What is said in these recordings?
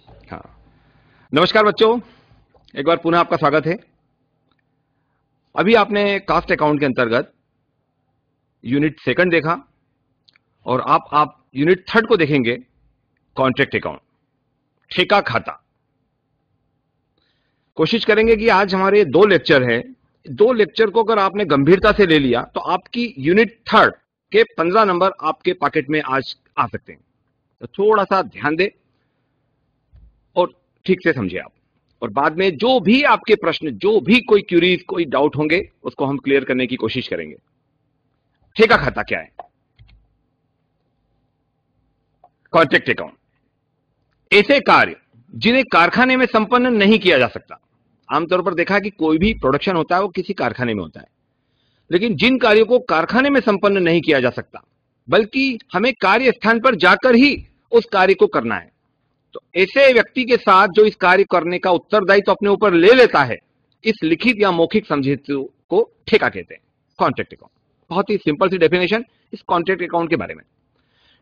हाँ, नमस्कार बच्चों, एक बार पुनः आपका स्वागत है। अभी आपने कास्ट अकाउंट के अंतर्गत यूनिट सेकंड देखा और आप यूनिट थर्ड को देखेंगे, कॉन्ट्रैक्ट अकाउंट, ठेका खाता। कोशिश करेंगे कि आज हमारे 2 लेक्चर है, 2 लेक्चर को अगर आपने गंभीरता से ले लिया तो आपकी यूनिट थर्ड के 15 नंबर आपके पॉकेट में आज आ सकते हैं। तो थोड़ा सा ध्यान दें और ठीक से समझिए आप, और बाद में जो भी आपके प्रश्न, जो भी कोई क्यूरीज, कोई डाउट होंगे, उसको हम क्लियर करने की कोशिश करेंगे। ठेका खाता क्या है? कॉन्ट्रैक्ट अकाउंट ऐसे कार्य जिन्हें कारखाने में संपन्न नहीं किया जा सकता। आमतौर पर देखा है कि कोई भी प्रोडक्शन होता है वो किसी कारखाने में होता है, लेकिन जिन कार्यों को कारखाने में संपन्न नहीं किया जा सकता, बल्कि हमें कार्य स्थान पर जाकर ही उस कार्य को करना है, तो ऐसे व्यक्ति के साथ जो इस कार्य करने का उत्तरदायित्व अपने ऊपर ले लेता है, इस लिखित या मौखिक समझौते को ठेका कहते हैं, कॉन्ट्रैक्ट अकाउंट। बहुत ही सिंपल सी डेफिनेशन इस कॉन्ट्रैक्ट अकाउंट के बारे में।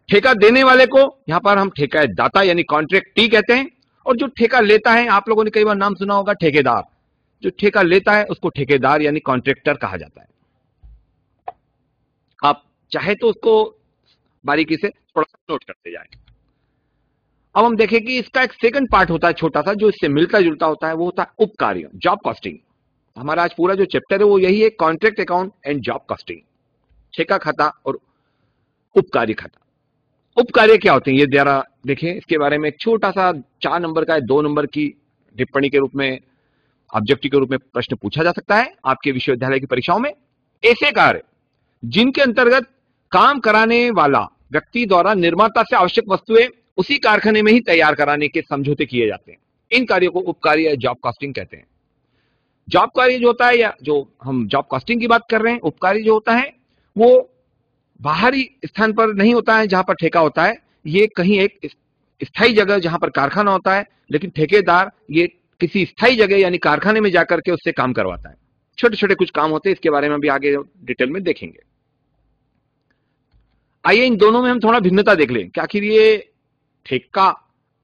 ठेका देने वाले को यहां पर हम ठेकेदाता यानी कॉन्ट्रैक्टी कहते हैं, और जो ठेका लेता है, आप लोगों ने कई बार नाम सुना होगा ठेकेदार। जो ठेका लेता है उसको ठेकेदार यानी कॉन्ट्रैक्टर कहा जाता है। आप चाहे तो उसको बारीकी से थोड़ा सा नोट करते जाए। अब हम देखें कि इसका एक सेकंड पार्ट होता है छोटा सा, जो इससे मिलता जुलता होता है, वो होता है उपकार्य, जॉब कॉस्टिंग। हमारा आज पूरा जो चैप्टर है वो यही है, contract account and job costing, ठेका खाता और उपकार्य खाता। उपकार्य क्या होते हैं ये जरा देखें। इसके बारे में एक छोटा सा 4 नंबर का 2 नंबर की टिप्पणी के रूप में, ऑब्जेक्टिव के रूप में प्रश्न पूछा जा सकता है आपके विश्वविद्यालय की परीक्षाओं में। ऐसे कार्य जिनके अंतर्गत काम कराने वाला व्यक्ति द्वारा निर्माता से आवश्यक वस्तुएं उसी कारखाने में ही तैयार कराने के समझौते किए जाते हैं, इन कार्यों को उपकार्य या जॉब कॉस्टिंग कहते हैं। जॉब कार्य जो होता है, या जो हम जॉब कॉस्टिंग की बात कर रहे हैं, उपकार्य जो होता है वो बाहरी स्थान पर नहीं होता है जहां पर ठेका होता है, ये कहीं एक स्थायी जगह जहां पर कारखाना होता है, लेकिन ठेकेदार ये किसी स्थायी जगह यानी कारखाने में जाकर के उससे काम करवाता है। छोटे छोटे कुछ काम होते हैं, इसके बारे में भी आगे डिटेल में देखेंगे। आइए इन दोनों में हम थोड़ा भिन्नता देख लें कि आखिर ये ठेका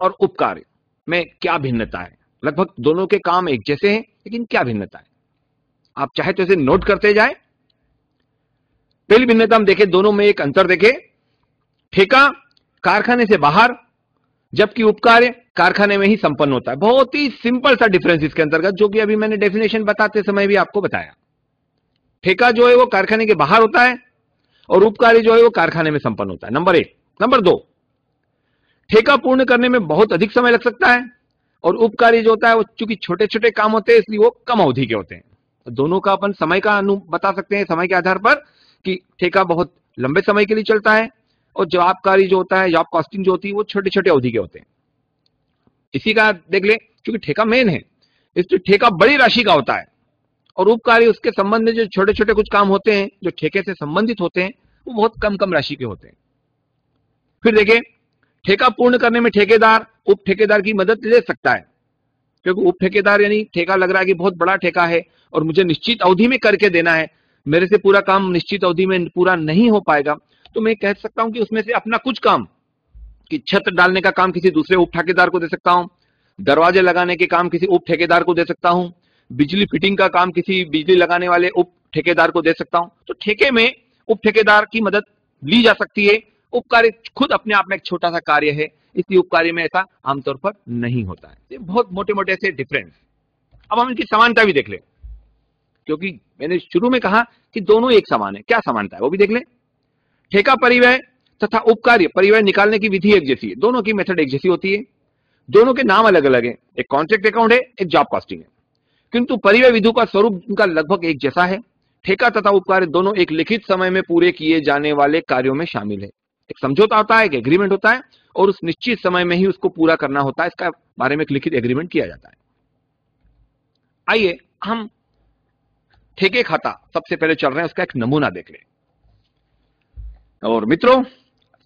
और उपकार्य में क्या भिन्नता है। लगभग दोनों के काम एक जैसे हैं, लेकिन क्या भिन्नता है आप चाहे तो इसे नोट करते जाएं। पहली भिन्नता हम देखें, दोनों में एक अंतर देखें। ठेका कारखाने से बाहर, जबकि उपकार्य कारखाने में ही संपन्न होता है। बहुत ही सिंपल सा डिफरेंस इसके अंतर्गत, जो कि अभी मैंने डेफिनेशन बताते समय भी आपको बताया। ठेका जो है वो कारखाने के बाहर होता है और उपकार्य जो है वो कारखाने में संपन्न होता है, नंबर 1। नंबर 2, ठेका पूर्ण करने में बहुत अधिक समय लग सकता है, और उपकार्य जो होता है वो चूंकि छोटे छोटे काम होते हैं इसलिए वो कम अवधि के होते हैं। तो दोनों का अपन समय का बता सकते हैं, समय के आधार पर, कि ठेका बहुत लंबे समय के लिए चलता है और जॉब कार्य जो होता है, जॉब कॉस्टिंग जो होती है, वो छोटे छोटे अवधि के होते हैं। इसी का देख ले, क्योंकि ठेका मेन है इसलिए ठेका बड़ी राशि का होता है, और उपकार्य उसके संबंध में जो छोटे छोटे कुछ काम होते हैं जो ठेके से संबंधित होते हैं वो बहुत कम कम राशि के होते हैं। फिर देखें, ठेका पूर्ण करने में ठेकेदार उप ठेकेदार की मदद ले सकता है, क्योंकि उप ठेकेदार यानी ठेका लग रहा है कि बहुत बड़ा ठेका है और मुझे निश्चित अवधि में करके देना है, मेरे से पूरा काम निश्चित अवधि में पूरा नहीं हो पाएगा, तो मैं कह सकता हूं कि उसमें से अपना कुछ काम, कि छत डालने का काम किसी दूसरे उप ठेकेदार को दे सकता हूं, दरवाजे लगाने के काम किसी उप ठेकेदार को दे सकता हूं, बिजली फिटिंग का काम किसी बिजली लगाने वाले उप ठेकेदार को दे सकता हूं। तो ठेके में उप ठेकेदार की मदद ली जा सकती है। उपकार्य खुद अपने आप में एक छोटा सा कार्य है, इसलिए उपकार्य में ऐसा आमतौर पर नहीं होता है। ये बहुत मोटे मोटे से डिफरेंस। अब हम इनकी समानता भी देख लें, क्योंकि मैंने शुरू में कहा कि दोनों एक समान है। क्या समानता है वो भी देख लें। ठेका परिव्यय तथा उपकार्य परिव्यय निकालने की विधि एक जैसी है, दोनों की मेथड एक जैसी होती है, दोनों के नाम अलग अलग है। एक कॉन्ट्रैक्ट अकाउंट है, एक जॉब कॉस्टिंग है, किंतु परिव्यय विधि का स्वरूप उनका लगभग एक जैसा है। ठेका तथा उपकार्य दोनों एक लिखित समय में पूरे किए जाने वाले कार्यों में शामिल है। एक समझौता होता है, एक एग्रीमेंट होता है, और उस निश्चित समय में ही उसको पूरा करना होता है, इसका बारे में एक लिखित एग्रीमेंट किया जाता है। आइए हम ठेके खाता सबसे पहले चल रहे हैं, उसका एक नमूना देख लें। और मित्रों,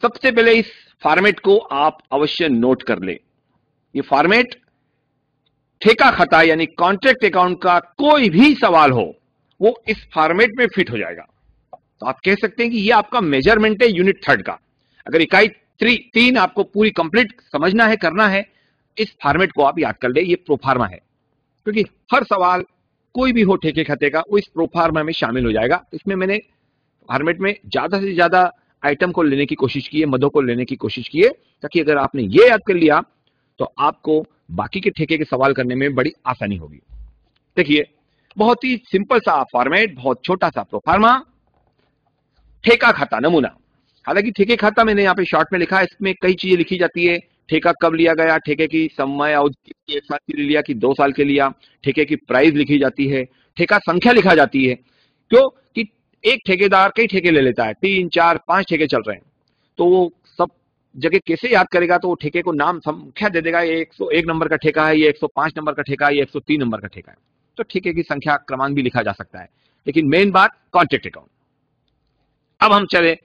सबसे पहले इस फॉर्मेट को आप अवश्य नोट कर ले। ये फॉर्मेट ठेका खाता यानी कॉन्ट्रैक्ट अकाउंट का कोई भी सवाल हो वो इस फॉर्मेट में फिट हो जाएगा। तो आप कह सकते हैं कि ये आपका मेजरमेंट है यूनिट थर्ड का। अगर इकाई 3 आपको पूरी कंप्लीट समझना है, करना है, इस फॉर्मेट को आप याद कर ले, ये प्रोफार्मा है, क्योंकि हर सवाल कोई भी हो ठेके खाते का वो इस प्रोफार्मा में शामिल हो जाएगा। इसमें मैंने फॉर्मेट में ज्यादा से ज्यादा आइटम को लेने की कोशिश की है, मदों को लेने की कोशिश की है, ताकि अगर आपने ये याद कर लिया तो आपको बाकी के ठेके के सवाल करने में बड़ी आसानी होगी। देखिए, बहुत ही सिंपल सा फॉर्मेट, बहुत छोटा सा प्रोफार्मा, ठेका खाता नमूना। हालांकि ठेके खाता मैंने यहाँ पे शॉर्ट में लिखा है, इसमें कई चीजें लिखी जाती है। ठेका कब लिया गया, ठेके की समय अवधि 1 साल के लिए लिया कि 2 साल के लिया, ठेके की प्राइस लिखी जाती है, ठेका संख्या लिखा जाती है। क्यों कि एक ठेकेदार कई ठेके ले लेता है, 3, 4, 5 ठेके चल रहे हैं, तो वो सब जगह कैसे याद करेगा, तो वो ठेके को नाम संख्या दे देगा, ये 101 नंबर का ठेका है, ये 105 नंबर का ठेका है, ये 103 नंबर का ठेका है। तो ठेके की संख्या क्रमांक भी लिखा जा सकता है, लेकिन मेन बात कॉन्ट्रैक्ट अकाउंट। अब हम चले,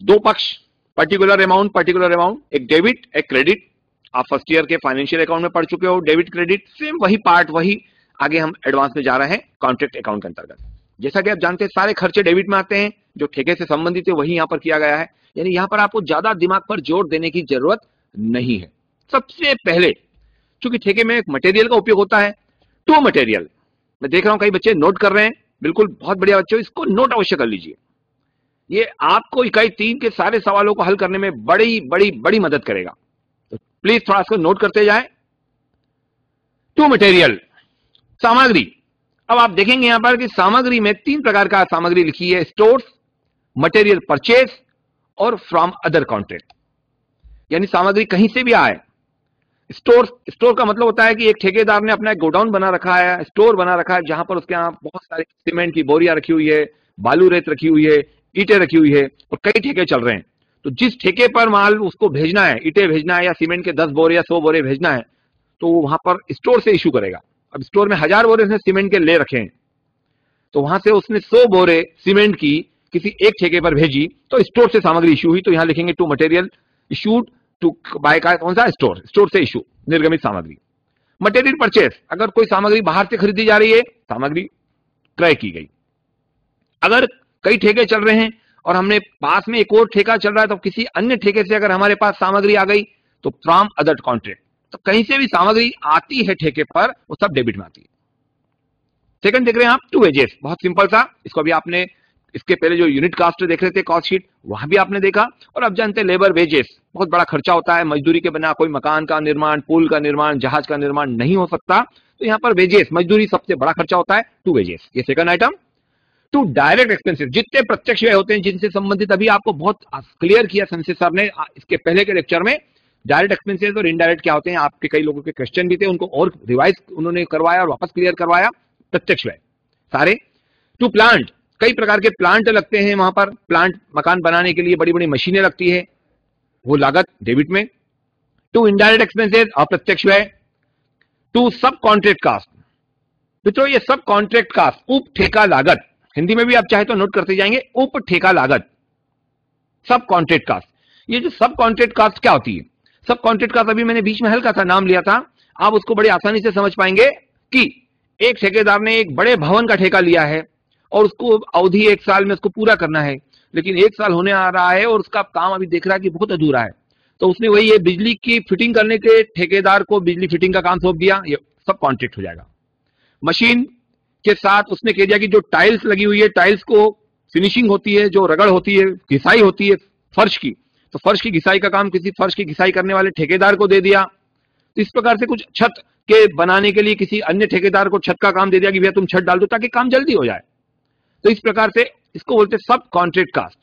दो पक्ष, पर्टिकुलर अमाउंट, एक डेबिट एक क्रेडिट। आप फर्स्ट ईयर के फाइनेंशियल अकाउंट में पढ़ चुके हो, डेबिट क्रेडिट सेम वही पार्ट, वही आगे हम एडवांस में जा रहे हैं कॉन्ट्रैक्ट अकाउंट के अंतर्गत। जैसा कि आप जानते हैं सारे खर्चे डेबिट में आते हैं, जो ठेके से संबंधित है वही यहां पर किया गया है, यानी यहां पर आपको ज्यादा दिमाग पर जोर देने की जरूरत नहीं है। सबसे पहले चूंकि ठेके में एक मटेरियल का उपयोग होता है, टू मटेरियल, मैं देख रहा हूं कई बच्चे नोट कर रहे हैं, बिल्कुल बहुत बढ़िया बच्चों, इसको नोट अवश्य कर लीजिए। ये आपको इकाई 3 के सारे सवालों को हल करने में बड़ी बड़ी बड़ी मदद करेगा, तो प्लीज थोड़ा सा नोट करते जाएं। टू मटेरियल, सामग्री। अब आप देखेंगे यहां पर कि सामग्री में 3 प्रकार का सामग्री लिखी है, स्टोर्स, मटेरियल परचेस और फ्रॉम अदर कॉन्ट्रैक्ट, यानी सामग्री कहीं से भी आए। स्टोर का मतलब होता है कि एक ठेकेदार ने अपना एक गोडाउन बना रखा है, स्टोर बना रखा है, जहां पर उसके यहां बहुत सारी सीमेंट की बोरियां रखी हुई है, बालू रेत रखी हुई है, ईंटें रखी हुई है, और कई ठेके चल रहे हैं। तो जिस ठेके पर माल उसको भेजना है, ईंटें भेजना है या सीमेंट के 10 बोरे या 100 बोरे भेजना है, तो वो वहां पर स्टोर से इशू करेगा। अब स्टोर में 1000 बोरे उसने सीमेंट के ले रखे हैं, तो वहां से उसने 100 बोरे सीमेंट की किसी एक ठेके पर भेजी, तो स्टोर से सामग्री इशू हुई। तो यहां लिखेंगे टू मटेरियल इशूड टू बाय का कौन सा, स्टोर से इशू, निर्गमित सामग्री। मटेरियल परचेस, अगर कोई सामग्री बाहर से खरीदी जा रही है, सामग्री क्रय की गई। अगर कई ठेके चल रहे हैं और हमने पास में एक और ठेका चल रहा है, तो किसी अन्य ठेके से अगर हमारे पास सामग्री आ गई, तो फ्रॉम अदर कॉन्ट्रैक्ट, तो कहीं से भी सामग्री आती है ठेके पर, वो सब डेबिट में आती है। सेकंड देख रहे हैं आप, टू वेजेस, बहुत सिंपल सा, इसको अभी आपने इसके पहले जो यूनिट कास्ट देख रहे थे कॉस्ट शीट, वहां भी आपने देखा। और अब जानते हैं लेबर वेजेस, बहुत बड़ा खर्चा होता है, मजदूरी के बिना कोई मकान का निर्माण, पुल का निर्माण, जहाज का निर्माण नहीं हो सकता, तो यहां पर वेजेस, मजदूरी सबसे बड़ा खर्चा होता है, टू वेजेस, ये second item. To direct expensive, जितने प्रत्यक्ष व्यय होते हैं जिनसे संबंधित, अभी आपको बहुत क्लियर किया संजय सर ने इसके पहले के लेक्चर में, डायरेक्ट एक्सपेंसेस और इनडायरेक्ट क्या होते हैं। आपके कई लोगों के क्वेश्चन भी थे, उनको और रिवाइज उन्होंने करवाया और वापस क्लियर करवाया। प्रत्यक्ष व्यय सारे। टू प्लांट, कई प्रकार के प्लांट लगते हैं वहां पर, प्लांट मकान बनाने के लिए बड़ी बड़ी मशीनें लगती है, वो लागत डेबिट में। टू इनडायरेक्ट एक्सपेंसेस, अप्रत्यक्ष व्यय। टू सब कॉन्ट्रैक्ट कास्ट, मित्रों ये सब कॉन्ट्रैक्ट कास्ट, उप ठेका लागत, हिंदी में भी आप चाहे तो नोट करते जाएंगे, उप ठेका लागत, सब कॉन्ट्रैक्ट कास्ट। ये जो सब कॉन्ट्रैक्ट कास्ट क्या होती है, सब कॉन्ट्रैक्ट कास्ट अभी मैंने बीच में हल्का सा नाम लिया था, आप उसको बड़ी आसानी से समझ पाएंगे कि एक ठेकेदार ने एक बड़े भवन का ठेका लिया है और उसको अवधि 1 साल में उसको पूरा करना है, लेकिन 1 साल होने आ रहा है और उसका काम अभी देख रहा है कि बहुत अधूरा है, तो उसने वही ये बिजली की फिटिंग करने के ठेकेदार को बिजली फिटिंग का काम सौंप दिया, ये सब कॉन्ट्रैक्ट हो जाएगा। मशीन के साथ उसने कह दिया कि जो टाइल्स लगी हुई है, टाइल्स को फिनिशिंग होती है, जो रगड़ होती है, घिसाई होती है फर्श की, तो फर्श की घिसाई का काम किसी फर्श की घिसाई करने वाले ठेकेदार को दे दिया। तो इस प्रकार से कुछ छत के बनाने के लिए किसी अन्य ठेकेदार को छत का काम दे दिया कि भैया तुम छत डाल दो ताकि काम जल्दी हो जाए। तो इस प्रकार से इसको बोलते हैं सब कॉन्ट्रैक्ट कास्ट,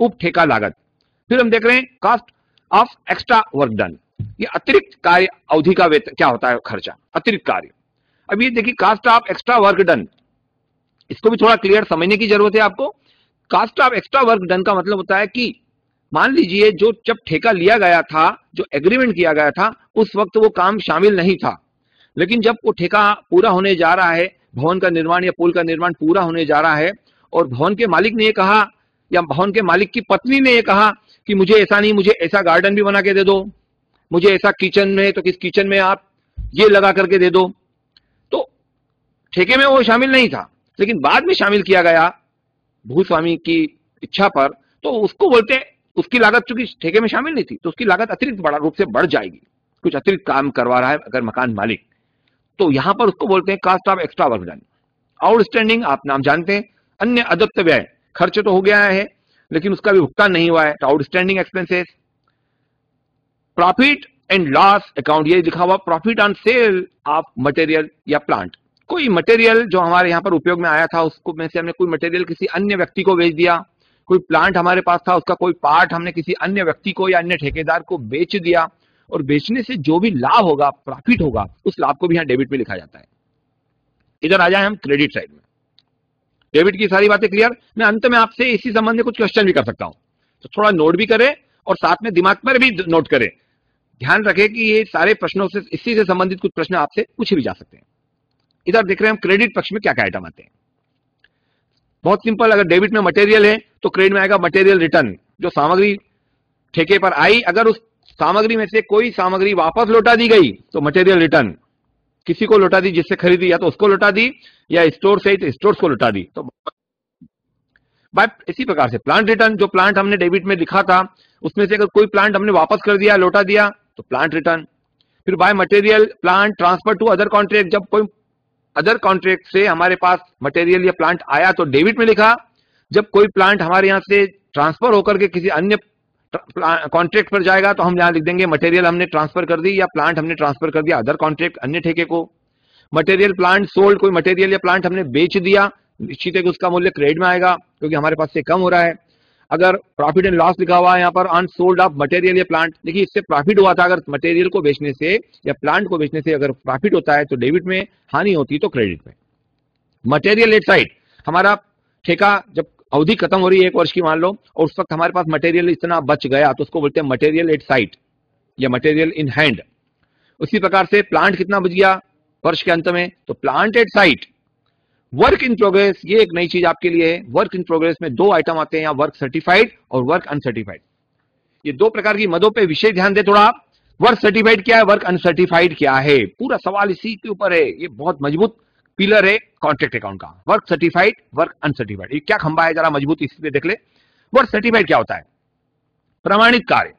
उप ठेका लागत। फिर हम देख रहे हैं cost of extra work done, ये अतिरिक्त कार्य अवधि का वेतन क्या होता है, खर्चा, अतिरिक्त कार्य। अब ये देखिए cost of extra work done, इसको भी थोड़ा क्लियर समझने की जरूरत है आपको। Cost of extra work done का मतलब होता है कि मान लीजिए जो जब ठेका लिया गया था, जो एग्रीमेंट किया गया था, उस वक्त वो काम शामिल नहीं था, लेकिन जब वो ठेका पूरा होने जा रहा है, भवन का निर्माण या पुल का निर्माण पूरा होने जा रहा है, और भवन के मालिक ने ये कहा या भवन के मालिक की पत्नी ने ये कहा कि मुझे ऐसा नहीं, मुझे ऐसा गार्डन भी बना के दे दो, मुझे ऐसा किचन में, तो किस किचन में आप ये लगा करके दे दो, तो ठेके में वो शामिल नहीं था, लेकिन बाद में शामिल किया गया भूस्वामी की इच्छा पर, तो उसको बोलते हैं, उसकी लागत चूंकि ठेके में शामिल नहीं थी तो उसकी लागत अतिरिक्त बड़ा रूप से बढ़ जाएगी। कुछ अतिरिक्त काम करवा रहा है अगर मकान मालिक, तो यहां पर उसको बोलते हैं cost of extra work done. Outstanding आप नाम जानते हैं, अन्य अदत्त व्यय, खर्च तो हो गया है लेकिन उसका भी भुगतान नहीं हुआ है, तो outstanding expenses. Profit and loss account, ये लिखा हुआ profit on sale of material या प्लांट। कोई मटेरियल जो हमारे यहां पर उपयोग में आया था उसको में से हमने कोई मटेरियल किसी अन्य व्यक्ति को बेच दिया, कोई प्लांट हमारे पास था उसका कोई पार्ट हमने किसी अन्य व्यक्ति को या अन्य ठेकेदार को बेच दिया, और बेचने से जो भी लाभ होगा, प्रॉफिट होगा, उस लाभ को भी यहां डेबिट में लिखा जाता है। इधर आ जाए हम क्रेडिट साइड में। डेबिट की सारी बातें क्लियर। मैं अंत में आपसे इसी संबंध में कुछ क्वेश्चन भी कर सकता हूं, तो थोड़ा नोट भी करें और साथ में दिमाग पर भी नोट करें। ध्यान रखें कि ये सारे प्रश्नों से, इसी से संबंधित कुछ प्रश्न आपसे पूछे भी जा सकते हैं। इधर देख रहे हैं हम क्रेडिट पक्ष में क्या क्या आइटम आते हैं। बहुत सिंपल, अगर डेबिट में मटेरियल है तो क्रेडिट में आएगा मटेरियल रिटर्न, जो सामग्री ठेके पर आई, अगर उस सामग्री में से कोई सामग्री वापस लौटा दी गई तो मटेरियल रिटर्न, किसी को लौटा दी जिससे खरीदी, या तो उसको लौटा दी या स्टोर से तो स्टोर्स को लौटा दी, तो बाय इसी प्रकार से प्लांट रिटर्न, जो प्लांट हमने डेबिट में लिखा था उसमें से अगर कोई प्लांट हमने वापस कर दिया, लौटा दिया, तो प्लांट रिटर्न। फिर by material plant transfer to other contract, जब कोई अदर कॉन्ट्रैक्ट से हमारे पास मटेरियल या प्लांट आया तो डेबिट में लिखा, जब कोई प्लांट हमारे यहां से ट्रांसफर होकर के किसी अन्य कॉन्ट्रैक्ट पर जाएगा तो हम यहां लिख देंगे मटेरियल हमने ट्रांसफर कर दी या प्लांट हमने ट्रांसफर कर दिया अदर कॉन्ट्रैक्ट, अन्य ठेके को। मटेरियल प्लांट सोल्ड, कोई मटेरियल या प्लांट हमने बेच दिया, निश्चित है कि उसका मूल्य क्रेडिट में आएगा क्योंकि हमारे पास से कम हो रहा है। अगर प्रॉफिट एंड लॉस लिखा हुआ है यहाँ पर ऑन सोल्ड ऑफ मटेरियल या प्लांट, देखिए इससे प्रॉफिट हुआ था, अगर मटेरियल को बेचने से या प्लांट को बेचने से अगर प्रॉफिट होता है तो डेबिट में, हानि होती तो क्रेडिट में। मटेरियल एट साइड, हमारा ठेका जब अवधि खत्म हो रही है 1 वर्ष की मान लो, और उस वक्त हमारे पास मटेरियल इतना बच गया तो उसको बोलते हैं मटेरियल एट साइट या मटेरियल इन हैंड। उसी प्रकार से प्लांट कितना बच गया वर्ष के अंत में, तो plant at site. Work in progress, ये एक नई चीज आपके लिए है। वर्क इन प्रोग्रेस में 2 आइटम आते हैं यहाँ, वर्क सर्टिफाइड और वर्क अनसर्टिफाइड। ये 2 प्रकार की मदों पे विशेष ध्यान दे थोड़ा आप। वर्क सर्टिफाइड क्या है, वर्क अनसर्टिफाइड क्या है, पूरा सवाल इसी के ऊपर है। ये बहुत मजबूत पिलर है कॉन्ट्रैक्ट अकाउंट का, वर्क सर्टिफाइड वर्क अनसर्टिफाइड। ये क्या खंबा है, जरा मजबूत इसी पे देख ले। वर्क सर्टिफाइड क्या होता है, प्रमाणित कार्य।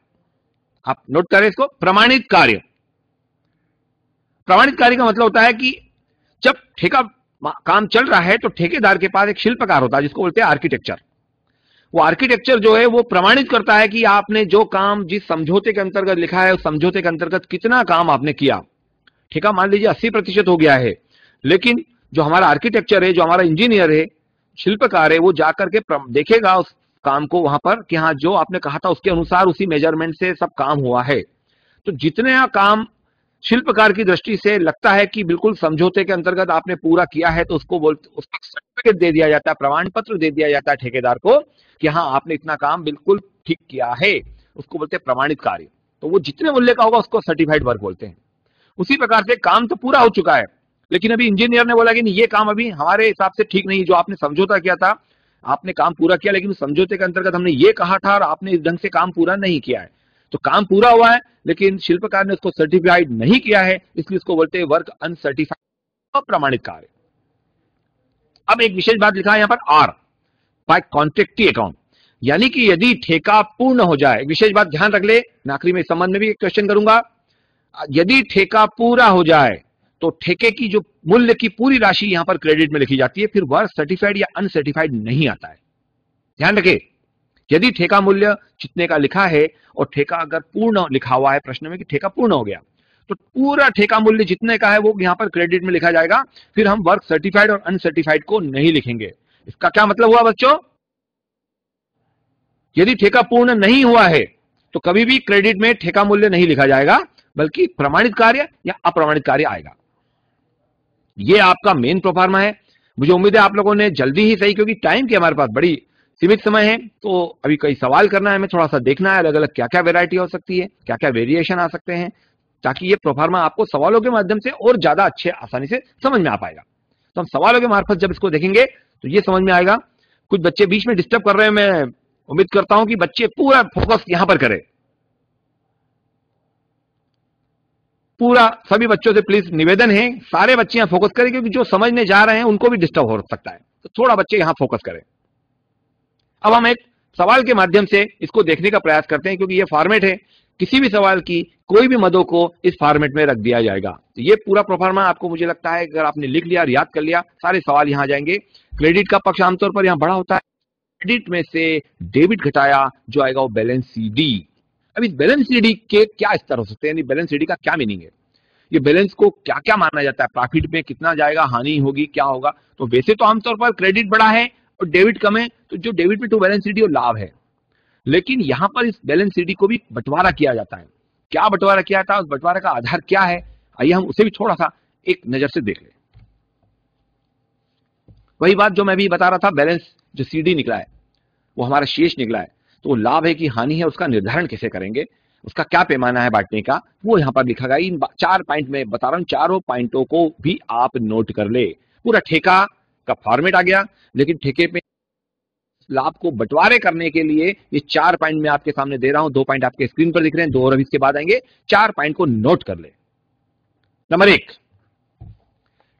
आप नोट करें इसको, प्रमाणित कार्य। प्रमाणित कार्य का मतलब होता है कि जब ठेका काम चल रहा है तो ठेकेदार के पास एक शिल्पकार होता है जिसको बोलते हैं आर्किटेक्चर। वो आर्किटेक्चर जो है वो प्रमाणित करता है कि आपने जो काम जिस समझौते के अंतर्गत लिखा है उस समझौते के अंतर्गत कितना काम आपने किया। ठेका मान लीजिए 80% हो गया है, लेकिन जो हमारा आर्किटेक्चर है, जो हमारा इंजीनियर है, शिल्पकार है, वो जाकर के देखेगा उस काम को वहां पर कि हाँ जो आपने कहा था उसके अनुसार उसी मेजरमेंट से सब काम हुआ है। तो जितने काम शिल्पकार की दृष्टि से लगता है कि बिल्कुल समझौते के अंतर्गत आपने पूरा किया है, तो उसको बोलते, उसका सर्टिफिकेट दे दिया जाता है, प्रमाण पत्र दे दिया जाता है ठेकेदार को कि हाँ आपने इतना काम बिल्कुल ठीक किया है। उसको बोलते हैं प्रमाणित कार्य। तो वो जितने मूल्य का होगा उसको सर्टिफाइड वर्क बोलते हैं। उसी प्रकार से काम तो पूरा हो चुका है, लेकिन अभी इंजीनियर ने बोला कि नहीं ये काम अभी हमारे हिसाब से ठीक नहीं, जो आपने समझौता किया था आपने काम पूरा किया, लेकिन उस समझौते के अंतर्गत हमने ये कहा था और आपने इस ढंग से काम पूरा नहीं किया है। तो काम पूरा हुआ है लेकिन शिल्पकार ने उसको सर्टिफाइड नहीं किया है, इसलिए उसको बोलते हैं वर्क अनसर्टिफाइड, अप्रमाणित कार्य। अब एक विशेष बात लिखा है यहां पर, आर बाय कॉन्ट्रैक्टी अकाउंट, यानी कि यदि ठेका पूर्ण हो जाए, विशेष बात ध्यान रख ले, आखिरी में इस संबंध में भी एक क्वेश्चन करूंगा। यदि ठेका पूरा हो जाए तो ठेके की जो मूल्य की पूरी राशि यहां पर क्रेडिट में लिखी जाती है, फिर वर्क सर्टिफाइड या अनसर्टिफाइड नहीं आता है। ध्यान रखें, यदि ठेका मूल्य जितने का लिखा है और ठेका अगर पूर्ण लिखा हुआ है प्रश्न में कि ठेका पूर्ण हो गया, तो पूरा ठेका मूल्य जितने का है वो यहां पर क्रेडिट में लिखा जाएगा, फिर हम वर्क सर्टिफाइड और अनसर्टिफाइड को नहीं लिखेंगे। इसका क्या मतलब हुआ बच्चों, यदि ठेका पूर्ण नहीं हुआ है तो कभी भी क्रेडिट में ठेका मूल्य नहीं लिखा जाएगा, बल्कि प्रमाणित कार्य या अप्रमाणित कार्य आएगा। ये आपका मेन प्रोफार्मा है। मुझे उम्मीद है आप लोगों ने जल्दी ही सही, क्योंकि टाइम की हमारे पास बड़ी सीमित समय है, तो अभी कई सवाल करना है, हमें थोड़ा सा देखना है अलग अलग क्या क्या वेरायटी हो सकती है, क्या क्या वेरिएशन आ सकते हैं, ताकि ये प्रोफार्मा आपको सवालों के माध्यम से और ज्यादा अच्छे आसानी से समझ में आ पाएगा। तो हम सवालों के मार्फत जब इसको देखेंगे तो ये समझ में आएगा। कुछ बच्चे बीच में डिस्टर्ब कर रहे हैं, मैं उम्मीद करता हूं कि बच्चे पूरा फोकस यहां पर करें। पूरा सभी बच्चों से प्लीज निवेदन है, सारे बच्चे यहां फोकस करें, क्योंकि जो समझने जा रहे हैं उनको भी डिस्टर्ब हो सकता है, तो थोड़ा बच्चे यहां फोकस करें। अब हम एक सवाल के माध्यम से इसको देखने का प्रयास करते हैं, क्योंकि ये फॉर्मेट है, किसी भी सवाल की कोई भी मदों को इस फॉर्मेट में रख दिया जाएगा। तो ये पूरा प्रोफार्मा आपको मुझे लगता है अगर आपने लिख लिया और याद कर लिया, सारे सवाल यहां आ जाएंगे। क्रेडिट का पक्ष आमतौर पर यहां बड़ा होता है, क्रेडिट में से डेबिट घटाया जो आएगा वो बैलेंस सीडी। अब इस बैलेंस सीडी के क्या स्तर हो सकते हैं, यानी बैलेंस सीडी का क्या मीनिंग है, ये बैलेंस को क्या क्या माना जाता है, प्रॉफिट में कितना जाएगा, हानि होगी, क्या होगा। तो वैसे तो आमतौर पर क्रेडिट बड़ा है और डेबिट कम है, तो जो डेबिट में टू बैलेंस सीडी वो लाभ है। लेकिन यहां पर इस बैलेंस सीडी को भी बंटवारा किया जाता है। क्या बंटवारा किया था, उस बंटवारे का आधार क्या है, आइए हम उसे भी थोड़ा सा एक नजर से देख लें। वही बात जो मैं भी बता रहा था, बैलेंस जो सीडी निकला है वो हमारा शेष निकला है, तो वो लाभ है कि हानि है, उसका निर्धारण कैसे करेंगे, उसका क्या पैमाना है बांटने का, वो यहां पर लिखा गया। इन 4 पॉइंट में बता रहा हूं, चारों पॉइंटों को भी आप नोट कर ले। पूरा ठेका का फॉर्मेट आ गया, लेकिन ठेके पे लाभ को बंटवारे करने के लिए ये 4 पॉइंट मैं आपके सामने दे रहा हूं। 2 पॉइंट आपके स्क्रीन पर दिख रहे हैं, 2 और अभी इसके बाद आएंगे। 4 पॉइंट को नोट कर ले। नंबर 1,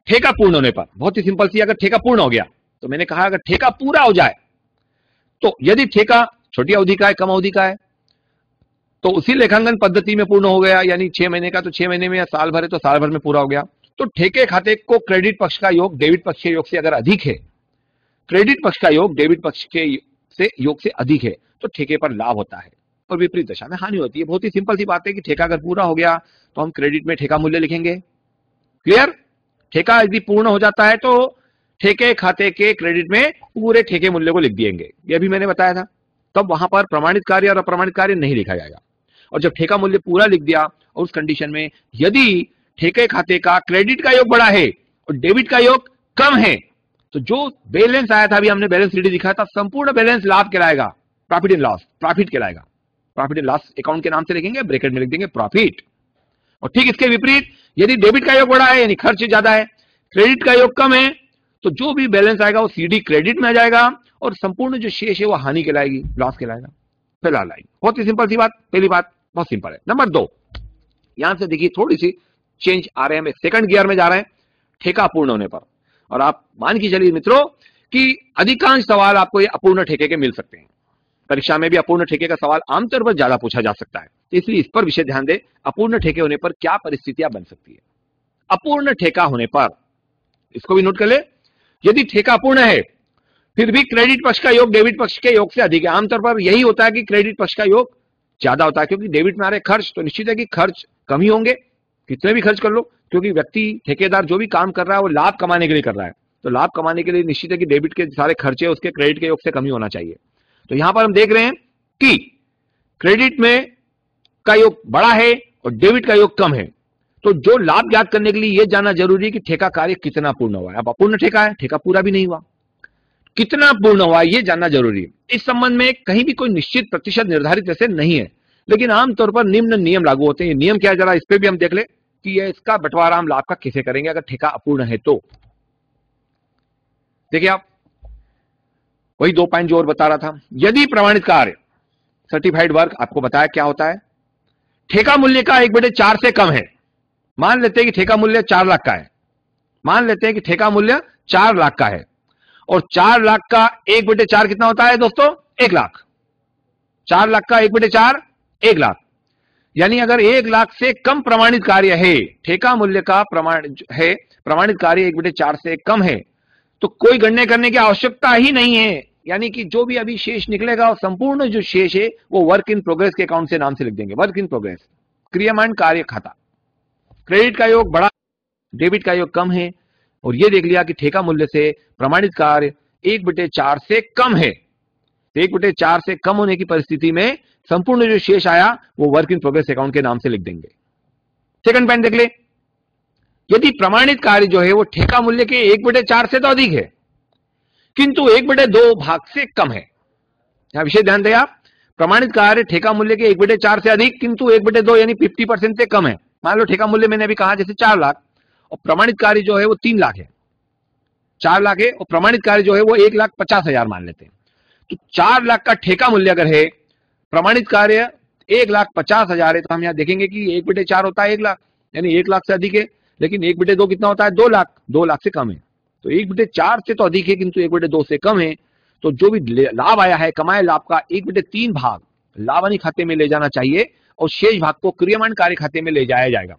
ठेका पूर्ण होने पर, बहुत ही सिंपल सी, अगर ठेका पूर्ण हो गया तो मैंने कहा अगर ठेका पूरा हो जाए, तो यदि ठेका छोटी अवधि का है, कम अवधि का है, तो उसी लेखांकन पद्धति में पूर्ण हो गया, यानी 6 महीने का तो 6 महीने में, या साल भर है तो साल भर में पूरा हो गया। तो ठेके खाते को क्रेडिट पक्ष का योग डेबिट पक्ष के योग से अगर अधिक है, क्रेडिट पक्ष का योग डेबिट पक्ष के योग से अधिक है, तो ठेके पर लाभ होता है और विपरीत दशा में हानि होती है। बहुत ही सिंपल सी बात है कि ठेका अगर पूरा हो गया तो हम क्रेडिट में ठेका मूल्य लिखेंगे। क्लियर? ठेका यदि पूर्ण हो जाता है तो ठेके खाते के क्रेडिट में पूरे ठेके मूल्य को लिख दिएंगे, यह भी मैंने बताया था। तब वहां पर प्रमाणित कार्य और अप्रमाणित कार्य नहीं लिखा जाएगा। और जब ठेका मूल्य पूरा लिख दिया, और उस कंडीशन में यदि ठेके खाते का क्रेडिट का योग बड़ा है और डेबिट का योग कम है, तो जो बैलेंस आया था, अभी हमने बैलेंस शीट दिखाया था, संपूर्ण बैलेंस लाभ कहलाएगा, प्रॉफिट एंड लॉस, प्रॉफिट कहलाएगा। प्रॉफिट एंड लॉस अकाउंट के नाम से लिखेंगे, ब्रैकेट में लिख देंगे प्रॉफिट। और ठीक इसके विपरीत यदि डेबिट का योग बड़ा है, यानी खर्च ज्यादा है, क्रेडिट का योग कम है, तो जो भी बैलेंस आएगा वो सीडी क्रेडिट में आ जाएगा और संपूर्ण जो शेष है वो हानि कहलाएगी, लॉस कहलाएगा। पहला लाइन, बहुत ही सिंपल सी बात, पहली बात बहुत सिंपल है। नंबर 2, यहां से देखिए थोड़ी सी चेंज आ रहे हैं, हम सेकंड गियर में जा रहे हैं ठेका अपूर्ण होने पर। और आप मान के चलिए मित्रों कि अधिकांश सवाल आपको ये अपूर्ण ठेके के मिल सकते हैं। परीक्षा में भी अपूर्ण ठेके का सवाल आमतौर पर ज्यादा पूछा जा सकता है, तो इसलिए इस पर विशेष ध्यान दें। अपूर्ण ठेके होने पर क्या परिस्थितियां बन सकती है। अपूर्ण ठेका होने पर, इसको भी नोट कर ले, यदि ठेका अपूर्ण है फिर भी क्रेडिट पक्ष का योग डेबिट पक्ष के योग से अधिक है। आमतौर पर यही होता है कि क्रेडिट पक्ष का योग ज्यादा होता है, क्योंकि डेबिट में आ रहे खर्च, तो निश्चित है कि खर्च कम ही होंगे, कितने भी खर्च कर लो, क्योंकि व्यक्ति ठेकेदार जो भी काम कर रहा है वो लाभ कमाने के लिए कर रहा है, तो लाभ कमाने के लिए निश्चित है कि डेबिट के सारे खर्चे उसके क्रेडिट के योग से कम ही होना चाहिए। तो यहां पर हम देख रहे हैं कि क्रेडिट में का योग बड़ा है और डेबिट का योग कम है, तो जो लाभ ज्ञात करने के लिए यह जानना जरूरी है कि ठेका कार्य कितना पूर्ण हुआ है। अब अपूर्ण ठेका है, ठेका पूरा भी नहीं हुआ, कितना पूर्ण हुआ है यह जानना जरूरी है। इस संबंध में कहीं भी कोई निश्चित प्रतिशत निर्धारित ऐसे नहीं है, लेकिन आमतौर पर निम्न नियम लागू होते हैं। नियम क्या है, जरा इस पे भी हम देख ले कि यह इसका बंटवारा हम लाभ का कैसे करेंगे अगर ठेका अपूर्ण है तो। देखिए आप, वही 2 पॉइंट जो और बता रहा था, यदि प्रमाणित कार्य सर्टिफाइड वर्क, आपको बताया क्या होता है, ठेका मूल्य का 1/4 से कम है। मान लेते हैं कि ठेका मूल्य 4 लाख का है, मान लेते हैं कि ठेका मूल्य 4 लाख का है, और 4 लाख का 1/4 कितना होता है दोस्तों, 1 लाख। 4 लाख का 1/4 1 लाख, यानी अगर 1 लाख से कम प्रमाणित कार्य है, ठेका मूल्य का प्रमाणित कार्य 1/4 से कम है, तो कोई गणना करने की आवश्यकता ही नहीं है। यानी कि जो भी अभी शेष निकलेगा, संपूर्ण जो शेष है वो वर्क इन प्रोग्रेस के अकाउंट से नाम से लिख देंगे, वर्क इन प्रोग्रेस, क्रियामान कार्य खाता। क्रेडिट का योग बड़ा, डेबिट का योग कम है, और यह देख लिया कि ठेका मूल्य से प्रमाणित कार्य 1/4 से कम है। 1/4 से कम होने की परिस्थिति में संपूर्ण जो शेष आया वो वर्क इन प्रोग्रेस अकाउंट के नाम से लिख देंगे। सेकंड पॉइंट देख ले, यदि प्रमाणित कार्य जो है वो ठेका मूल्य के 1/4 से तो अधिक है, किंतु 1/2 भाग से कम है। यहां विशेष ध्यान दें आप, प्रमाणित कार्य ठेका मूल्य के 1/4 से अधिक, किंतु 1/2 यानी 50% से कम है। मान लो ठेका मूल्य मैंने अभी कहा जैसे 4 लाख, और प्रमाणित कार्य जो है वो 3 लाख है, 4 लाख है और प्रमाणित कार्य जो है वो 1,50,000 मान लेते हैं। तो 4 लाख का ठेका मूल्य अगर है, प्रमाणित कार्य 1,50,000 है, तो हम यहां देखेंगे कि 1/4 होता है 1 लाख, यानी 1 लाख से अधिक है, लेकिन 1/2 कितना होता है, 2 लाख, 2 लाख से कम है। तो 1/4 से तो अधिक है किंतु 1/2 से कम है, तो जो भी लाभ आया है, कमाए लाभ का 1/3 भाग लाभ हानि खाते में ले जाना चाहिए, और शेष भाग को क्रियमान कार्य खाते में ले जाया जाएगा।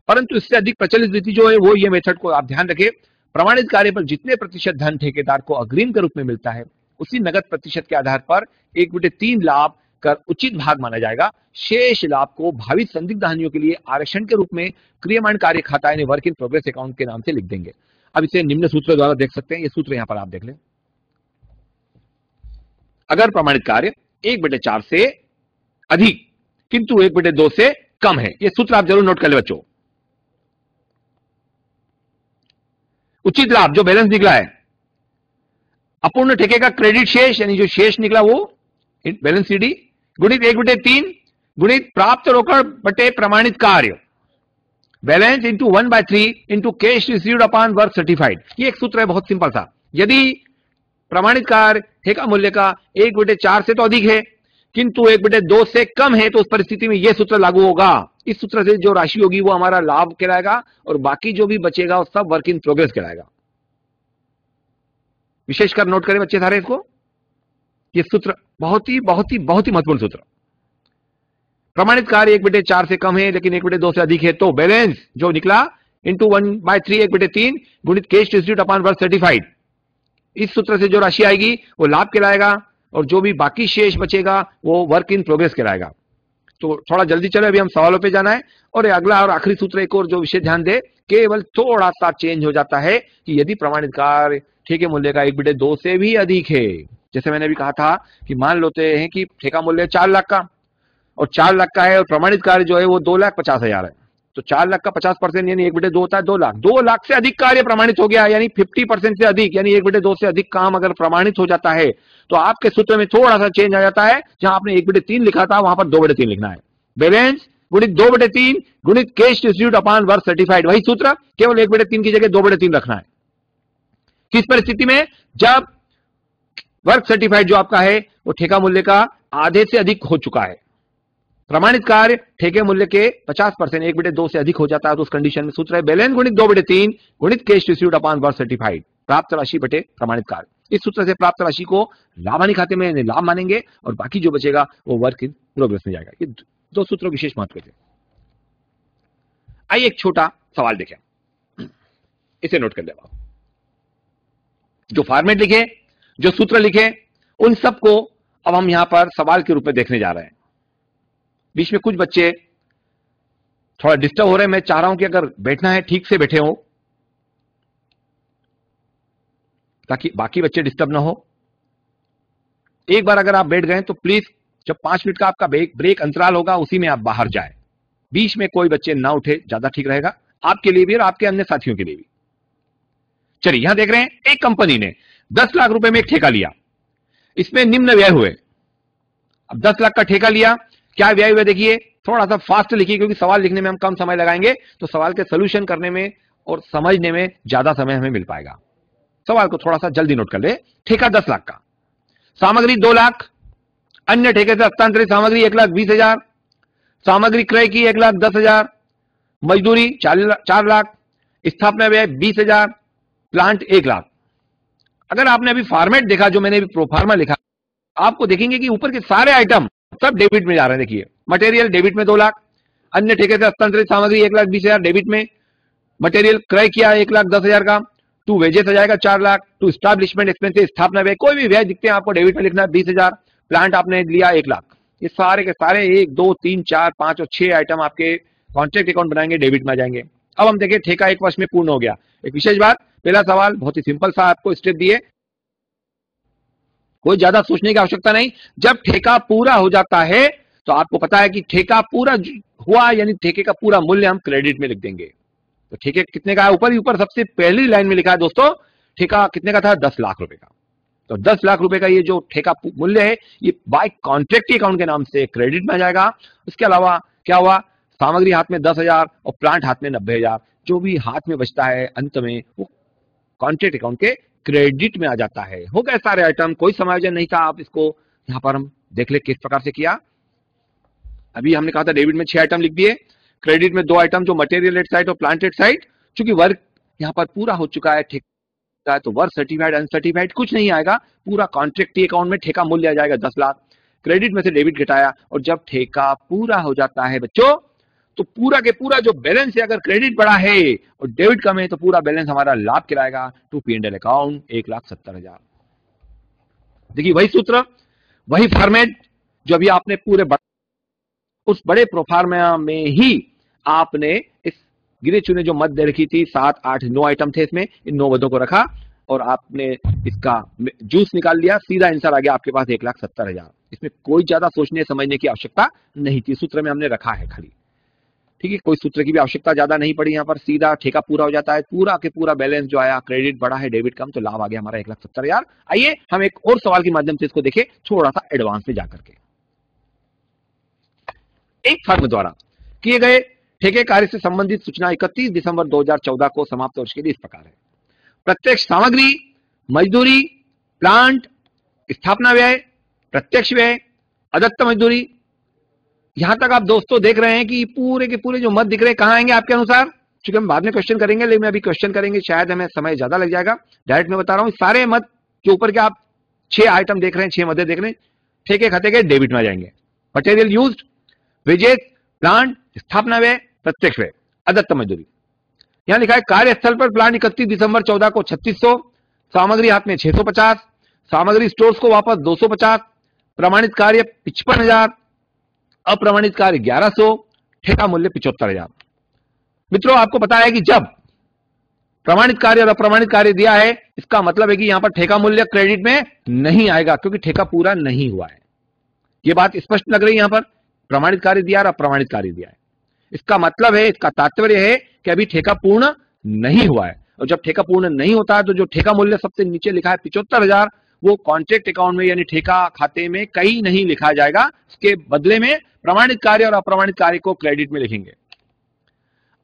परंतु इससे अधिक प्रचलित रीति जो है वो ये मेथड को आप ध्यान रखें, प्रमाणित कार्य पर जितने प्रतिशत धन ठेकेदार को अग्रिम के रूप में मिलता है उसी नगद प्रतिशत के आधार पर 1/3 लाभ कर उचित भाग माना जाएगा। शेष लाभ को भावित संदिग्ध हानियों के लिए आरक्षण के रूप में क्रियमान कार्य खाता यानी वर्क इन प्रोग्रेस अकाउंट के नाम से लिख देंगे। अब इसे निम्न सूत्र द्वारा देख सकते हैं, ये सूत्र यहां पर आप देख लें। अगर प्रमाणित कार्य 1/4 से अधिक किंतु 1/2 से कम है, ये सूत्र आप जरूर नोट कर ले बच्चों। उचित लाभ जो बैलेंस निकला है, अपूर्ण ठेके का क्रेडिट शेष यानी जो शेष निकला वो बैलेंस सीडी गुणित 1/3 गुणित प्राप्त रोकड़ बटे प्रमाणित कार्य balance into 1/3 into cash received upon work certified. ये एक सूत्र है बहुत सिंपल सा। यदि प्रमाणित कार्य ठेका मूल्य का 1/4 से तो अधिक है किंतु 1/2 से कम है तो उस परिस्थिति में यह सूत्र लागू होगा। इस सूत्र से जो राशि होगी वो हमारा लाभ कहलाएगा और बाकी जो भी बचेगा वो सब वर्क इन प्रोग्रेस कहलाएगा। विशेषकर नोट करें बच्चे सारे इसको, ये सूत्र बहुत ही महत्वपूर्ण सूत्र। प्रमाणित कार्य 1/4 से कम है लेकिन 1/2 से अधिक है तो बैलेंस जो निकला इंटू 1/3 1/3 गुणित cash received upon work certified, इस सूत्र से जो राशि आएगी वो लाभ कहलाएगा और जो भी बाकी शेष बचेगा वो वर्क इन प्रोग्रेस कहलाएगा। तो थोड़ा जल्दी चलो, अभी हम सवालों पे जाना है। और अगला और आखिरी सूत्र एक और जो विषय ध्यान दे, केवल थोड़ा सा चेंज हो जाता है कि यदि प्रमाणित कार्य ठेके मूल्य का 1/2 से भी अधिक है। जैसे मैंने भी कहा था कि मान लेते हैं कि ठेका मूल्य 4 लाख का और 4 लाख का है और प्रमाणित कार्य जो है वो 2,50,000 है, तो 4 लाख का 50% यानी 1/2 होता है 2 लाख। 2 लाख से अधिक कार्य प्रमाणित हो गया यानी 50% से अधिक यानी 1/2 से अधिक काम अगर प्रमाणित हो जाता है तो आपके सूत्र में थोड़ा सा चेंज आ जाता है। जहां आपने 1/3 लिखा था वहां पर 2/3 लिखना है। बैलेंस गुणित 2/3 गुणित cash received upon work certified, वही सूत्र, केवल 1/3 की जगह 2/3 रखना है। किस परिस्थिति में? जब वर्क सर्टिफाइड जो आपका है वो ठेका मूल्य का आधे से अधिक हो चुका है। प्रमाणित कार्य ठेके मूल्य के 50% 1/2 से अधिक हो जाता है तो उस कंडीशन में सूत्र है बैलेंस गुणित 2/3 गुणित cash received upon work certified, प्राप्त राशि बटे प्रमाणित कार्य। इस सूत्र से प्राप्त राशि को लाभानी खाते में लाभ मानेंगे और बाकी जो बचेगा वो वर्क इन प्रोग्रेस में जाएगा। ये दो सूत्र विशेष महत्व के। आइए एक छोटा सवाल देखें, इसे नोट कर ले। जो फॉर्मेट लिखे, जो सूत्र लिखे, उन सबको अब हम यहां पर सवाल के रूप में देखने जा रहे हैं। बीच में कुछ बच्चे थोड़ा डिस्टर्ब हो रहे हैं, मैं चाह रहा हूं कि अगर बैठना है ठीक से बैठे हो ताकि बाकी बच्चे डिस्टर्ब ना हो। एक बार अगर आप बैठ गए तो प्लीज जब 5 मिनट का आपका ब्रेक अंतराल होगा उसी में आप बाहर जाए। बीच में कोई बच्चे ना उठे, ज्यादा ठीक रहेगा आपके लिए भी और आपके अन्य साथियों के लिए भी। चलिए यहां देख रहे हैं, एक कंपनी ने 10 लाख रुपए में एक ठेका लिया, इसमें निम्न व्यय हुए। अब 10 लाख का ठेका लिया, क्या व्यय हुए देखिए, थोड़ा सा फास्ट लिखिए क्योंकि सवाल लिखने में हम कम समय लगाएंगे तो सवाल के सोल्यूशन करने में और समझने में ज्यादा समय हमें मिल पाएगा। सवाल को थोड़ा सा जल्दी नोट कर ले। ठेका 10 लाख का, सामग्री 2 लाख, अन्य ठेके से हस्तांतरित सामग्री 1,20,000, सामग्री क्रय की 1,10,000, मजदूरी 4 लाख, स्थापना व्यय 20,000, प्लांट 1 लाख। अगर आपने अभी फॉर्मेट देखा जो मैंने अभी प्रोफार्मा लिखा, आपको देखेंगे कि ऊपर के सारे आइटम सब डेबिट में जा रहे हैं। देखिए मटेरियल डेबिट में 2 लाख, अन्य ठेके से हस्तांतरित सामग्री 1,20,000 डेबिट में, मटेरियल क्रय किया 1,10,000 का, टू वेजेस आ जाएगा 4 लाख, टू स्टैब्लिशमेंट एक्सपेंसेस स्थापना व्यय, कोई भी व्यय दिखते हैं आपको डेबिट में लिखना है 20,000, प्लांट आपने लिया 1 लाख। ये सारे के सारे 1 2 3 4 5 और 6 आइटम आपके कॉन्ट्रैक्ट अकाउंट बनाएंगे, डेबिट में आ जाएंगे। अब हम देखें ठेका 1 वर्ष में पूर्ण हो गया। एक विशेष बात, पहला सवाल बहुत ही सिंपल सा आपको स्टेप दिए, कोई ज्यादा सोचने की आवश्यकता नहीं। जब ठेका पूरा हो जाता है तो आपको पता है कि ठेका पूरा हुआ यानी ठेके का पूरा मूल्य हम क्रेडिट में लिख देंगे। तो ठेके कितने का है, ऊपर ही ऊपर सबसे पहली लाइन में लिखा है दोस्तों, ठेका कितने का था, 10 लाख रुपए का। तो 10 लाख रुपए का ये जो ठेका मूल्य है ये बाय कॉन्ट्रैक्ट अकाउंट के नाम से क्रेडिट में आ जाएगा। उसके अलावा क्या हुआ, सामग्री हाथ में 10,000 और प्लांट हाथ में 90,000, जो भी हाथ में बचता है अंत में वो कॉन्ट्रैक्ट अकाउंट के क्रेडिट में आ जाता है। हो गए सारे आइटम, कोई समायोजन नहीं था। आप इसको यहां पर हम देख ले किस प्रकार से किया। अभी हमने कहा था डेबिट में 6 आइटम लिख दिए, क्रेडिट में 2 आइटम जो मटेरियल एट साइड और प्लांट एट साइड। चूंकि वर्क यहां पर पूरा हो चुका है ठेका, तो वर्क सर्टिफाइड अनसर्टिफाइड कुछ नहीं आएगा, पूरा कॉन्ट्रैक्ट अकाउंट में ठेका मूल्य आ जाएगा 10 लाख। क्रेडिट में से डेबिट घटाया, और जब ठेका पूरा हो जाता है बच्चों, तो पूरा के पूरा जो बैलेंस है, अगर क्रेडिट बड़ा है और डेबिट कम है, तो पूरा बैलेंस हमारा लाभ कहलाएगा टू P&L अकाउंट 1,70,000। देखिए वही सूत्र, वही फॉर्मेट जो अभी आपने उस बड़े प्रोफार्मा में ही आपने इस गिने चुने जो मद दे रखी थी, 7, 8, 9 आइटम थे इसमें, इन 9 मदों को रखा और आपने इसका जूस निकाल लिया, सीधा आंसर आ गया आपके पास 1,70,000। इसमें कोई ज्यादा सोचने समझने की आवश्यकता नहीं थी, सूत्र में हमने रखा है खाली, ठीक है। कोई सूत्र की भी आवश्यकता ज्यादा नहीं पड़ी, यहाँ पर सीधा ठेका पूरा हो जाता है, पूरा के पूरा बैलेंस जो आया, क्रेडिट बड़ा है डेबिट कम, तो लाभ आ गया हमारा 1,70,000। आइए हम एक और सवाल के माध्यम से इसको देखें, थोड़ा सा एडवांस में जाकर के। एक फर्म द्वारा किए गए ठेके कार्य से संबंधित सूचना 31 दिसंबर 2014 को समाप्त वर्ष के लिए इस प्रकार है। प्रत्यक्ष सामग्री, मजदूरी, प्लांट, स्थापना व्यय, प्रत्यक्ष व्यय, अदत्त मजदूरी। यहां तक आप दोस्तों देख रहे हैं कि पूरे के पूरे जो मत दिख रहे हैं कहां आएंगे आपके अनुसार, क्योंकि हम बाद में क्वेश्चन करेंगे, लेकिन अभी क्वेश्चन करेंगे शायद हमें समय ज्यादा लग जाएगा। डायरेक्ट मैं बता रहा हूं, सारे मत के ऊपर के आप 6 आइटम देख रहे हैं, 6 मदे देख रहे हैं, ठेके खाते के डेबिट में जाएंगे। मटेरियल यूज्ड, वेजेस, प्लांट, स्थापना व्यय, प्रत्यक्ष व्यय, अदत्त मजदूरी। यहां लिखा है कार्यस्थल पर प्लांट 31 दिसंबर 14 को 3600, सामग्री हाथ में 650, सामग्री स्टोर्स को वापस 250, प्रमाणित कार्य 55,000, अप्रमाणित कार्य 1100, ठेका मूल्य 75,000। मित्रों आपको पता है कि जब प्रमाणित कार्य और अप्रमाणित कार्य दिया है, इसका मतलब है कि यहां पर ठेका मूल्य क्रेडिट में नहीं आएगा, क्योंकि ठेका पूरा नहीं हुआ है। यह बात स्पष्ट लग रही है, यहां पर प्रमाणित कार्य दिया और अप्रमाणित कार्य दिया है। इसका मतलब है, इसका तात्पर्य है कि अभी ठेका पूर्ण नहीं हुआ है, और जब ठेका पूर्ण नहीं होता है तो जो ठेका मूल्य सबसे नीचे लिखा है 75,000, वो कॉन्ट्रैक्ट अकाउंट में यानी ठेका खाते में कहीं नहीं लिखा जाएगा, इसके बदले में प्रमाणित कार्य और अप्रमाणित कार्य को क्रेडिट में लिखेंगे।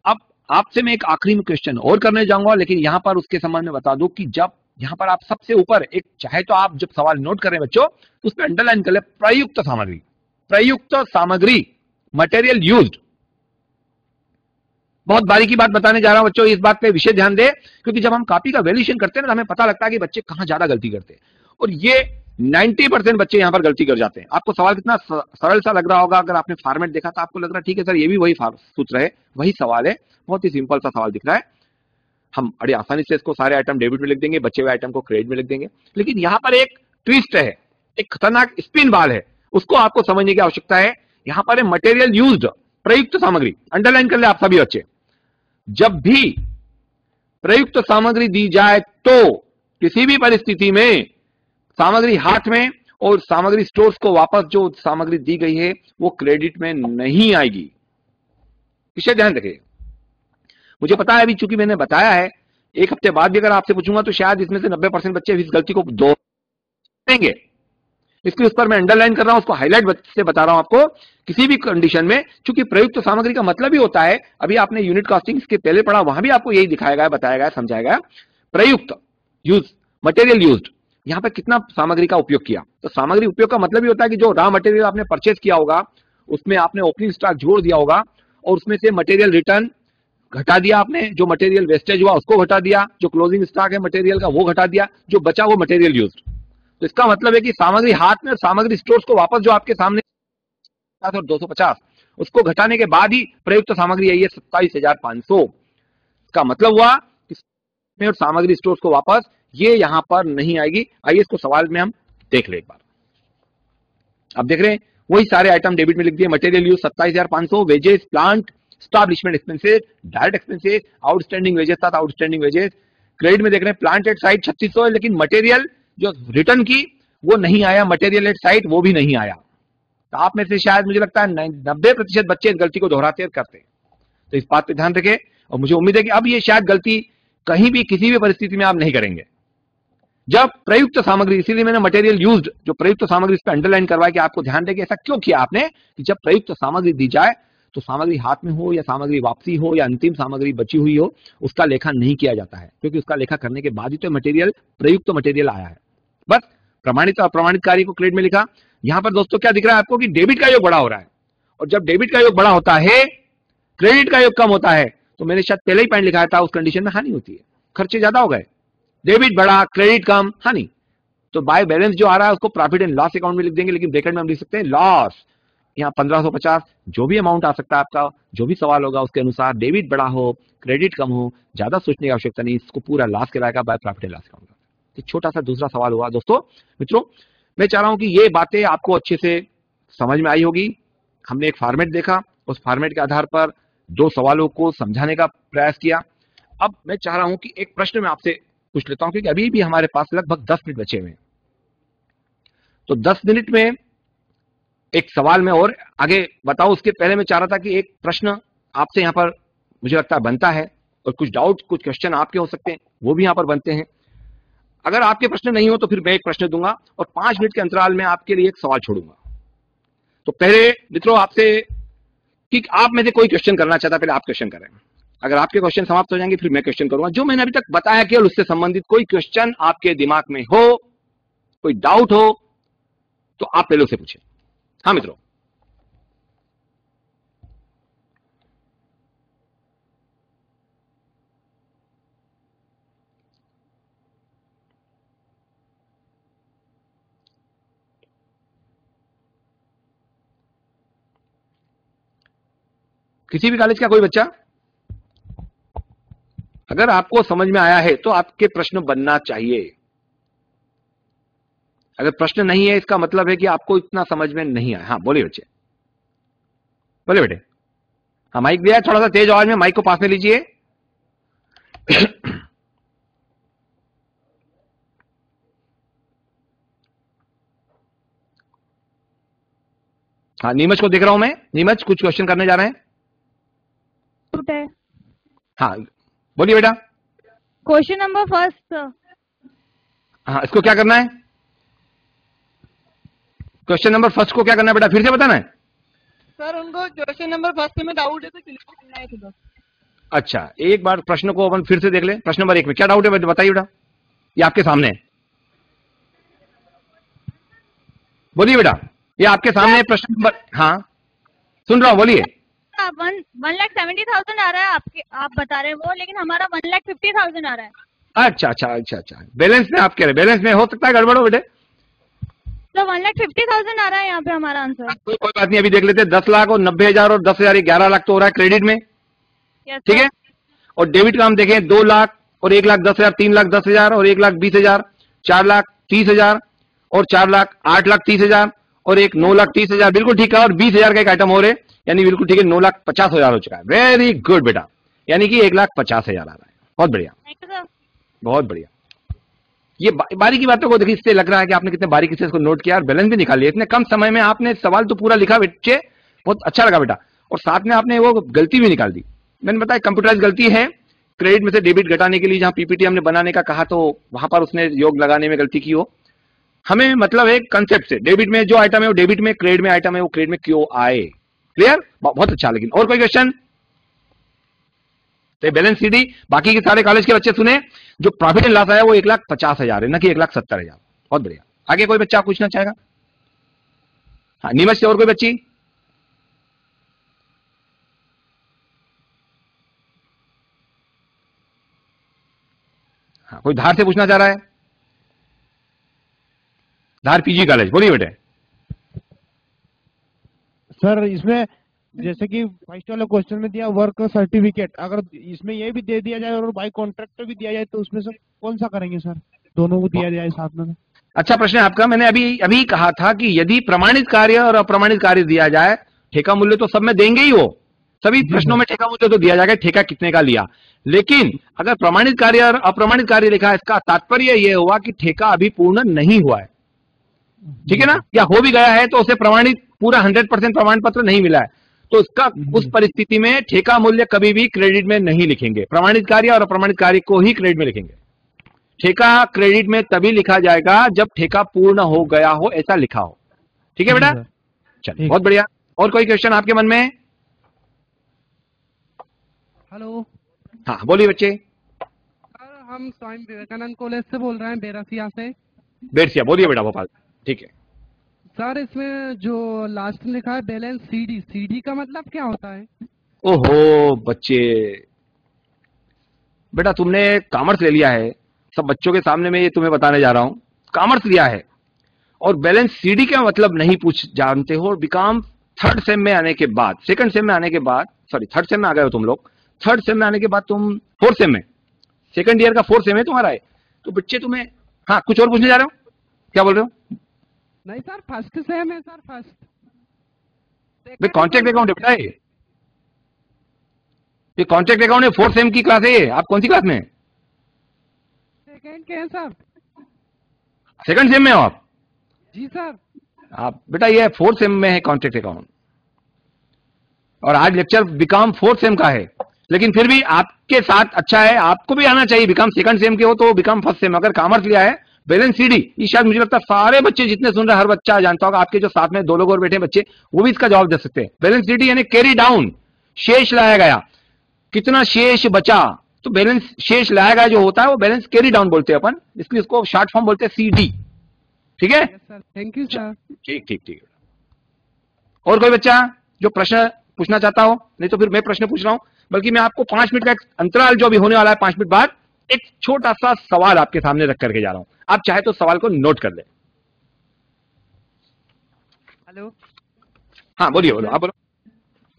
अब आपसे मैं एक आखिरी में क्वेश्चन और करने जाऊंगा, लेकिन यहां पर उसके संबंध में बता दूं कि जब यहां पर आप सबसे ऊपर एक, चाहे तो आप जब सवाल नोट कर रहे हैं बच्चों, उस पर अंडरलाइन कर ले प्रयुक्त सामग्री, प्रयुक्त सामग्री, मटेरियल यूज्ड। बहुत बारीकी बात बताने जा रहा हूं बच्चों, इस बात पे विशेष ध्यान दें, क्योंकि जब हम कॉपी का वैल्यूएशन करते हैं ना, तो हमें पता लगता है कि बच्चे कहां ज्यादा गलती करते हैं, और ये 90% बच्चे यहां पर गलती कर जाते हैं। आपको सवाल कितना सरल सा लग रहा होगा, अगर आपने फॉर्मेट देखा तो आपको लग रहा है ठीक है सर, ये भी वही सूत्र है, वही सवाल है, बहुत ही सिंपल सा सवाल दिख रहा है, हम बड़ी आसानी से इसको सारे आइटम डेबिट में लिख देंगे, बचे हुए आइटम को क्रेडिट में लिख देंगे। लेकिन यहां पर एक ट्विस्ट है, एक खतरनाक स्पिन बाल है, उसको आपको समझने की आवश्यकता है। यहां पर है मटेरियल यूज्ड, प्रयुक्त सामग्री, अंडरलाइन कर ले आप सभी बच्चे। जब भी प्रयुक्त सामग्री दी जाए तो किसी भी परिस्थिति में सामग्री हाथ में और सामग्री स्टोर्स को वापस जो सामग्री दी गई है वो क्रेडिट में नहीं आएगी, इसे ध्यान रखिए। मुझे पता है, अभी चूंकि मैंने बताया है, एक हफ्ते बाद भी अगर आपसे पूछूंगा तो शायद इसमें से 90% बच्चे इस गलती को दोहराएंगे, इसलिए उस पर मैं अंडरलाइन कर रहा हूं, उसको हाईलाइट से बता रहा हूं आपको। किसी भी कंडीशन में, चूंकि प्रयुक्त सामग्री का मतलब ही होता है, अभी आपने यूनिट कॉस्टिंग इसके पहले पढ़ा, वहां भी आपको यही दिखाया गया, बताया गया, समझाया गया, प्रयुक्त यूज, मटेरियल यूज्ड, यहां पर कितना सामग्री का उपयोग किया। तो सामग्री उपयोग का मतलब ही होता है कि जो रॉ मटेरियल आपने परचेज किया होगा, उसमें आपने ओपनिंग स्टॉक जोड़ दिया होगा, और उसमें से मटेरियल रिटर्न घटा दिया आपने, जो मटेरियल वेस्टेज हुआ उसको घटा दिया, जो क्लोजिंग स्टॉक है मटेरियल का वो घटा दिया, जो बचा वो मटेरियल यूज्ड। तो इसका मतलब है कि सामग्री हाथ में और सामग्री स्टोर्स को वापस जो आपके सामने और 250, उसको घटाने के बाद ही प्रयुक्त सामग्री आई है 27,500। इसका मतलब हुआ कि और सामग्री स्टोर्स को वापस ये यहां पर नहीं आएगी। आइए इसको सवाल में हम देख ले एक बार। अब देख रहे हैं वही सारे आइटम डेबिट में लिख दिए, material use 27,500, wages, plant, establishment expenses, direct expenses, outstanding wages था, आउटस्टैंडिंग वेजेस। क्रेडिट में देख रहे हैं प्लांट एट साइट 3600 है, लेकिन मटेरियल जो रिटर्न की वो नहीं आया, मटेरियल एट साइट वो भी नहीं आया। तो आप में से शायद मुझे लगता है 90% बच्चे इस गलती को दोहराते करते हैं, तो इस बात पे ध्यान रखें। और मुझे उम्मीद है कि अब ये शायद गलती कहीं भी किसी भी परिस्थिति में आप नहीं करेंगे। जब प्रयुक्त सामग्री, इसीलिए मैंने मटेरियल यूज्ड जो प्रयुक्त सामग्री इस पर अंडरलाइन करवाया कि आपको ध्यान दें कि ऐसा क्यों किया आपने, कि जब प्रयुक्त सामग्री दी जाए तो सामग्री हाथ में हो या सामग्री वापसी हो या अंतिम सामग्री बची हुई हो, उसका लेखा नहीं किया जाता है, क्योंकि उसका लेखा करने के बाद ही तो मटेरियल, प्रयुक्त मटेरियल आया है। बस प्रमाणित और अप्रमाणित कार्य को क्रेडिट में लिखा। यहां पर दोस्तों क्या दिख रहा है आपको कि डेबिट का योग बड़ा हो रहा है, और जब डेबिट का योग बड़ा होता है, क्रेडिट का योग कम होता है, तो मैंने शायद पहले ही पॉइंट लिखाया था, उस कंडीशन में हानि होती है, खर्चे ज्यादा हो गए। डेबिट बढ़ा, क्रेडिट कम, हानि। तो बाय बैलेंस जो आ रहा है उसको प्रॉफिट एंड लॉस अकाउंट में लिख देंगे, लेकिन ब्रैकेट में हम लिख सकते हैं लॉस। यहाँ 1550 जो भी अमाउंट आ सकता है आपका, जो भी सवाल होगा उसके अनुसार, डेबिट बड़ा हो क्रेडिट कम हो, ज्यादा सोचने की आवश्यकता नहीं, इसको पूरा लॉस कराएगा by profit and loss account. एक छोटा सा दूसरा सवाल हुआ दोस्तों। मित्रों मैं चाह रहा हूं कि ये बातें आपको अच्छे से समझ में आई होगी। हमने एक फॉर्मेट देखा, उस फॉर्मेट के आधार पर दो सवालों को समझाने का प्रयास किया। अब मैं चाह रहा हूं कि एक प्रश्न मैं आपसे पूछ लेता हूं, क्योंकि अभी भी हमारे पास लगभग 10 मिनट बचे हुए हैं। तो 10 मिनट में एक सवाल में और आगे बताऊं, उसके पहले मैं चाह रहा था कि एक प्रश्न आपसे यहां पर मुझे लगता है बनता है, और कुछ डाउट कुछ क्वेश्चन आपके हो सकते हैं वो भी यहां पर बनते हैं। अगर आपके प्रश्न नहीं हो तो फिर मैं एक प्रश्न दूंगा और 5 मिनट के अंतराल में आपके लिए एक सवाल छोड़ूंगा। तो पहले मित्रों आपसे कि आप में से कोई क्वेश्चन करना चाहता है, पहले आप क्वेश्चन करें। अगर आपके क्वेश्चन समाप्त हो जाएंगे फिर मैं क्वेश्चन करूंगा। जो मैंने अभी तक बताया केवल उससे संबंधित कोई क्वेश्चन आपके दिमाग में हो, कोई डाउट हो, तो आप पहले उसे पूछें। हाँ मित्रों। किसी भी कॉलेज का कोई बच्चा? अगर आपको समझ में आया है तो आपके प्रश्न बनना चाहिए। अगर प्रश्न नहीं है इसका मतलब है कि आपको इतना समझ में नहीं आया। हाँ बोलिए बच्चे, बोलिए बेटे। हाँ माइक दिया है, थोड़ा सा तेज आवाज में माइक को पास में लीजिए। हाँ नीमच को देख रहा हूं मैं। नीमच कुछ क्वेश्चन करने जा रहे हैं। हाँ बोलिए बेटा। Question number first. हाँ इसको क्या करना है? क्वेश्चन नंबर फर्स्ट को क्या करना है बेटा, फिर से बताना है? सर उनको क्वेश्चन नंबर फर्स्ट में डाउट है तो क्लियर करना है थोड़ा। अच्छा एक बार प्रश्न को अपन फिर से देख ले। प्रश्न नंबर 1 में क्या डाउट है बताइए बेटा, ये आपके सामने है। बोलिए बेटा, ये आपके सामने है प्रश्न नंबर। हाँ सुन रहा हूं, बोलिए। 1,70,000 आ रहा है आपके, आप बता रहे हैं वो, लेकिन हमारा 1,50,000 आ रहा है। अच्छा बैलेंस में आप कह रहे, बैलेंस में हो सकता है गड़बड़ हो बेटे। तो 1,50,000 आ रहा है यहाँ पे हमारा आंसर। कोई बात नहीं, अभी देख लेते हैं। 10 लाख और 90,000 और 10,000, 11 लाख तो हो रहा है क्रेडिट में, ठीक है। और डेबिट का हम देखें 2 लाख और 1,10,000, 3,10,000 और 1,20,000, 4,30,000 और 4,00,000, 8,30,000 और एक 9,30,000। बिल्कुल ठीक है। और 20,000 का एक आइटम हो रहे, यानी बिल्कुल ठीक है, 9,50,000 हो चुका है। वेरी गुड बेटा, यानी कि 1,50,000 आ रहा है। बहुत बढ़िया, बहुत बढ़िया। ये बारीकी बातों को देखिए, इससे लग रहा है कि आपने कितने बारीकी से इसको नोट किया और बैलेंस भी निकाल लिया। इतने कम समय में आपने सवाल तो पूरा लिखा बच्चे, बहुत अच्छा लगा बेटा। और साथ में आपने वो गलती भी निकाल दी। मैंने बताया कंप्यूटराइज गलती है, क्रेडिट में से डेबिट घटाने के लिए जहां पीपीटी हमने बनाने का कहा तो वहां पर उसने योग लगाने में गलती की हो। हमें मतलब है कंसेप्ट से, डेबिट में जो आइटम है वो डेबिट में, क्रेडिट में आइटम है वो क्रेडिट में क्यों आए। क्लियर, बहुत अच्छा। लेकिन और कोई क्वेश्चन? तो बैलेंस सीडी बाकी के सारे कॉलेज के बच्चे सुने, जो प्रॉफिट एंड लॉस आया वो 1,50,000 है, ना कि 1,70,000। बहुत बढ़िया। आगे कोई बच्चा पूछना चाहेगा? हाँ नीमच से और कोई बच्ची? हाँ कोई धार से पूछना चाह रहा है? धार पीजी कॉलेज, बोलिए बेटे। सर इसमें जैसे कि फर्स्ट वाले क्वेश्चन में दिया वर्क सर्टिफिकेट, अगर इसमें ये भी दे दिया जाए और बाई कॉन्ट्रैक्ट भी दिया जाए तो उसमें से कौन सा करेंगे सर? दोनों को दिया जाए साथ में? अच्छा प्रश्न है आपका। मैंने अभी कहा था कि यदि प्रमाणित कार्य और अप्रमाणित कार्य दिया जाए, ठेका मूल्य तो सब में देंगे ही, वो सभी प्रश्नों में ठेका मूल्य तो दिया जाएगा, ठेका कितने का लिया। लेकिन अगर प्रमाणित कार्य और अप्रमाणित कार्य लिखा है, इसका तात्पर्य यह हुआ कि ठेका अभी पूर्ण नहीं हुआ है, ठीक है ना, या हो भी गया है तो उसे प्रमाणित पूरा 100% प्रमाण पत्र नहीं मिला है, तो इसका उस परिस्थिति में ठेका मूल्य कभी भी क्रेडिट में नहीं लिखेंगे। प्रमाणित कार्य और अप्रमाणित कार्य को ही क्रेडिट में लिखेंगे। ठेका क्रेडिट में तभी लिखा जाएगा जब ठेका पूर्ण हो गया हो, ऐसा लिखा हो। ठीक है बेटा, चलिए बहुत बढ़िया। और कोई क्वेश्चन आपके मन में? हेलो, हाँ बोलिए बच्चे। सर हम स्वामी विवेकानंद कॉलेज से बोल रहे हैं, बेरसिया से। बेरसिया, बोलिए बेटा भोपाल, ठीक है। सर इसमें जो लास्ट में लिखा है बैलेंस सीडी, सीडी का मतलब क्या होता है? ओहो बच्चे, बेटा तुमने कॉमर्स ले लिया है, सब बच्चों के सामने मैं ये तुम्हें बताने जा रहा हूं। कॉमर्स लिया है और बैलेंस सीडी का मतलब नहीं पूछ जानते हो, बीकॉम थर्ड सेम में आने के बाद, सेकंड सेम में आने के बाद, सॉरी थर्ड सेम में आ गए हो तुम लोग, थर्ड सेम में आने के बाद तुम फोर्थ सेम में, सेकंड ईयर का फोर्थ सेम है तुम्हारा है, तो बच्चे तुम्हें, हाँ कुछ और पूछने जा रहे हो, क्या बोल रहे हो? नहीं सर, फर्स्ट सेम है सर, फर्स्ट। भाई कॉन्ट्रैक्ट अकाउंट है बेटा, ये कॉन्ट्रैक्ट अकाउंट है, फोर्थ सेम की क्लास है ये। आप कौन सी क्लास में हैं? सेकेंड के हैं सर। सेकंड सेम में हो आप? जी सर। आप बेटा ये फोर्थ सेम में है कॉन्ट्रैक्ट अकाउंट, और आज लेक्चर बीकॉम फोर्थ सेम का है, लेकिन फिर भी आपके साथ अच्छा है, आपको भी आना चाहिए। बीकॉम सेकंड सेम के हो तो बीकॉम फर्स्ट सेम, अगर कॉमर्स लिया है बैलेंस सीडी, ये शायद मुझे लगता है सारे बच्चे जितने सुन रहे हैं हर बच्चा जानता होगा, आपके जो साथ में दो लोग और बैठे बच्चे वो भी इसका जवाब दे सकते हैं। बैलेंस सीडी यानी कैरी डाउन, शेष लाया गया, कितना शेष बचा, तो बैलेंस शेष लाया गया जो होता है वो बैलेंस कैरी डाउन बोलते हैं अपन, इसलिए इसको शॉर्ट फॉर्म बोलते हैं सीडी। ठीक है सर, थैंक यू सर। ठीक ठीक ठीक। और कोई बच्चा जो प्रश्न पूछना चाहता हो? नहीं तो फिर मैं प्रश्न पूछ रहा हूं, बल्कि मैं आपको 5 मिनट का एक अंतराल जो अभी होने वाला है, 5 मिनट बाद एक छोटा सा सवाल आपके सामने रख करके जा रहा हूं, आप चाहे तो सवाल को नोट कर ले। हेलो, हाँ बोलिए, बोलो आप बोलो,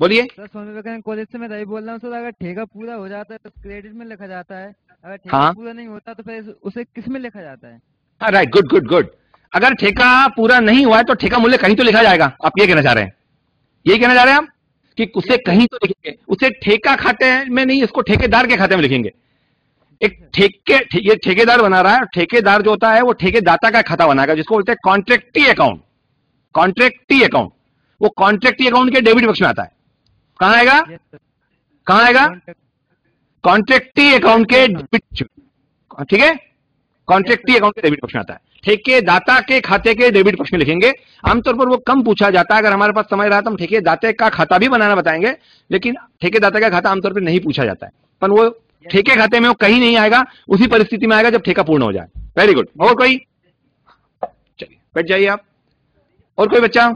बोलिए। सर स्वामी विवेकानंद कॉलेज से मैं रवि बोल रहा हूँ सर। अगर ठेका पूरा हो जाता है तो क्रेडिट में लिखा जाता है, अगर ठेका हाँ। पूरा नहीं होता तो फिर उसे किस में लिखा जाता है? हाँ राइट, गुड गुड गुड। अगर ठेका पूरा नहीं हुआ है तो ठेका मूल्य कहीं तो लिखा जाएगा, आप ये कहना चाह रहे हैं, यही कहना चाह रहे हैं आप कि उसे कहीं तो लिखेंगे, उसे ठेका खाते में नहीं, इसको ठेकेदार के खाते में लिखेंगे। एक ये ठेकेदार बना रहा है, ठेकेदार जो होता है वो ठेकेदाता का खाता बनाएगा, जिसको बोलते हैं कॉन्ट्रैक्टी अकाउंट। कॉन्ट्रैक्टी अकाउंट, वो कॉन्ट्रैक्टी अकाउंट के डेबिट पक्ष में आता है। कहां आएगा? Yes, sir. कहां आएगा? कॉन्ट्रैक्टी अकाउंट के डेबिट, ठीक है, कॉन्ट्रैक्टी अकाउंट के डेबिट पक्ष में आता है। ठेकेदाता के खाते के डेबिट पक्ष में लिखेंगे। आमतौर पर वो कम पूछा जाता है, अगर हमारे पास समय रहा तो हम ठेकेदाता का खाता भी बनाना बताएंगे, लेकिन ठेकेदाता का खाता आमतौर पर नहीं पूछा जाता है, पर वो ठेके खाते में वो कहीं नहीं आएगा, उसी परिस्थिति में आएगा जब ठेका पूर्ण हो जाए। Very good. और कोई? चलिए बैठ जाइए आप। और कोई बच्चा?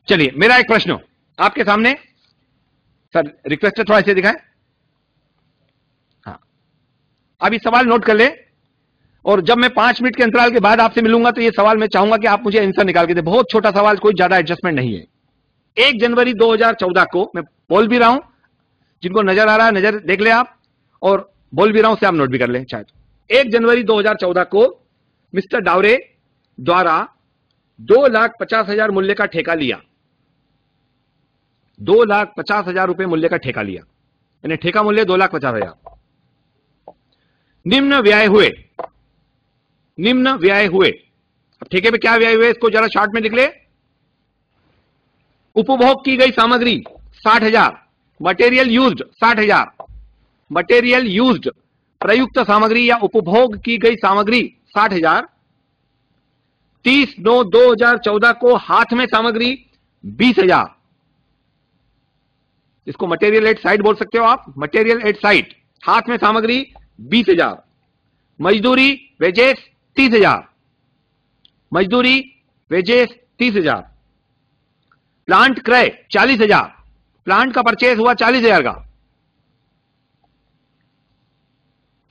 चलिए मेरा एक प्रश्न आपके सामने, सर रिक्वेस्ट है थोड़ा इसे दिखाएं। हाँ, अब ये सवाल नोट कर ले, और जब मैं 5 मिनट के अंतराल के बाद आपसे मिलूंगा तो ये सवाल मैं चाहूंगा कि आप मुझे आंसर निकाल के दे। बहुत छोटा सवाल, कोई ज्यादा एडजस्टमेंट नहीं है। 1 जनवरी 2014 को, मैं बोल भी रहा हूं, जिनको नजर आ रहा है नजर देख ले आप, और बोल भी रहा हूं उसे आप नोट भी कर ले चाहे तो। 1 जनवरी 2014 को मिस्टर डावरे द्वारा 2,50,000 मूल्य का ठेका लिया, 2,50,000 रुपए मूल्य का ठेका लिया, यानी ठेका मूल्य 2,50,000। निम्न व्यय हुए। अब ठेके पे क्या व्यय हुए इसको जरा शॉर्ट में लिख ले। उपभोग की गई सामग्री 60,000, मटेरियल यूज्ड 60,000, मटेरियल यूज्ड प्रयुक्त सामग्री या उपभोग की गई सामग्री 60,000। 30/9/2014 को हाथ में सामग्री 20,000, इसको मटेरियल एट साइट बोल सकते हो आप, मटेरियल एट साइट, हाथ में सामग्री 20,000। मजदूरी वेजेस 30,000, मजदूरी वेजेस 30,000। प्लांट क्रय 40,000, प्लांट का परचेज हुआ 40,000 का।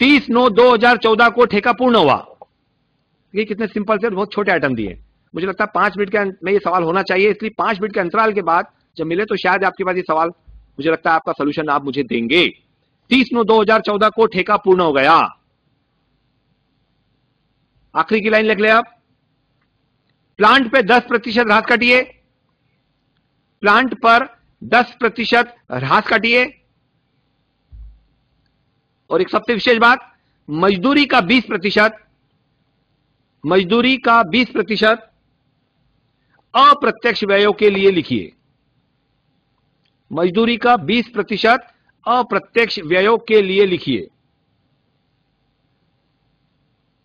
30/9/2014 को ठेका पूर्ण हुआ। ये कितने सिंपल से बहुत छोटे आइटम दिए, मुझे लगता है 5 मिनट में ये सवाल होना चाहिए, इसलिए 5 मिनट के अंतराल के बाद जब मिले तो शायद आपके पास ये सवाल, मुझे लगता है आपका सोल्यूशन आप मुझे देंगे। 30/9/2014 को ठेका पूर्ण हो गया। आखिरी की लाइन लिख ले आप। प्लांट पे 10% ह्रास काटिए, प्लांट पर 10% ह्रास काटिए। और एक सबसे विशेष बात, मजदूरी का 20%, मजदूरी का 20% अप्रत्यक्ष व्ययों के लिए लिखिए। मजदूरी का 20% अप्रत्यक्ष व्ययों के लिए लिखिए।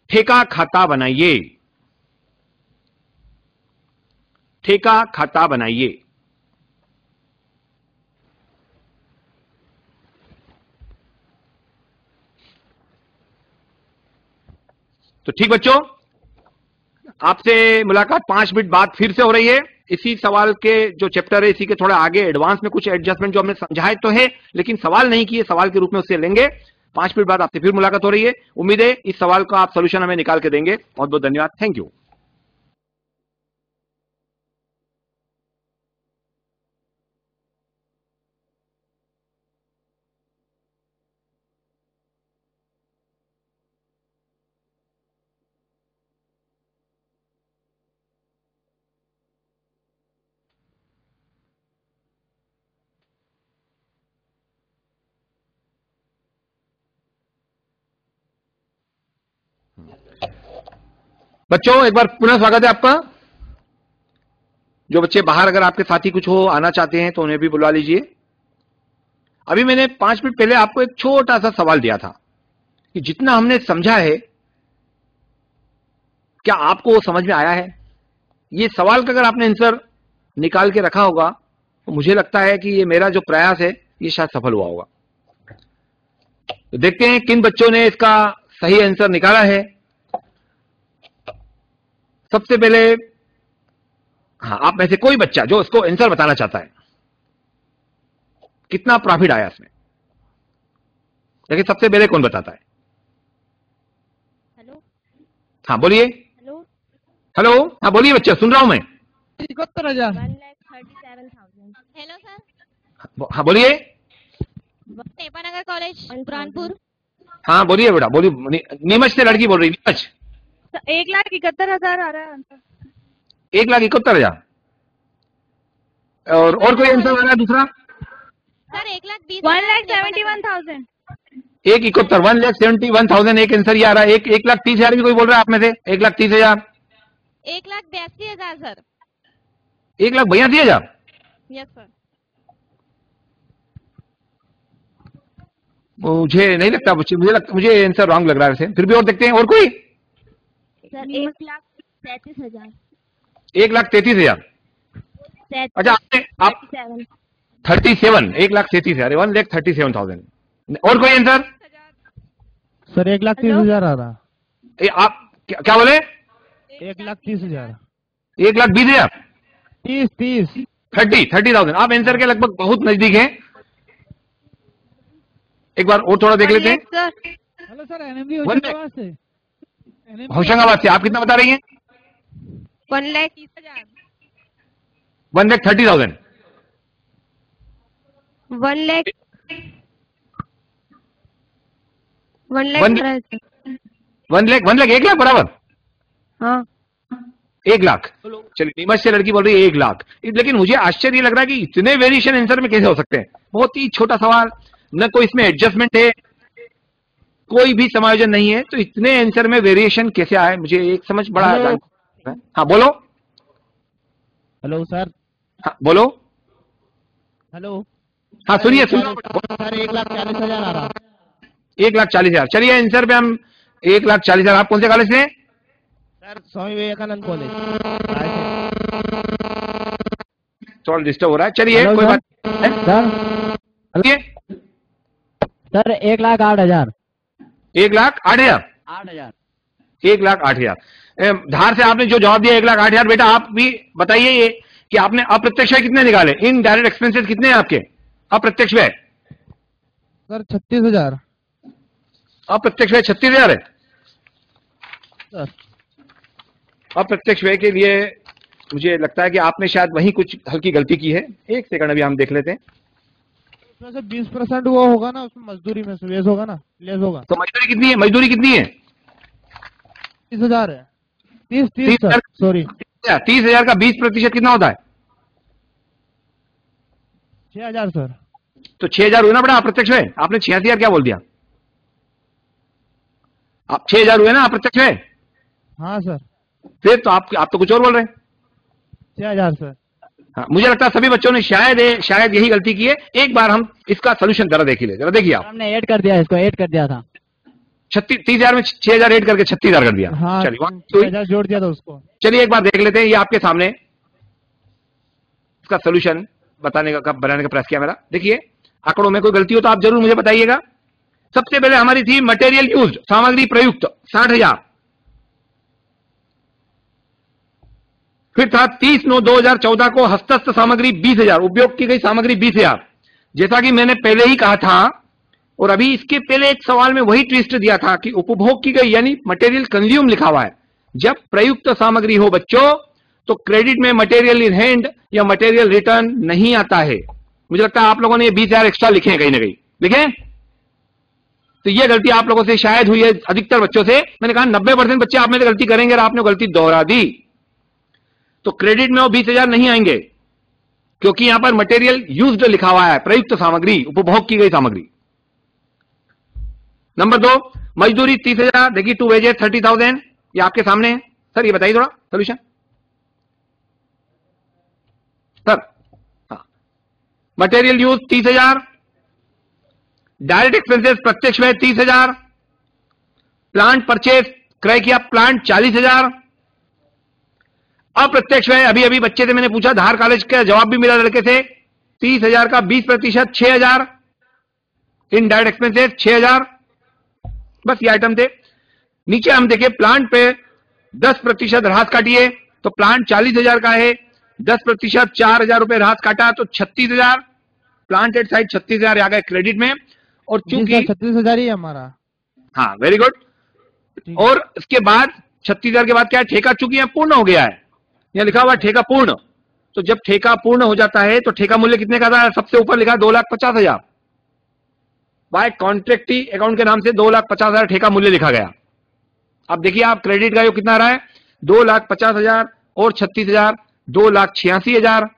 ठेका खाता बनाइए, ठेका खाता बनाइए। तो ठीक बच्चों, आपसे मुलाकात 5 मिनट बाद फिर से हो रही है। इसी सवाल के जो चैप्टर है, इसी के थोड़ा आगे एडवांस में कुछ एडजस्टमेंट जो हमने समझाए तो है, लेकिन सवाल नहीं किए, सवाल के रूप में उससे लेंगे। 5 मिनट बाद आपसे फिर मुलाकात हो रही है। उम्मीद है इस सवाल का आप सोल्यूशन हमें निकाल के देंगे। बहुत बहुत धन्यवाद। Thank you. बच्चों, एक बार पुनः स्वागत है आपका। जो बच्चे बाहर अगर आपके साथी कुछ हो आना चाहते हैं तो उन्हें भी बुलवा लीजिए। अभी मैंने 5 मिनट पहले आपको एक छोटा सा सवाल दिया था कि जितना हमने समझा है क्या आपको वो समझ में आया है। ये सवाल का अगर आपने आंसर निकाल के रखा होगा तो मुझे लगता है कि ये मेरा जो प्रयास है ये शायद सफल हुआ होगा। तो देखते हैं किन बच्चों ने इसका सही आंसर निकाला है। सबसे पहले हाँ, आप में से कोई बच्चा जो इसको आंसर बताना चाहता है, कितना प्रॉफिट आया इसमें। देखिए सबसे पहले कौन बताता है। हेलो हाँ बोलिए। हेलो हेलो हाँ बोलिए बच्चा, सुन रहा हूं मैं। 71,000। 1,37,000। Hello sir. हाँ बोलिए। टेपानगर कॉलेज बुरहानपुर। हाँ बोलिए बेटा, बोलिए। नीमच से लड़की बोल रही, नीमच। 1,71,000 आ रहा है आंसर। 1,71,000। और कोई आंसर आ रहा है दूसरा? सर 1,71,000। 1,71,000, 1,71,000 एक आंसर ये आ रहा है। 1,30,000 भी कोई बोल रहा है आप में से? 1,30,000। 1,82,000 सर। 1,82,000। Yes sir. मुझे नहीं लगता, मुझे आंसर रॉन्ग लग रहा है वैसे। फिर भी और देखते हैं, और कोई? सर 1,33,000। 1,33,000। अच्छा आप 37, 1,37,000, 1,37,000। और कोई आंसर? सर 1,30,000 आ रहा। आप क्या बोले? 1,30,000। 1,20,000। 30 30,000। आप आंसर के लगभग बहुत नजदीक हैं। एक बार और थोड़ा देख लेते हैं। हेलो सर, एनएमबी होशंगाबाद से। होशंगाबाद से आप कितना बता रही हैं? 1,30,000। 1,30,000। 1,00,000 1 लाख 1 लाख बराबर। हाँ 1 लाख। चलिए, नीमच से लड़की बोल रही है 1 लाख। लेकिन मुझे आश्चर्य लग रहा है कि इतने वेरिएशन आंसर में कैसे हो सकते हैं। बहुत ही छोटा सवाल, न कोई इसमें एडजस्टमेंट है, कोई भी समायोजन नहीं है, तो इतने आंसर में वेरिएशन कैसे आए, मुझे एक समझ बड़ा। हाँ बोलो। Hello sir. हाँ बोलो। हेलो। हाँ सुनिए, सुन सर 1,40,000 आ रहा। 1,40,000। चलिए आंसर पे हम 1,40,000। आप कौन से कॉलेज से हैं? Sir Swami Vivekananda college. थोड़ा डिस्टर्ब हो रहा है, चलिए कोई बात नहीं। सर 1,08,000। 1,08,000। 8,000। 1,08,000। धार से आपने जो जवाब दिया 1,08,000, बेटा आप भी बताइए ये कि आपने अप्रत्यक्ष व्यय कितने निकाले, इन डायरेक्ट एक्सपेंसेस कितने हैं आपके अप्रत्यक्ष व्यय? सर 36,000। अप्रत्यक्ष व्यय 36,000 है। सर अप्रत्यक्ष व्यय के लिए मुझे लगता है कि आपने शायद वहीं कुछ हल्की गलती की है। एक सेकंड अभी हम देख लेते हैं। उसमें से 20% वो होगा ना, उसमें मजदूरी में से लेस होगा ना, लेस होगा। तो मजदूरी कितनी है? मजदूरी कितनी है? 30,000 है। 30 सर, सॉरी 30,000 का 20% कितना होता है? 6,000 सर। तो 6,000 हुए ना बेटा अप्रत्यक्ष व्यय। आपने 86,000 क्या बोल दिया? आप 6,000 हुए ना अप्रत्यक्ष व्यय। हाँ सर। फिर तो आप तो कुछ और बोल रहे हैं। 6,000 सर। हाँ, मुझे लगता है सभी बच्चों ने शायद यही गलती की है। एक बार हम इसका सोल्यूशन जरा देख ले, जरा देखिए आप। हमने ऐड कर दिया, इसको ऐड कर दिया था। 30,000 में 6,000 ऐड करके 36,000 कर दिया। हाँ चलिए 6,000 जोड़ दिया था उसको। चलिए एक बार देख लेते हैं, ये आपके सामने इसका सोल्यूशन बनाने का प्रयास किया मेरा। देखिए आंकड़ों में कोई गलती हो तो आप जरूर मुझे बताइएगा। सबसे पहले हमारी थी मटेरियल यूज्ड, सामग्री प्रयुक्त 60,000। फिर था 30/9/2014 को हस्तस्थ सामग्री 20,000, उपयोग की गई सामग्री 20,000। जैसा कि मैंने पहले ही कहा था, और अभी इसके पहले एक सवाल में वही ट्विस्ट दिया था कि उपभोग की गई यानी मटेरियल कंज्यूम लिखा हुआ है। जब प्रयुक्त सामग्री हो बच्चों तो क्रेडिट में मटेरियल इन हैंड या मटेरियल रिटर्न नहीं आता है। मुझे लगता है आप लोगों ने 20,000 एक्स्ट्रा लिखे हैं, कहीं ना कहीं लिखे। तो ये गलती आप लोगों से शायद हुई है, अधिकतर बच्चों से। मैंने कहा 90% बच्चे आप में से गलती करेंगे और आपने गलती दोहरा दी। तो क्रेडिट में वो 20,000 नहीं आएंगे क्योंकि यहां पर मटेरियल यूज्ड लिखा हुआ है, प्रयुक्त सामग्री, उपभोग की गई सामग्री। नंबर 2, मजदूरी 30,000, देखिए 2 वेजेस 30,000, ये आपके सामने है। सर ये बताइए थोड़ा सोल्यूशन सर। हाँ, मटेरियल यूज 30,000, डायरेक्ट एक्सपेंसेस प्रत्यक्ष व्यय 30,000, प्लांट परचेज क्रय किया प्लांट 40,000, अप्रत्यक्ष व्यय अभी अभी बच्चे से मैंने पूछा, धार कॉलेज का जवाब भी मिला लड़के से, 30,000 का 20% 6,000, इनडायरेक्ट एक्सपेंसेस 6,000। बस ये आइटम थे। नीचे हम देखें प्लांट पे 10% ह्रास काटिए तो प्लांट 40,000 का है, 10% 4,000 रुपए ह्रास काटा तो 36,000, प्लांट एट साइड 36,000 आ गए क्रेडिट में। और चूंकि 36,000 ही है हमारा। हाँ वेरी गुड। और इसके बाद 36,000 के बाद क्या है, ठेका चूंकि यहां पूर्ण हो गया है, यहां लिखा हुआ ठेका पूर्ण। तो जब ठेका पूर्ण हो जाता है तो ठेका मूल्य कितने का था, सबसे ऊपर लिखा 2,50,000। बाय कॉन्ट्रैक्टी अकाउंट के नाम से 2,50,000 ठेका मूल्य लिखा गया। अब देखिए आप क्रेडिट का योग कितना आ रहा है, 2,50,000 और 36,000, 2,86,000।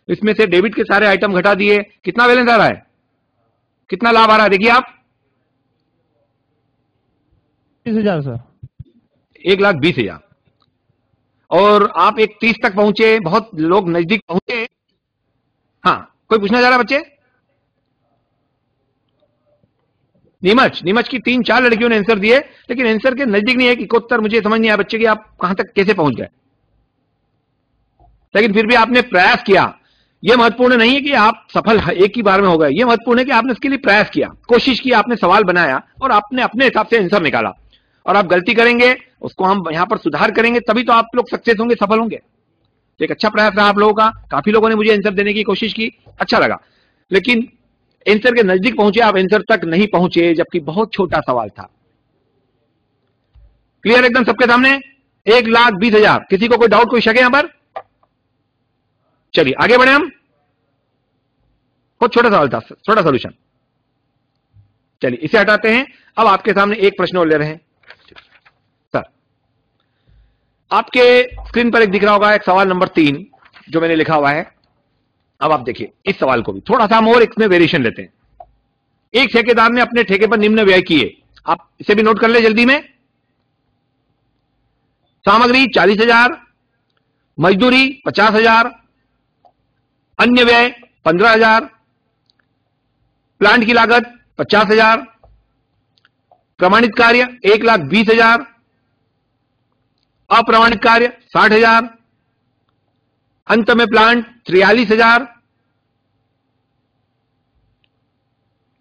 इसमें से डेबिट के सारे आइटम घटा दिए, कितना बैलेंस आ रहा है, कितना लाभ आ रहा है, देखिए आप 30,000 सर, 1,20,000। और आप एक 30 तक पहुंचे, बहुत लोग नजदीक पहुंचे। हाँ कोई पूछना चाह रहा है बच्चे? नीमच की 3-4 लड़कियों ने आंसर दिए, लेकिन आंसर के नजदीक नहीं है कि 71। मुझे समझ नहीं आया बच्चे कि आप कहां तक कैसे पहुंच गए, लेकिन फिर भी आपने प्रयास किया। यह महत्वपूर्ण नहीं है कि आप सफल एक ही बार में हो गए, यह महत्वपूर्ण है कि आपने इसके लिए प्रयास किया, कोशिश की, आपने सवाल बनाया और आपने अपने हिसाब से आंसर निकाला। और आप गलती करेंगे उसको हम यहां पर सुधार करेंगे, तभी तो आप लोग सक्सेस होंगे, सफल होंगे। तो एक अच्छा प्रयास रहा आप लोगों का, काफी लोगों ने मुझे आंसर देने की कोशिश की, अच्छा लगा। लेकिन आंसर के नजदीक पहुंचे, आप आंसर तक नहीं पहुंचे, जबकि बहुत छोटा सवाल था। क्लियर एकदम सबके सामने? 1,20,000। किसी को कोई डाउट, कोई शक है यहां पर? चलिए आगे बढ़े हम। बहुत छोटा सवाल था, छोटा सॉल्यूशन। चलिए इसे हटाते हैं। अब आपके सामने एक प्रश्न और ले रहे हैं सर। आपके स्क्रीन पर एक दिख रहा होगा, एक सवाल नंबर 3 जो मैंने लिखा हुआ है। अब आप देखिए इस सवाल को भी थोड़ा सा हम और इसमें वेरिएशन लेते हैं। एक ठेकेदार ने अपने ठेके पर निम्न व्यय किए, आप इसे भी नोट कर ले जल्दी में। सामग्री 40,000, मजदूरी 50,000, अन्य व्यय 15,000, प्लांट की लागत 50,000, प्रमाणित कार्य 1,20,000, अप्रमाणित कार्य 60,000, अंत में प्लांट 43,000,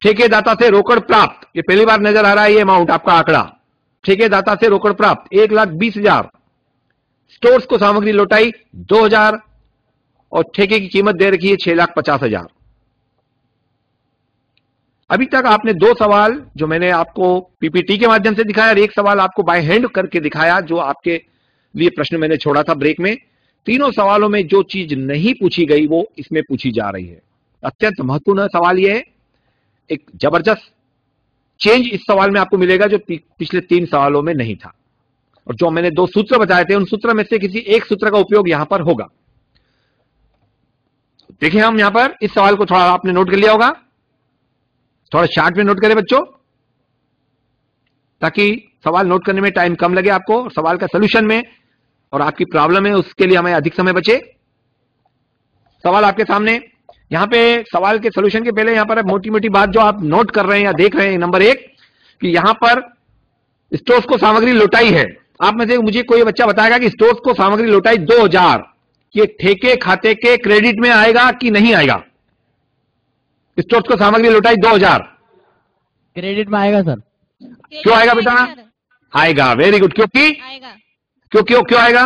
ठेकेदाता से रोकड़ प्राप्त, ये पहली बार नजर आ रहा है ये अमाउंट आपका आंकड़ा, ठेकेदाता से रोकड़ प्राप्त 1,20,000, स्टोर्स को सामग्री लौटाई 2,000 और ठेके की कीमत दे रखी है 6,50,000। अभी तक आपने 2 सवाल जो मैंने आपको पीपीटी के माध्यम से दिखाया और एक सवाल आपको बाय हैंड करके दिखाया, जो आपके लिए प्रश्न मैंने छोड़ा था ब्रेक में। तीनों सवालों में जो चीज नहीं पूछी गई वो इसमें पूछी जा रही है। अत्यंत महत्वपूर्ण सवाल यह है, एक जबरदस्त चेंज इस सवाल में आपको मिलेगा जो पिछले 3 सवालों में नहीं था। और जो मैंने 2 सूत्र बताए थे उन सूत्र में से किसी एक सूत्र का उपयोग यहां पर होगा। देखिए हम यहां पर इस सवाल को थोड़ा आपने नोट कर लिया होगा, थोड़ा शार्ट में नोट करें बच्चों, ताकि सवाल नोट करने में टाइम कम लगे आपको, सवाल का सॉल्यूशन में और आपकी प्रॉब्लम है उसके लिए हमें अधिक समय बचे। सवाल आपके सामने, यहां पे सवाल के सॉल्यूशन के पहले यहां पर मोटी मोटी बात जो आप नोट कर रहे हैं या देख रहे हैं, नंबर 1 कि यहां पर स्टोर्स को सामग्री लौटाई है। आप में से मुझे कोई बच्चा बताएगा कि स्टोर्स को सामग्री लौटाई 2,000, ये ठेके खाते के क्रेडिट में आएगा कि नहीं आएगा? स्टोर्स को सामग्री लौटाई 2,000 क्रेडिट में आएगा सर। क्यों आएगा बेटा? आएगा, वेरी गुड। क्योंकि आएगा। क्यों आएगा?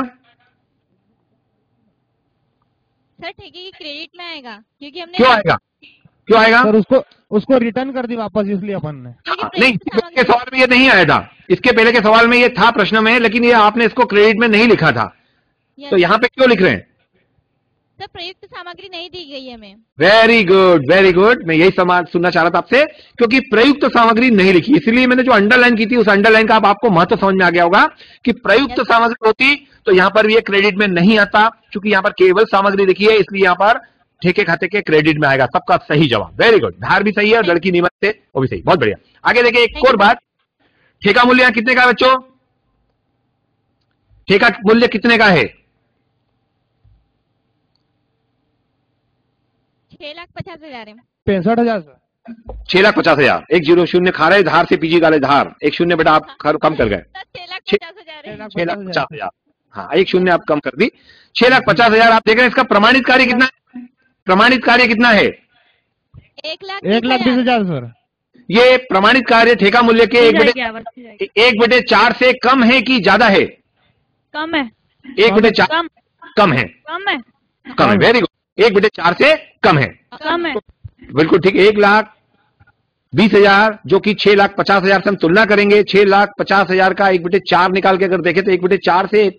सर ठेके की क्रेडिट में आएगा क्योंकि हमने क्यों आएगा, क्यों आएगा सर? उसको रिटर्न कर दी वापस, इसलिए अपन ने। नहीं, इसके पहले के सवाल में ये नहीं आया था, इसके पहले के सवाल में ये था प्रश्न में, लेकिन ये आपने इसको क्रेडिट में नहीं लिखा था, तो यहाँ पे क्यों लिख रहे हैं? सर प्रयुक्त सामग्री नहीं दी गई है हमें। वेरी गुड, वेरी गुड, मैं यही सुनना चाह रहा था आपसे, क्योंकि प्रयुक्त सामग्री नहीं लिखी, इसलिए मैंने जो अंडरलाइन की थी उस अंडरलाइन का आपको महत्व समझ में आ गया होगा कि प्रयुक्त सामग्री होती तो यहां पर भी ये क्रेडिट में नहीं आता, क्योंकि यहां पर केवल सामग्री लिखी है, इसलिए यहां पर ठेके खाते के क्रेडिट में आएगा। सबका सही जवाब, वेरी गुड। धार भी सही है और लड़की नीमत से वो भी सही, बहुत बढ़िया। आगे देखिए एक और बात, ठेका मूल्य यहां कितने का है बच्चों? ठेका मूल्य कितने का है? 6,50,000 है। 65,000 सर। 6,50,000, 1,0 खा रहे धार से पीजी गाले धार, 1 शून्य बेटा आप कम कर गए, 6,50,000 है। 6,50,000, हाँ 1 शून्य आप कम कर दी, 6,50,000 आप देख रहे हैं। इसका प्रमाणित कार्य कितना है? प्रमाणित कार्य कितना है? 1,20,000 सर। ये प्रमाणित कार्य ठेका मूल्य के 1/4 से कम है कि ज्यादा है? कम है। 1/4 कम है, कम है, वेरी गुड, 1/4 से कम है, कम है, बिल्कुल ठीक। 1,20,000 जो कि 6,50,000 से हम तुलना करेंगे, 6,50,000 का 1/4 निकाल के अगर देखें तो 1/4 से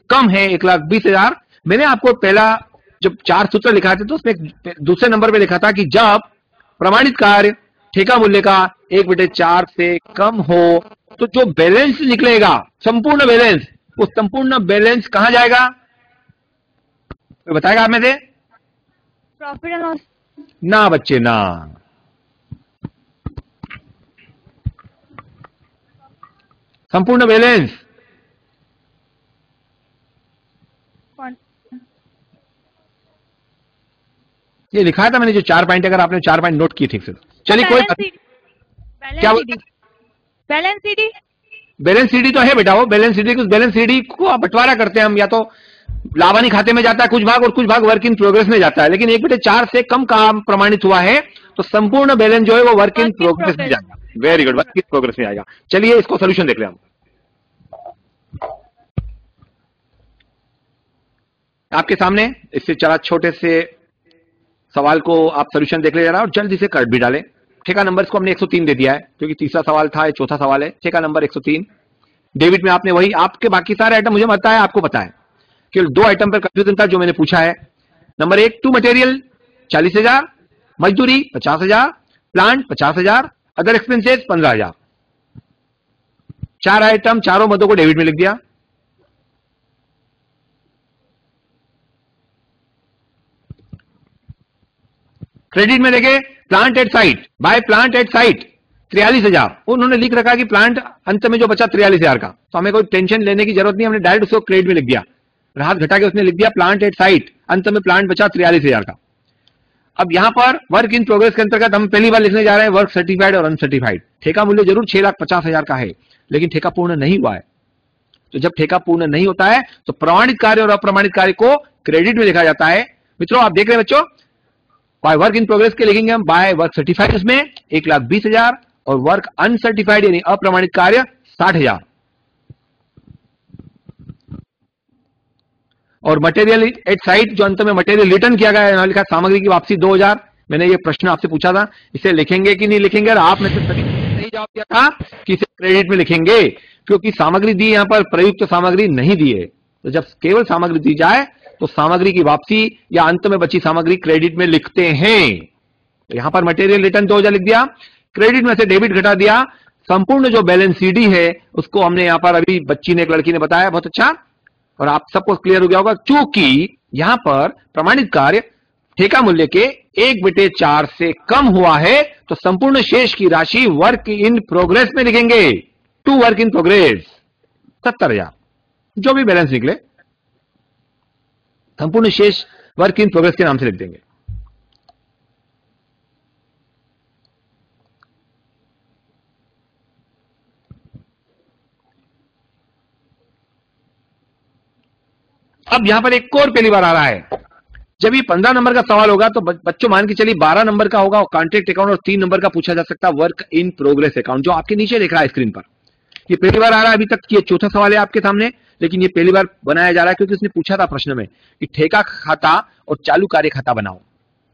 कम है 1,20,000। मैंने आपको पहला जब 4 सूत्र लिखा थे तो उसमें दूसरे नंबर पे लिखा था कि जब प्रमाणित कार्य ठेका मूल्य का 1/4 से कम हो तो जो बैलेंस निकलेगा, संपूर्ण बैलेंस, उस संपूर्ण बैलेंस कहां जाएगा? तो बताएगा आप में से? Profit and loss. ना बच्चे ना, संपूर्ण बैलेंस ये लिखा था मैंने जो 4 पॉइंट, अगर आपने 4 पॉइंट नोट किए ठीक से। चलिए कोई बात, क्या बैलेंस सीडी, बैलेंस सीडी तो है बेटा, वो बैलेंस सीडी, बैलेंस सीडी को आप बंटवारा करते हैं हम, या तो लाभानी खाते में जाता है कुछ भाग और कुछ भाग वर्क इन प्रोग्रेस में जाता है, लेकिन 1/4 से कम काम प्रमाणित हुआ है तो संपूर्ण बैलेंस जो है वो वर्क इन प्रोग्रेस में जाएगा। Very good, work in progress में आएगा। चलिए इसको सोल्यूशन देख लें हम। आपके सामने इससे चला छोटे से सवाल को आप सोल्यूशन देख ले जरा और जल्दी से कर भी डालें। ठेका नंबर को हमने 103 दे दिया है क्योंकि तीसरा सवाल था, चौथा सवाल है। ठेका नंबर 103। डेबिट में आपने वही, आपके बाकी सारे आइटम मुझे पता है, आपको पता है, केवल 2 आइटम पर कंफ्यूजन था जो मैंने पूछा है। नंबर 1, टू मटेरियल 40,000, मजदूरी 50,000, प्लांट 50,000, अदर एक्सपेंसेस 15,000। 4 आइटम, चारों मदों को डेबिट में लिख दिया। क्रेडिट में देखे plant at site, by plant at site 43,000, उन्होंने लिख रखा कि प्लांट अंत में जो बचा 43,000 का, तो हमें कोई टेंशन लेने की जरूरत नहीं, हमने डायरेक्ट उसको क्रेडिट में लिख दिया, राहत घटा के उसने लिख दिया प्लांट एट साइट, अंत में प्लांट बचा 43,000 का। अब यहां पर वर्क इन प्रोग्रेस के अंतर्गत हम पहली बार लिखने जा रहे हैं वर्क सर्टिफाइड और अनसर्टिफाइड। ठेका मूल्य जरूर 6,50,000 का है, लेकिन ठेका पूर्ण नहीं हुआ है। तो जब ठेका पूर्ण नहीं होता है तो प्रमाणित कार्य और अप्रमाणित कार्य को क्रेडिट में लिखा जाता है। मित्रों आप देख रहे हैं बच्चों, बाय वर्क इन प्रोग्रेस के लिखेंगे हम बाय वर्क सर्टिफाइड, इसमें 1,20,000 और वर्क अनसर्टिफाइड यानी अप्रमाणित कार्य 60,000 और मटेरियल एट साइट जो अंत में मटेरियल रिटर्न किया गया है, यहां लिखा सामग्री की वापसी 2,000। मैंने ये प्रश्न आपसे पूछा था, इसे लिखेंगे कि नहीं लिखेंगे, और आपने से सभी सही जवाब दिया था कि इसे क्रेडिट में लिखेंगे, क्योंकि सामग्री दी यहां पर प्रयुक्त सामग्री नहीं दी है। तो जब केवल सामग्री दी जाए तो सामग्री की वापसी या अंत में बची सामग्री क्रेडिट में लिखते हैं। तो यहां पर मटेरियल रिटर्न 2,000 लिख दिया, क्रेडिट में से डेबिट घटा दिया, संपूर्ण जो बैलेंस सीडी है उसको हमने यहां पर अभी बच्ची ने, एक लड़की ने बताया, बहुत अच्छा, और आप सबको क्लियर हो गया होगा। चूंकि यहां पर प्रमाणित कार्य ठेका मूल्य के 1/4 से कम हुआ है तो संपूर्ण शेष की राशि वर्क इन प्रोग्रेस में लिखेंगे, टू वर्क इन प्रोग्रेस 70,000, जो भी बैलेंस निकले संपूर्ण शेष वर्क इन प्रोग्रेस के नाम से लिख देंगे। अब यहां पर एक और पहली बार आ रहा है, जब ये 15 नंबर का सवाल होगा तो बच्चों मान के चलिए 12 नंबर का होगा कॉन्ट्रैक्ट अकाउंट और 3 नंबर का पूछा जा सकता है वर्क इन प्रोग्रेस अकाउंट, जो आपके नीचे दिख रहा है स्क्रीन पर। ये पहली बार आ रहा है अभी तक, ये चौथा सवाल है आपके सामने, लेकिन ये पहली बार बनाया जा रहा है क्योंकि उसने पूछा था प्रश्न में कि ठेका खाता और चालू कार्य खाता बनाओ।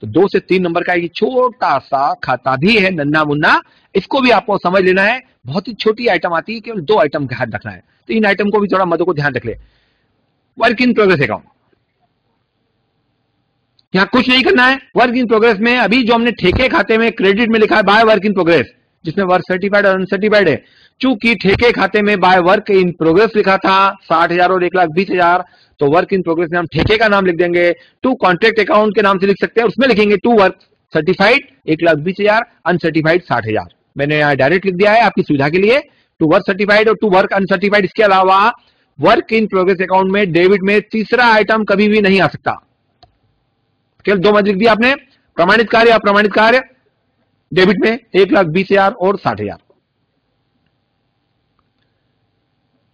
तो 2 से 3 नंबर का एक छोटा सा खाता भी है, नन्ना मुन्ना, इसको भी आपको समझ लेना है। बहुत ही छोटी आइटम आती है, केवल 2 आइटम का ध्यान रखना है। तो इन आइटम को भी थोड़ा मदों को ध्यान रख ले। वर्क इन प्रोग्रेस अकाउंट, यहां कुछ नहीं करना है। वर्क इन प्रोग्रेस में अभी जो हमने ठेके खाते में क्रेडिट में लिखा है बाय वर्क इन प्रोग्रेस, जिसमें वर्क सर्टिफाइड और अनसर्टिफाइड है, चूंकि ठेके खाते में बाय वर्क इन प्रोग्रेस लिखा था 60,000 और 1,20,000, तो वर्क इन प्रोग्रेस में हम ठेके का नाम लिख देंगे। टू कॉन्ट्रैक्ट अकाउंट के नाम से लिख सकते हैं, उसमें लिखेंगे टू वर्क सर्टिफाइड 1,20,000, अनसर्टिफाइड 60,000। मैंने यहां डायरेक्ट लिख दिया है आपकी सुविधा के लिए, टू वर्क सर्टिफाइड और टू वर्क अनसर्टिफाइड। इसके अलावा वर्क इन प्रोग्रेस अकाउंट में डेबिट में तीसरा आइटम कभी भी नहीं आ सकता। केवल 2 मत लिख दिया आपने, प्रमाणित कार्य अप्रमाणित कार्य डेबिट में 1,20,000 और 60,000।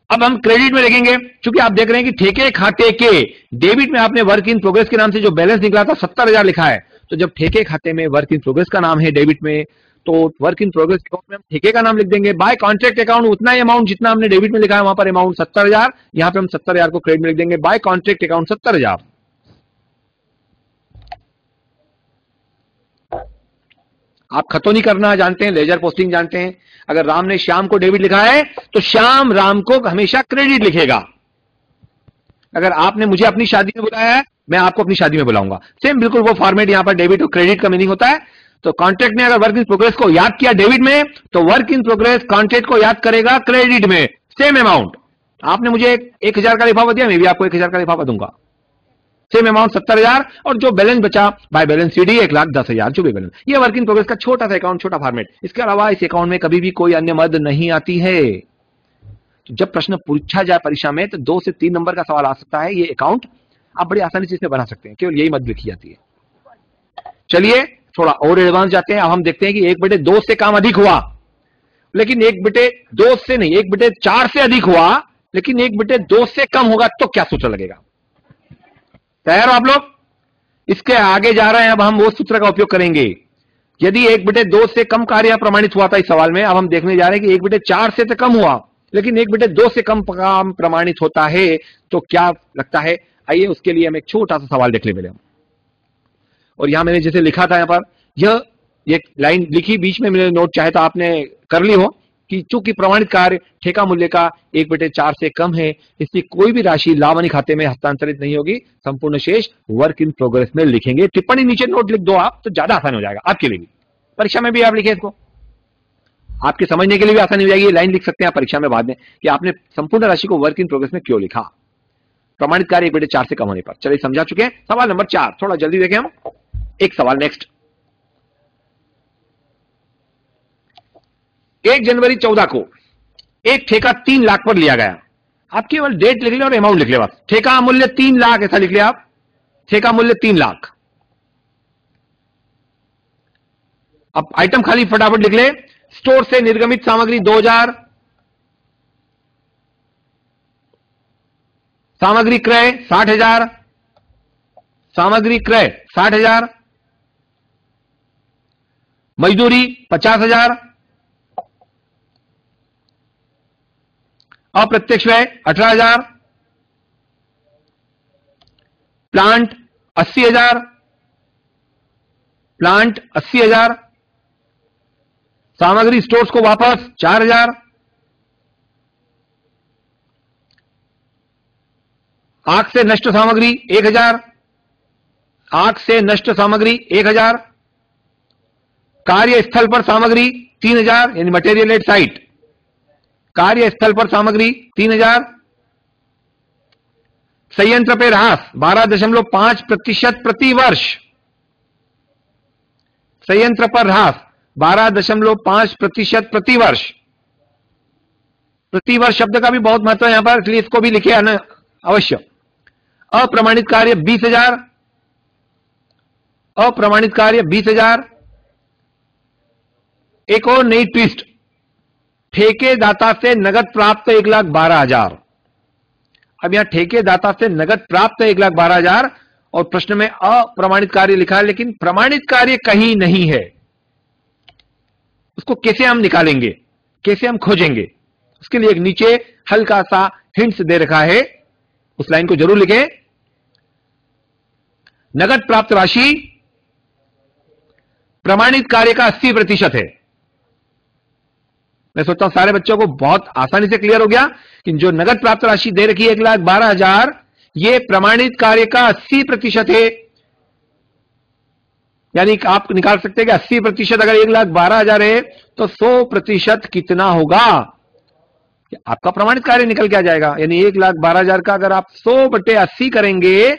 अब हम क्रेडिट में लिखेंगे, क्योंकि आप देख रहे हैं कि ठेके खाते के डेबिट में आपने वर्क इन प्रोग्रेस के नाम से जो बैलेंस निकला था 70,000 लिखा है। तो जब ठेके खाते में वर्क इन प्रोग्रेस का नाम है डेबिट में, तो वर्क इन प्रोग्रेस अकाउंट में हम ठेके का नाम लिख देंगे। बाय कॉन्ट्रैक्ट अकाउंट उतना ही अमाउंट जितना हमने डेबिट में लिखा है, वहां पर अमाउंट 70,000, यहां पे हम 70,000 को क्रेडिट में लिख देंगे। By contract account 70,000। आप खतौनी करना जानते हैं, लेजर पोस्टिंग जानते हैं। अगर राम ने श्याम को डेबिट लिखा है तो श्याम राम को हमेशा क्रेडिट लिखेगा। अगर आपने मुझे अपनी शादी में बुलाया है, मैं आपको अपनी शादी में बुलाऊंगा। सेम बिल्कुल वो फॉर्मेट यहां पर डेबिट और क्रेडिट का मीनिंग होता है। तो कॉन्ट्रैक्ट ने अगर वर्क इन प्रोग्रेस को याद किया डेबिट में, तो वर्क इन प्रोग्रेस कॉन्ट्रैक्ट को याद करेगा क्रेडिट में। सेम अमाउंट, आपने मुझे 1,000 का लिफाफा दिया, मैं भी आपको 1,000 का लिफाफा दूंगा। सेम अमाउंट 70,000, और जो बैलेंस बचा बाय बैलेंस सीडी 1,10,000 जो भी बैलेंस। ये वर्क इन प्रोग्रेस का छोटा सा अकाउंट, छोटा फॉर्मेट। इसके अलावा इस अकाउंट में कभी भी कोई अन्य मद नहीं आती है। तो जब प्रश्न पूछा जाए परीक्षा में, तो 2 से 3 नंबर का सवाल आ सकता है। ये अकाउंट आप बड़ी आसानी से इसमें बना सकते हैं, केवल यही मद लिखी जाती है। चलिए थोड़ा और एडवांस जाते हैं। अब हम देखते हैं कि 1/2 से काम अधिक हुआ, लेकिन 1/2 से नहीं, 1/4 से अधिक हुआ, लेकिन 1/2 से कम होगा तो क्या सूत्र लगेगा? तैयार हो आप लोग? इसके आगे जा रहे हैं। अब हम वो सूत्र का उपयोग करेंगे। यदि 1/2 से कम कार्य प्रमाणित हुआ था इस सवाल में, अब हम देखने जा रहे हैं कि 1/4 से तो कम हुआ, लेकिन 1/2 से कम काम प्रमाणित होता है तो क्या लगता है? आइए उसके लिए हम एक छोटा सा सवाल देख ले पहले। और यहां मैंने जैसे लिखा था, यहां पर यह एक लाइन लिखी बीच में, मैंने नोट चाहे तो आपने कर ली हो कि चूंकि प्रमाणित कार्य ठेका मूल्य का 1/4 से कम है, इसलिए कोई भी राशि लाभ खाते में हस्तांतरित नहीं होगी। संपूर्ण शेष वर्क इन प्रोग्रेस में लिखेंगे। टिप्पणी नीचे नोट लिख दो आप, तो ज्यादा आसान हो जाएगा आपके लिए भी। परीक्षा में भी आप लिखे इसको, आपके समझने के लिए भी आसानी हो जाएगी। ये लाइन लिख सकते हैं आप परीक्षा में बाद में कि आपने संपूर्ण राशि को वर्क इन प्रोग्रेस में क्यों लिखा, प्रमाणित कार्य 1/4 से कम होने पर। चलिए समझा चुके हैं। सवाल नंबर 4 थोड़ा जल्दी देखें हम। एक सवाल नेक्स्ट। 1 जनवरी 14 को एक ठेका 3 लाख पर लिया गया। आप केवल डेट लिख ले और अमाउंट लिख ले बस। ठेका मूल्य 3 लाख, ऐसा लिख ले आप। ठेका मूल्य 3 लाख। अब आइटम खाली फटाफट लिख ले। स्टोर से निर्गमित सामग्री 2,000, सामग्री क्रय 60,000, सामग्री क्रय 60,000, मजदूरी 50,000, अप्रत्यक्ष व्यय 18,000, प्लांट 80,000, प्लांट 80,000, सामग्री स्टोर्स को वापस 4,000, आग से नष्ट सामग्री 1,000, आग से नष्ट सामग्री 1,000, कार्यस्थल पर सामग्री 3,000 यानी मटेरियल एट साइट, कार्यस्थल पर सामग्री 3,000, संयंत्र पे ह्रास 12.5% प्रति वर्ष, संयंत्र पर ह्रास 12.5% प्रति वर्ष। प्रति वर्ष शब्द का भी बहुत महत्व है यहां पर, इसलिए इसको भी लिखे ना अवश्य। अप्रमाणित कार्य 20,000, अप्रमाणित कार्य 20,000। एक और नई ट्विस्ट, ठेकेदाता से नगद प्राप्त 1,12,000। अब यहां ठेकेदाता से नगद प्राप्त 1,12,000 और प्रश्न में अप्रमाणित कार्य लिखा है, लेकिन प्रमाणित कार्य कहीं नहीं है। उसको कैसे हम निकालेंगे, कैसे हम खोजेंगे, उसके लिए एक नीचे हल्का सा हिंट्स दे रखा है, उस लाइन को जरूर लिखें। नगद प्राप्त राशि प्रमाणित कार्य का 80% है। मैं सोचता हूं सारे बच्चों को बहुत आसानी से क्लियर हो गया कि जो नगद प्राप्त राशि दे रखी है 1,12,000, यह प्रमाणित कार्य का 80% है। यानी कि आप निकाल सकते हैं कि 80% अगर 1,12,000 है तो 100% कितना होगा? आपका प्रमाणित कार्य निकल के आ जाएगा। यानी 1,12,000 का अगर आप 100/80 करेंगे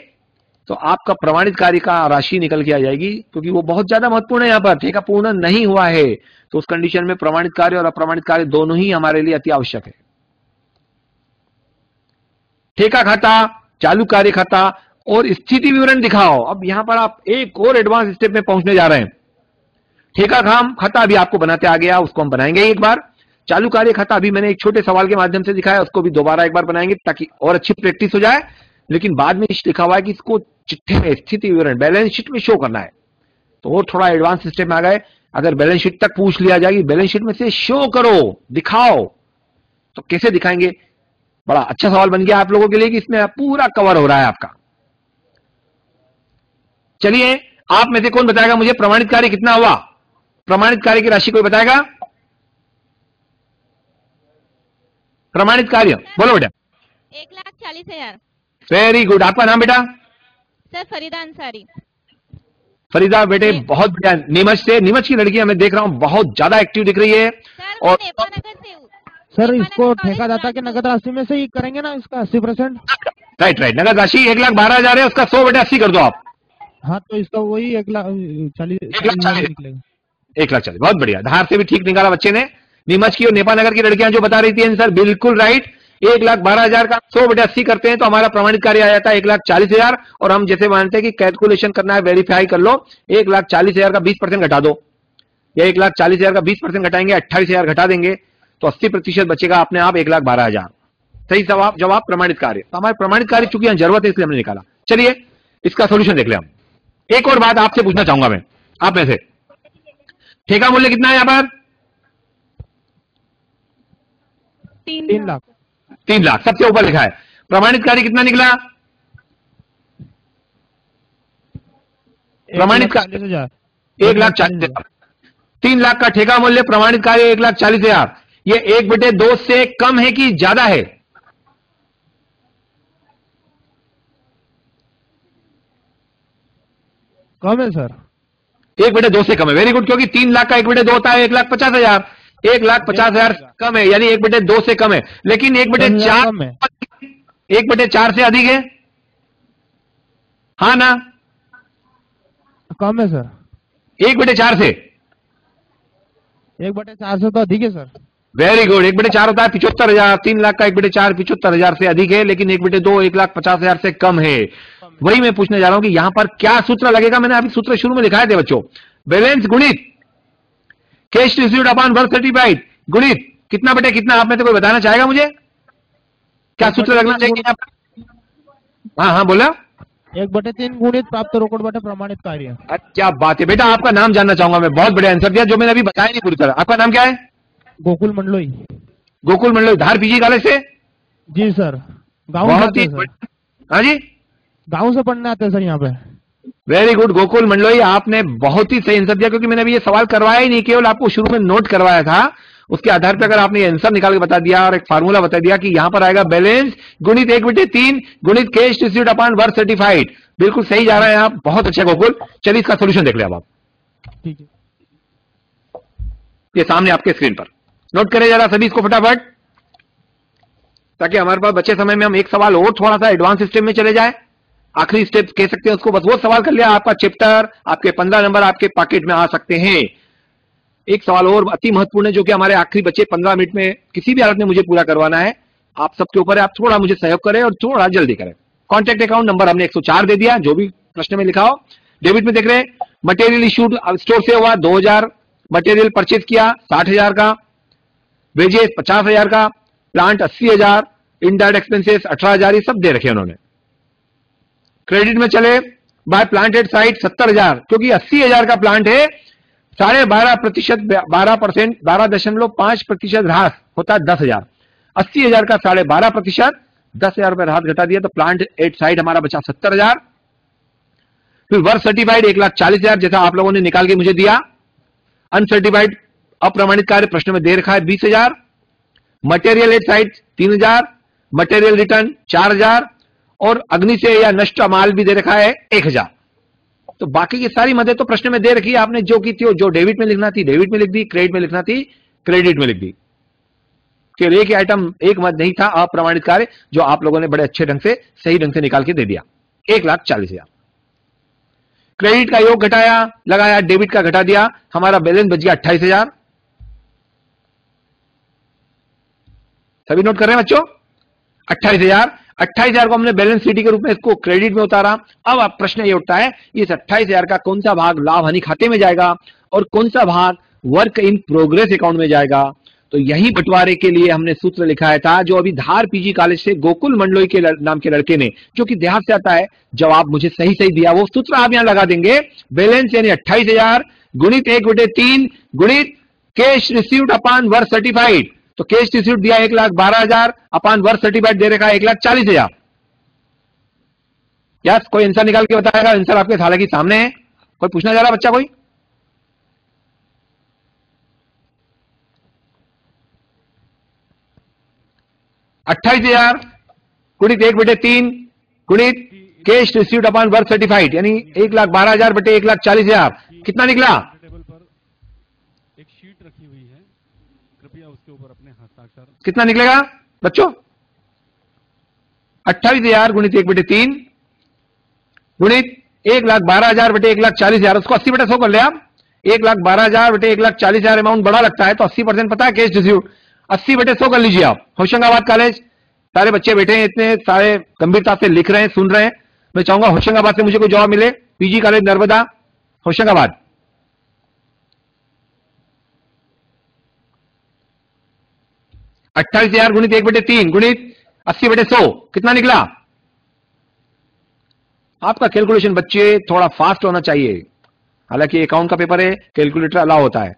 तो आपका प्रमाणित कार्य का राशि निकल के आ जाएगी, क्योंकि वो बहुत ज्यादा महत्वपूर्ण है। यहां पर ठेका पूर्ण नहीं हुआ है तो उस कंडीशन में प्रमाणित कार्य और अप्रमाणित कार्य दोनों ही हमारे लिए अति आवश्यक है। ठेका खाता, चालू कार्य खाता और स्थिति विवरण दिखाओ। अब यहां पर आप एक और एडवांस स्टेप में पहुंचने जा रहे हैं। ठेका खाता अभी आपको बनाते आ गया, उसको हम बनाएंगे एक बार। चालू कार्य खाता अभी मैंने एक छोटे सवाल के माध्यम से दिखाया, उसको भी दोबारा एक बार बनाएंगे ताकि और अच्छी प्रैक्टिस हो जाए। लेकिन बाद में लिखा हुआ है कि इसको चिट्ठे में स्थिति विवरण बैलेंस शीट में शो करना है, तो वो थोड़ा एडवांस सिस्टम में आ गए। अगर बैलेंस शीट तक पूछ लिया जाएगी, बैलेंस शीट में से शो करो, दिखाओ, तो कैसे दिखाएंगे? बड़ा अच्छा सवाल बन गया आप लोगों के लिए कि इसमें पूरा कवर हो रहा है आपका। चलिए, आप में से कौन बताएगा मुझे प्रमाणित कार्य कितना हुआ? प्रमाणित कार्य की राशि कोई बताएगा? प्रमाणित कार्य बोलो बेटा। 1,40,000। Very good. आपका नाम बेटा? सर फरीदा अंसारी। फरीदा बेटे बहुत बढ़िया। नीमच से, नीमच की लड़कियां मैं देख रहा हूं बहुत ज्यादा एक्टिव दिख रही है। सर और नेपानगर से हूँ। सर इसको ठेकादाता के नगद राशि में से ही करेंगे ना इसका 80%? राइट, नगद राशि 1,12,000 है, उसका 100/80 कर दो आप। हाँ तो इसका वही 1,40,000 निकलेगा। 1,40,000 बहुत बढ़िया। धार से भी ठीक निकाला बच्चे ने। नीमच की और नेपानगर की लड़कियां जो बता रही थी आंसर बिल्कुल राइट। 1,12,000 का 100/80 करते हैं तो हमारा प्रमाणित कार्य आ जाता है 1,40,000। और हम जैसे मानते हैं कि कैलकुलेशन करना है, वेरीफाई कर लो। 1,40,000 का 20% घटा दो, या 1,40,000 का 20% घटाएंगे 28,000 घटा देंगे तो 80% बचेगा अपने आप 1,12,000। सही जवाब प्रमाणित कार्य। तो हमारे प्रमाणित कार्य चूंकि यहां जरूरत है इसलिए हमने निकाला। चलिए इसका सोल्यूशन देख ले हम। एक और बात आपसे पूछना चाहूंगा मैं, आप में से ठेका मूल्य कितना है यहां पर? 3 लाख। 3 लाख सबसे ऊपर लिखा है। प्रमाणित कार्य कितना निकला? प्रमाणित कार्य 1,40,000। 3 लाख का ठेका मूल्य, प्रमाणित कार्य 1,40,000। ये 1/2 से कम है कि ज्यादा है? कम है सर। 1/2 से कम है। वेरी गुड, क्योंकि 3 लाख का 1/2 होता है 1,50,000। 1,50,000 कम है, यानी 1/2 से कम है। लेकिन 1/4 से अधिक है? हाँ ना? कम है सर। 1/4 से? 1/4 से तो अधिक है सर। Very good. 1/4 होता है 75,000। 3 लाख का 1/4 75,000 से अधिक है, लेकिन 1/2 1,50,000 से कम है। वही मैं पूछने जा रहा हूं कि यहां पर क्या सूत्र लगेगा? मैंने अभी सूत्र शुरू में दिखाए थे बच्चों। बैलेंस गुणित cash received upon work certified गुणित कितना बटे कितना। आप में से कोई बताना चाहेगा मुझे क्या सूत्र लगना चाहिए यहां पर? हाँ बोला। 1/3 गुणित प्राप्त रोकड़ बटे प्रमाणित कार्य। क्या बात है बेटा, आपका नाम जानना चाहूंगा मैं। बहुत बढ़िया आंसर दिया जो मैंने अभी बताया नहीं पूरी तरह। आपका नाम क्या है? गोकुल मंडलोई। गोकुल मंडलोई, धार पीजी कॉलेज से? जी सर। बहुत ही। हाँ जी, गांव से पढ़ने आते हैं सर यहाँ पे। वेरी गुड गोकुल मंडलोई, आपने बहुत ही सही आंसर दिया, क्योंकि मैंने अभी ये सवाल करवाया ही नहीं, केवल आपको शुरू में नोट करवाया था। उसके आधार पर अगर आपने ये आंसर निकाल के बता दिया और एक फार्मूला बता दिया कि यहां पर आएगा बैलेंस गुणित 1/3 गुणित cash received upon work certified. बिल्कुल सही जा रहे हैं आप, बहुत अच्छा गोकुल। चलिए इसका सोल्यूशन देख ले अब आप। ठीक है, ये सामने आपके स्क्रीन पर नोट करें जरा सभी इसको फटाफट, ताकि हमारे पास बचे समय में हम एक सवाल और थोड़ा सा एडवांस स्टेप में चले जाए। आखिरी स्टेप कह सकते हैं उसको, बस वो सवाल कर लिया आपका चैप्टर, आपके 15 नंबर आपके पॉकेट में आ सकते हैं। एक सवाल और अति महत्वपूर्ण है जो कि हमारे आखिरी बचे 15 मिनट में किसी भी हालत में मुझे पूरा करवाना है। आप सबके ऊपर है, आप थोड़ा मुझे सहयोग करें और थोड़ा जल्दी करें। कॉन्टैक्ट अकाउंट नंबर हमने 104 दे दिया, जो भी प्रश्न में लिखा हो। डेबिट में देख रहे हैं, मटेरियल इश्यूड स्टोर से हुआ 2,000, मटेरियल परचेज किया 60,000 का, वेजेस 50,000 का, प्लांट 80,000, इनडायरेक्ट एक्सपेंसेस 18,000, ये सब दे रखे उन्होंने। क्रेडिट में चले, बाय प्लांटेड साइट 70,000, क्योंकि 80,000 का प्लांट है, 12.5% 12.5% ह्रास होता है 10,000। 80,000 का 12.5%, 10,000 रुपए राहत घटा दिया तो प्लांट एट साइड हमारा बचा 70,000। फिर वर्क सर्टिफाइड 1,40,000 जैसा आप लोगों ने निकाल के मुझे दिया। अनसर्टिफाइड अप्रमाणित कार्य प्रश्न में दे रखा है 20,000। Material at side 3,000, material return 4,000 और अग्नि से या नष्ट माल भी दे रखा है 1,000। तो बाकी की सारी मदद तो प्रश्न में दे रखी है, आपने जो की थी जो डेबिट में लिखना थी डेबिट में लिख दी, क्रेडिट में लिखना थी क्रेडिट में लिख दी। केवल एक आइटम एक मत नहीं था अप्रमाणित कार्य, जो आप लोगों ने बड़े अच्छे ढंग से सही ढंग से निकाल के दे दिया। 1,40,000 क्रेडिट का योग घटाया लगाया, डेबिट का घटा दिया, हमारा बैलेंस बच गया 28,000। सभी नोट कर रहे हैं बच्चों? 28,000 को हमने बैलेंस शीट के रूप में इसको क्रेडिट में उतारा। अब आप प्रश्न ये उठता है इस 28,000 का कौन सा भाग लाभ हानि खाते में जाएगा और कौन सा भाग वर्क इन प्रोग्रेस अकाउंट में जाएगा। तो यही बंटवारे के लिए हमने सूत्र लिखा था, जो अभी धार पीजी कॉलेज से गोकुल मंडलोई के नाम के लड़के ने, जो कि देहात से आता है, जवाब मुझे सही सही दिया। वो सूत्र आप यहां लगा देंगे, बैलेंस यानी 28,000 गुणित 1/3 गुणित कैश रिसीव्ड अपान वर्क सर्टिफाइड। तो कैश रिसीव्ड दिया 1,12,000 अपान वर्क सर्टिफाइड दे रखा है 1,40,000। यस, कोई आंसर निकाल के बताएगा? आंसर आपके हालांकि सामने है। कोई पूछना चाह रहा बच्चा? कोई 28,000 गुणित 1/3 गुणित cash received upon work certified यानी 1,12,000 बटे 1,40,000 कितना निकला? टेबल पर एक शीट रखी हुई है, कृपया उसके ऊपर अपने हस्ताक्षर। कितना निकलेगा बच्चों? 28,000 गुणित 1/3 गुणित 1,12,000 बटे 1,40,000। उसको 80/100 कर ले आप। 1,12,000 बटे 1,40,000 अमाउंट बड़ा लगता है तो 80% पता है कैश रिसीव्ड, 80/100 कर लीजिए आप। होशंगाबाद कॉलेज, सारे बच्चे बैठे हैं, इतने सारे गंभीरता से लिख रहे हैं, सुन रहे हैं। मैं चाहूंगा होशंगाबाद से मुझे कोई जवाब मिले। PG college Narmada Hoshangabad. 28,000 गुणित 1/3 गुणित 80/100 कितना निकला? आपका कैलकुलेशन बच्चे थोड़ा फास्ट होना चाहिए। हालांकि अकाउंट का पेपर है, कैलकुलेटर अलाउ होता है,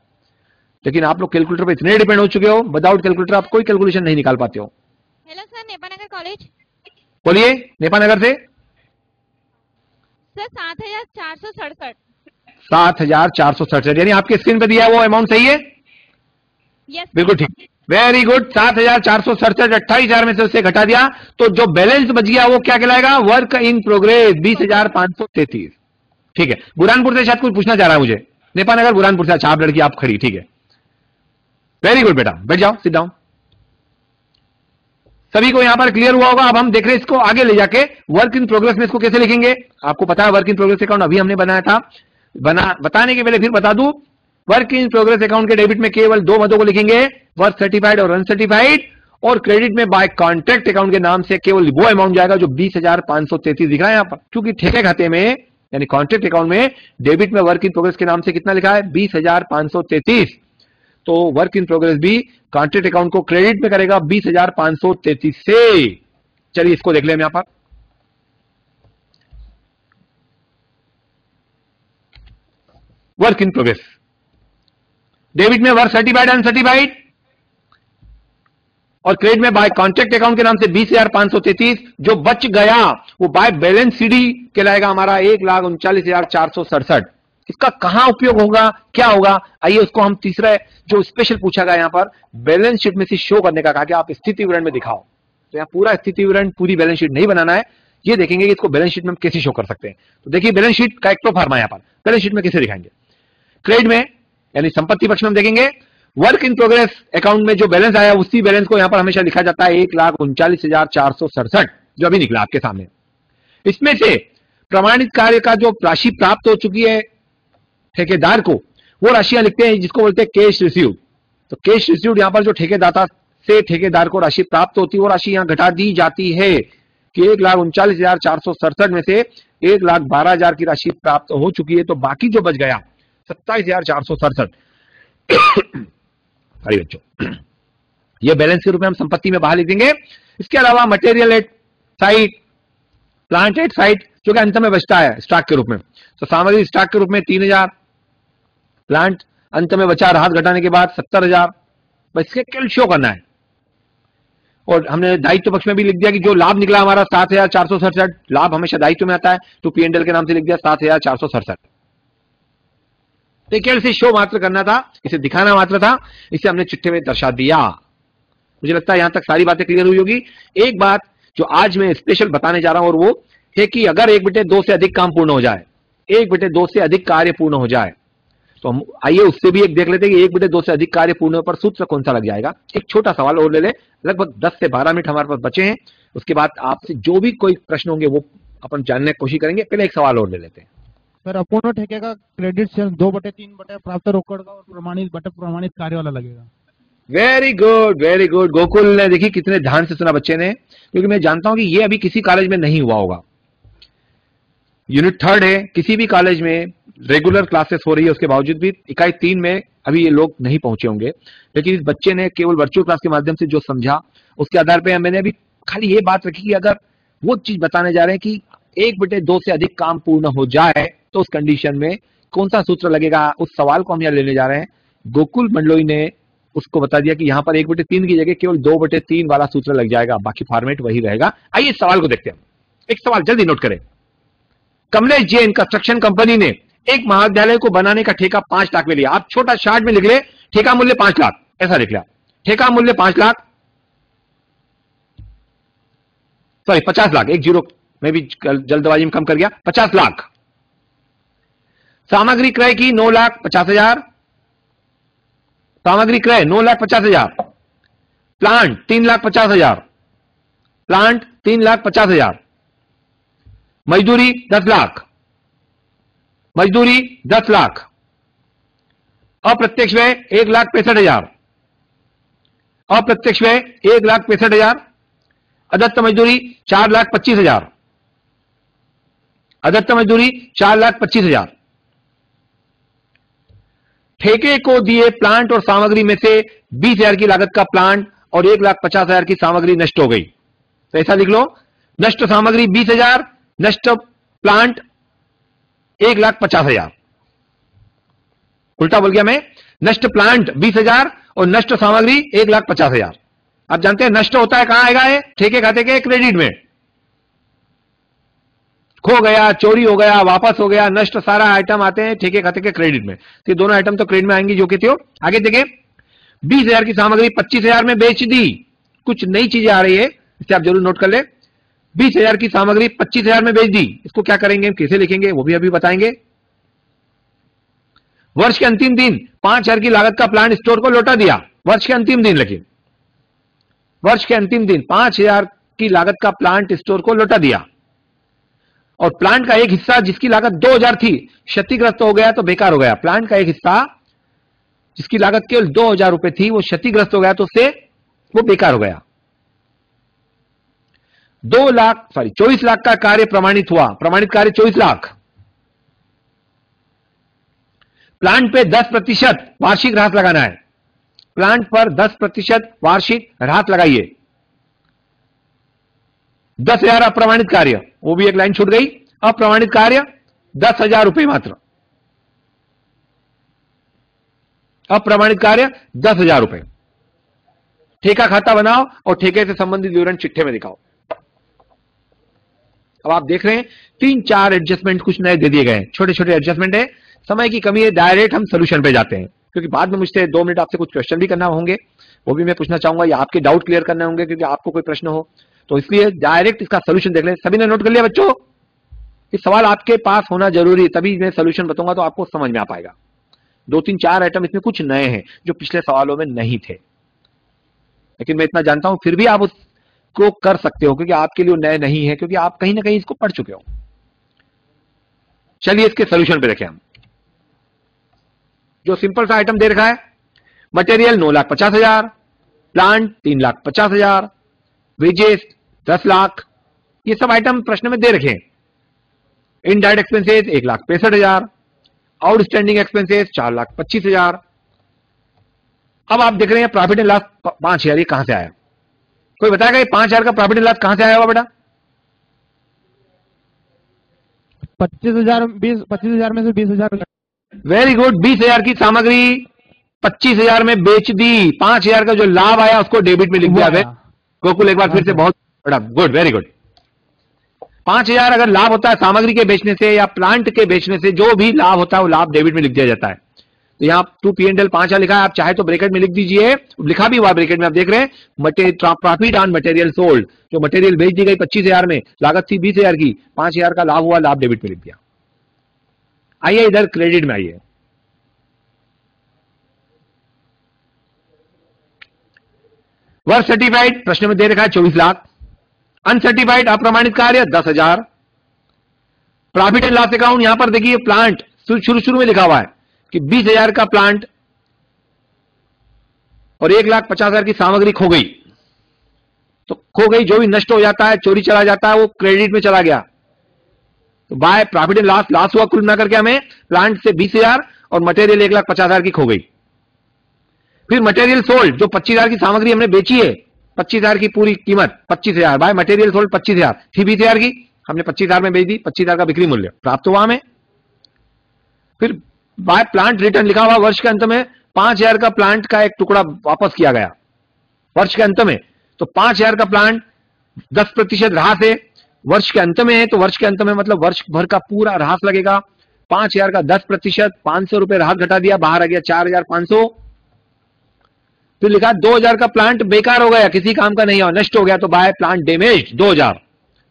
लेकिन आप लोग कैलकुलेटर पे इतने डिपेंड हो चुके हो, विदाउट कैलकुलेटर आप कोई कैलकुलेशन नहीं निकाल पाते हो। Hello sir, Nepanagar college. बोलिए, नेपानगर से सर 7,467। 7,467 यानी आपके स्क्रीन पे दिया है वो अमाउंट सही है? यस बिल्कुल ठीक, वेरी गुड। 7,467 28,000 में से उसे घटा दिया तो जो बैलेंस बच गया वो क्या कहलाएगा? Work in progress 20,533। ठीक है, बुरहानपुर से शायद कोई पूछना चाह रहा है मुझे। नेपानगर बुरहानपुर से। अच्छा, आप लड़की आप खड़ी, ठीक है, वेरी गुड बेटा, बैठ जाओ, सिट डाउन। सभी को यहां पर क्लियर हुआ होगा। अब हम देख रहे हैं इसको आगे ले जाके वर्क इन प्रोग्रेस में इसको कैसे लिखेंगे। आपको पता है वर्क इन प्रोग्रेस अकाउंट अभी हमने बनाया था, बताने के पहले फिर बता दूं, वर्क इन प्रोग्रेस अकाउंट के डेबिट में केवल दो मदों को लिखेंगे, वर्क सर्टिफाइड और अनसर्टिफाइड, और क्रेडिट में बाय कॉन्ट्रैक्ट अकाउंट के नाम से केवल वो अमाउंट जाएगा जो 20,533 दिख रहा है यहां पर। क्योंकि ठेके खाते में यानी कॉन्ट्रैक्ट अकाउंट में डेबिट में वर्क इन प्रोग्रेस के नाम से कितना लिखा है? 20,533। तो वर्क इन प्रोग्रेस भी कॉन्ट्रैक्ट अकाउंट को क्रेडिट में करेगा 20,533 से। चलिए इसको देख लें यहां पर। वर्क इन प्रोग्रेस डेबिट में वर्क सर्टिफाइड अनसर्टिफाइड और क्रेडिट में बाय कॉन्ट्रैक्ट अकाउंट के नाम से 20,533। जो बच गया वो बाय बैलेंस सीडी कहलाएगा हमारा 1,39,467। इसका कहां उपयोग होगा, क्या होगा? आइए उसको हम तीसरा जो स्पेशल पूछा गया यहां पर बैलेंस शीट में से शो करने का कहा कि आप स्थिति विवरण में दिखाओ। तो यहां पूरा स्थिति विवरण पूरी बैलेंस शीट नहीं बनाना है, ये देखेंगे कि इसको बैलेंस शीट में हम कैसे शो कर सकते हैं। तो देखिए बैलेंस शीट का एक प्रोफार्मा यहां पर बैलेंस शीट में कैसे दिखाएंगे। क्रेडिट में यानी संपत्ति पक्ष में हम देखेंगे वर्क इन प्रोग्रेस अकाउंट में जो बैलेंस आया उसी बैलेंस को यहां पर हमेशा लिखा जाता है 1,39,467 जो अभी निकला आपके सामने। इसमें से प्रमाणित कार्य का जो राशि प्राप्त हो चुकी है ठेकेदार को, वो राशियां लिखते हैं जिसको बोलते हैं कैश रिसीव्ड। तो कैश रिसीव्ड यहां पर जो ठेकेदाता से ठेकेदार को राशि प्राप्त होती है वो राशि यहां घटा दी जाती है कि 1,39,467 में से 1,12,000 की राशि प्राप्त हो चुकी है। तो बाकी जो बच गया 27,467 सॉरी बच्चों, ये बैलेंस के रूप में हम संपत्ति में बाहर लिख देंगे। इसके अलावा material at site, plant at site जो कि अंत में बचता है स्टॉक के रूप में, तो सामग्री स्टॉक के रूप में 3,000, प्लांट अंत में बचा राहत घटाने के बाद 70,000। बस इसके केवल शो करना है। और हमने दायित्व पक्ष में भी लिख दिया कि जो लाभ निकला हमारा 7,467, लाभ हमेशा दायित्व में आता है, तो P&L के नाम से लिख दिया 7,467। तो केवल से शो मात्र करना था, इसे दिखाना मात्र था, इसे हमने चिट्ठे में दर्शा दिया। मुझे लगता है यहां तक सारी बातें क्लियर हुई होगी। एक बात जो आज मैं स्पेशल बताने जा रहा हूं और वो है कि अगर 1/2 से अधिक काम पूर्ण हो जाए, 1/2 से अधिक कार्य पूर्ण हो जाए, तो हम आइए उससे भी एक देख लेते हैं कि 1/2 से अधिक कार्य पूर्ण होने पर सूत्र कौन सा लग जाएगा। एक छोटा सवाल और ले ले, लगभग 10 से 12 मिनट हमारे पास बचे हैं, उसके बाद आपसे जो भी कोई प्रश्न होंगे वो अपन जानने की कोशिश करेंगे। पहले एक सवाल और ले लेते हैं। सर अपूर्ण ठेके का क्रेडिट सेल 2/3 प्राप्त रोकड़ का और प्रमाणित कार्य वाला लगेगा। Very good, very good. Gokul ने देखिए कितने ध्यान से सुना बच्चे ने, क्योंकि मैं जानता हूं कि ये अभी किसी कॉलेज में नहीं हुआ होगा। यूनिट 3 है, किसी भी कॉलेज में रेगुलर क्लासेस हो रही है, उसके बावजूद भी इकाई 3 में अभी ये लोग नहीं पहुंचे होंगे, लेकिन इस बच्चे ने केवल वर्चुअल क्लास के माध्यम से जो समझा उसके आधार पर मैंने अभी खाली ये बात रखी कि अगर वो चीज बताने जा रहे हैं कि 1/2 से अधिक काम पूर्ण हो जाए तो उस कंडीशन में कौन सा सूत्र लगेगा, उस सवाल को हम यहाँ लेने जा रहे हैं। गोकुल मंडलोई ने उसको बता दिया कि यहां पर 1/3 की जगह केवल 2/3 वाला सूत्र लग जाएगा, बाकी फॉर्मेट वही रहेगा। आइए इस सवाल को देखते हैं। एक सवाल जल्दी नोट करें। कमलेश जैन कंस्ट्रक्शन कंपनी ने एक महाविद्यालय को बनाने का ठेका 5 लाख में लिया। आप छोटा शार्ट में लिख ले, ठेका मूल्य 5 लाख, ऐसा लिख लिया। ठेका मूल्य 5 लाख, सॉरी 50 लाख, एक जीरो में भी जल्दबाजी में कम कर गया, 50 लाख। सामग्री क्रय की 9,50,000, सामग्री क्रय 9,50,000। Plant 3,50,000, plant 3,50,000। मजदूरी 10 लाख, मजदूरी 10 लाख। अप्रत्यक्ष व्यय 1,65,000, अप्रत्यक्ष व्यय 1,65,000। अदत्त मजदूरी 4,25,000, अदत्त मजदूरी 4,25,000। ठेके को दिए प्लांट और सामग्री में से 20,000 की लागत का प्लांट और 1,50,000 की सामग्री नष्ट हो गई, तो ऐसा लिख लो, नष्ट सामग्री 20,000, नष्ट प्लांट 1,50,000। उल्टा बोल गया मैं, नष्ट प्लांट 20,000 और नष्ट सामग्री 1,50,000। आप जानते हैं नष्ट होता है कहां आएगा, ठेके खाते के क्रेडिट में। खो गया, चोरी हो गया, वापस हो गया, नष्ट सारा आइटम आते हैं ठेके खाते के क्रेडिट में। तो ये दोनों आइटम तो क्रेडिट में आएंगे जो कि थे। आगे देखें, 20,000 की सामग्री 25,000 में बेच दी। कुछ नई चीजें आ रही है, इसे आप जरूर नोट कर ले। 20,000 की सामग्री 25,000 में बेच दी, इसको क्या करेंगे, कैसे लिखेंगे वो भी अभी बताएंगे। वर्ष के अंतिम दिन 5,000 की लागत का प्लांट स्टोर को लौटा दिया। वर्ष के अंतिम दिन लिखिए, वर्ष के अंतिम दिन 5,000 की लागत का प्लांट स्टोर को लौटा दिया और प्लांट का एक हिस्सा जिसकी लागत 2,000 थी क्षतिग्रस्त हो गया तो बेकार हो गया। प्लांट का एक हिस्सा जिसकी लागत केवल 2,000 रुपए थी वो क्षतिग्रस्त हो गया तो उससे वो बेकार हो गया। 24 लाख का कार्य प्रमाणित हुआ, प्रमाणित कार्य 24 लाख। प्लांट पे 10% वार्षिक राहत लगाना है, प्लांट पर 10% वार्षिक राहत लगाइए। 10,000 अप्रमाणित कार्य, वो भी एक लाइन छूट गई। अप्रमाणित कार्य 10,000 रुपए मात्र, अप्रमाणित कार्य 10,000 रुपए। ठेका खाता बनाओ और ठेके से संबंधित विवरण चिट्ठे में दिखाओ। अब आप देख रहे हैं 3-4 एडजस्टमेंट कुछ नए दे दिए गए हैं, छोटे छोटे एडजस्टमेंट है। समय की कमी है, डायरेक्ट हम सोल्यूशन पे जाते हैं, क्योंकि बाद में मुझसे 2 मिनट आपसे कुछ क्वेश्चन भी करना होंगे, वो भी मैं पूछना चाहूंगा, या आपके डाउट क्लियर करने होंगे क्योंकि आपको कोई प्रश्न हो, तो इसलिए डायरेक्ट इसका सोल्यूशन देख लें। सभी ने नोट कर लिया बच्चों? ये सवाल आपके पास होना जरूरी है, तभी मैं सोल्यूशन बताऊंगा तो आपको समझ में आ पाएगा। 2-3-4 आइटम इसमें कुछ नए हैं जो पिछले सवालों में नहीं थे, लेकिन मैं इतना जानता हूं फिर भी आप उसको कर सकते हो, क्योंकि आपके लिए नए नहीं है, क्योंकि आप कहीं ना कहीं इसको पढ़ चुके हो। चलिए इसके सोल्यूशन पे देखें हम। जो सिंपल सा आइटम दे रखा है, मटेरियल 9,50,000, प्लांट 3,50,000, वेजेस 10 लाख, ये सब आइटम प्रश्न में दे रखे हैं। Indirect expenses 1,65,000, outstanding expenses 4,25,000। अब आप देख रहे हैं प्रॉफिट एंड लॉस 5,000, ये कहां से आया? कोई बताएगा ये 5,000 का प्रॉफिट एंड लॉस कहां से आया होगा बेटा? 25,000 में से 20,000। Very good. 20,000 की सामग्री 25,000 में बेच दी, 5,000 का जो लाभ आया उसको डेबिट में लिख दिया। गोकुल एक बार फिर से बहुत बड़ा, गुड, वेरी गुड। 5,000 अगर लाभ होता है सामग्री के बेचने से या प्लांट के बेचने से, जो भी लाभ होता है वो लाभ डेबिट में लिख दिया जाता है। तो यहाँ 2 P&L 5,000 लिखा है, आप चाहे तो ब्रैकेट में लिख दीजिए, लिखा भी हुआ ब्रैकेट में, आप देख रहे हैं प्रॉफिट ऑन मटेरियल सोल्ड, जो मटेरियल बेच दी गई 25,000 में, लागत थी 20,000 की, 5,000 का लाभ हुआ, लाभ डेबिट में लिख दिया। आइए इधर क्रेडिट में आइए। वर्क सर्टिफाइड प्रश्न में दे रखा है 24 लाख, अनसर्टिफाइड अप्रमाणित कार्य 10,000, प्रॉफिट एंड लॉस अकाउंट यहां पर देखिए प्लांट शुरू में लिखा हुआ है कि 20,000 का प्लांट और 1,50,000 की सामग्री खो गई। तो खो गई, जो भी नष्ट हो जाता है, चोरी चला जाता है, वो क्रेडिट में चला गया। तो बाय प्रॉफिट एंड लॉस हुआ कुल मिलाकर के हमें प्लांट से 20,000 और मटेरियल 1,50,000 की खो गई। फिर मटेरियल सोल्ड, जो 25,000 की सामग्री हमने बेची है, 25,000 की पूरी कीमत 25,000 बाय मटेरियल सोल्ड 25,000 थी 20,000 की, हमने 25,000 में बेच दी, 25,000 का बिक्री मूल्य प्राप्त हुआ हमें। फिर बाय प्लांट रिटर्न लिखा हुआ, वर्ष के अंत में 5,000 का प्लांट का एक टुकड़ा वापस किया गया वर्ष के अंत में। तो 5,000 का प्लांट 10% ह्रास है, वर्ष के अंत में है, तो वर्ष के अंत में मतलब वर्ष भर का पूरा ह्रास लगेगा। 5,000 का 10%, 500 रुपए ह्रास घटा दिया, बाहर आ गया 4,500। फिर लिखा 2,000 का प्लांट बेकार हो गया, किसी काम का नहीं हुआ, नष्ट हो गया, तो बाय प्लांट डैमेज्ड 2,000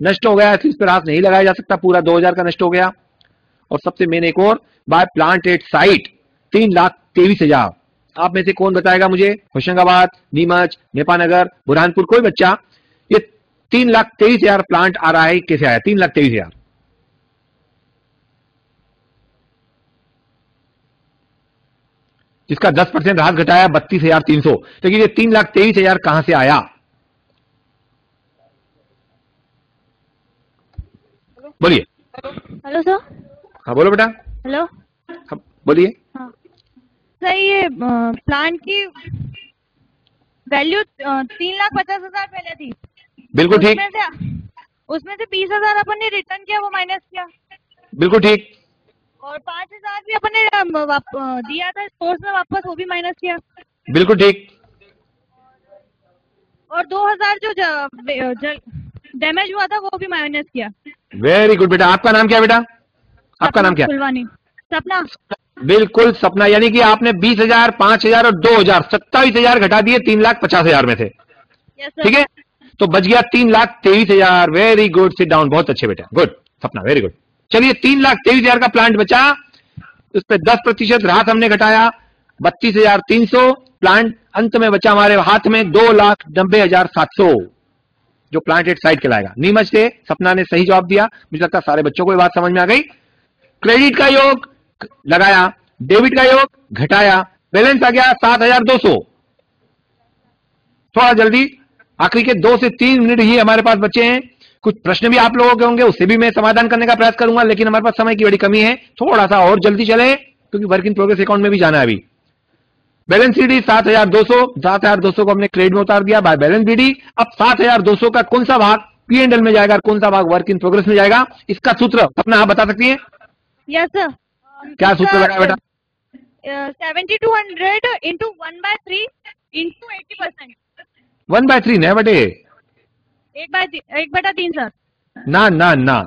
नष्ट हो गया, इस पर ह्रास नहीं लगाया जा सकता, पूरा 2,000 का नष्ट हो गया। और सबसे मेन एक और, बाय प्लांट एट साइट 3,23,000। आप में से कौन बताएगा मुझे, होशंगाबाद, नीमच, नेपानगर, बुरहानपुर, कोई बच्चा, ये 3,23,000 प्लांट आ रहा है, कैसे आया 3,23,000? जिसका 10% ह्रास घटाया 32,300, लेकिन ये 3,23,000 कहां से आया? बोलिए। Hello sir. हाँ बोलो बेटा। हेलो। हाँ बोलिए। हाँ सर, ये प्लांट की वैल्यू 3,50,000 पहले थी। बिल्कुल ठीक। उसमें से 20,000 अपन ने रिटर्न किया, वो माइनस किया। बिल्कुल ठीक। और 5,000 भी अपन ने दिया था स्टोर्स में वापस, वो भी माइनस किया। बिल्कुल ठीक। और 2,000 जो डैमेज हुआ था वो भी माइनस किया। वेरी गुड बेटा। आपका नाम क्या है बेटा? आपका नाम क्या? फुलवानी। सपना। बिल्कुल सपना, यानी कि आपने 20,000, 5,000 और 2,000 27,000 घटा दिए 3,50,000 में से। ठीक है, तो बच गया 3,23,000। वेरी गुड, सिट डाउन, बहुत अच्छे बेटा, गुड सपना, वेरी गुड। चलिए 3,23,000 का प्लांट बचा, उस पर 10% ह्रास हमने घटाया 32,300। प्लांट अंत में बचा हमारे हाथ में 2,90,700, जो प्लांट एट साइट कहलाएगा। नीमच से सपना ने सही जवाब दिया। मुझे लगता है सारे बच्चों को ये बात समझ में आ गई। क्रेडिट का योग लगाया, डेबिट का योग घटाया, बैलेंस आ गया 7,200। थोड़ा जल्दी, आखिरी के 2 से 3 मिनट ही हमारे पास बचे हैं। कुछ प्रश्न भी आप लोगों के होंगे, उससे भी मैं समाधान करने का प्रयास करूंगा, लेकिन हमारे पास समय की बड़ी कमी है, थोड़ा सा और जल्दी चले, क्योंकि वर्क इन प्रोग्रेस अकाउंट में भी जाना है अभी। बैलेंस सीडी 7,200 को हमने क्रेडिट में उतार दिया बाय बैलेंस बीडी। अब 7,200 का कौन सा भाग P&L में जाएगा और कौन सा भाग वर्क इन प्रोग्रेस में जाएगा, इसका सूत्र अपना आप बता सकती हैं? Yes sir. क्या सूत्र लगाया बेटा? 7,200 इंटू 1/3 इंटू 80%। 1/3 नहीं बेटे, 1/3 सर। ना ना ना,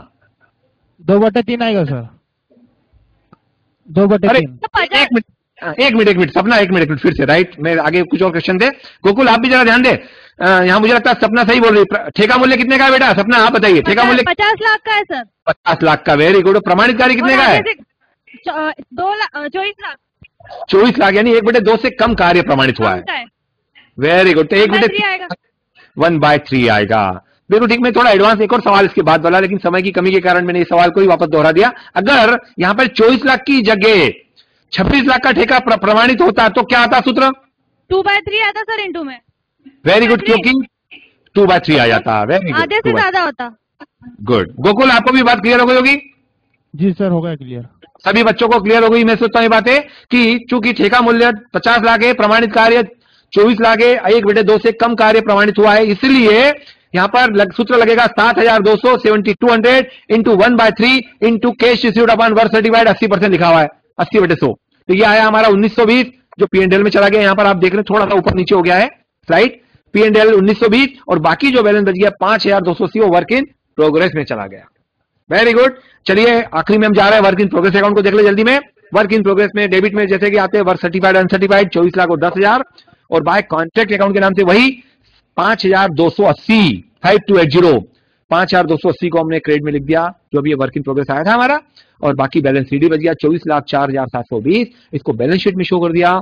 2/3 आएगा सर, 2/3। एक मिनट सपना, एक मिनट फिर से, राइट। मैं आगे कुछ और क्वेश्चन दे। गोकुल आप भी जरा ध्यान दे, यहाँ मुझे लगता है सपना सही बोल रही है। ठेका मूल्य कितने का है बेटा? सपना आप बताइए। ठेका मूल्य 50 लाख का है सर। 50 लाख का, वेरी गुड। प्रमाणित कार्य कितने का है? 24 लाख। 24 लाख, यानी 1/2 से कम कार्य प्रमाणित हुआ है। Very good. तो 1/3 आएगा, बिल्कुल ठीक। मैं थोड़ा एडवांस एक और सवाल इसके बाद बोला, लेकिन समय की कमी के कारण मैंने इस सवाल को ही वापस दोहरा दिया। अगर यहाँ पर 24 लाख की जगह 26 लाख का ठेका प्रमाणित होता तो क्या आता सूत्र? 2/3 आता सर इंटू में। वेरी गुड, क्योंकि 2/3 आ जाता। वेरी गुड, आधे से ज्यादा होता। गुड। गोकुल आपको भी बात क्लियर हो गई होगी? जी सर, हो गया क्लियर। सभी बच्चों को क्लियर हो गई। मैं सोचता हूँ ये बातें कि चूंकि ठेका मूल्य 50 लाख है, प्रमाणित कार्य 24 लाख है, 1/2 से कम कार्य प्रमाणित हुआ है, इसलिए यहां पर सूत्र लगेगा 7,200 7,200 into 1/3 into cash received upon work certified. 80% लिखा हुआ है, 80/100। तो ये आया हमारा 1920, जो P&L में चला गया। यहां पर आप देख रहे हैं थोड़ा सा ऊपर नीचे हो गया है स्लाइड। P&L 1920 और बाकी जो बैलेंस बच गया 5280 वो वर्क इन प्रोग्रेस में चला गया। Very good. चलिए आखिरी में हम जा रहे हैं वर्क इन प्रोग्रेस अकाउंट को देख ले जल्दी में। वर्क इन प्रोग्रेस में डेबिट में जैसे कि आते हैं वर्क सर्टिफाइड अनसर्टिफाइड 24 लाख और 10,000 और बाय कॉन्ट्रैक्ट अकाउंट के नाम से वही 5280 5280 5280 को हमने क्रेडिट में लिख दिया जो अभी वर्क इन प्रोग्रेस आया था हमारा और बाकी बैलेंस सीडी बच गया 24,04,720 इसको बैलेंस शीट में शो कर दिया।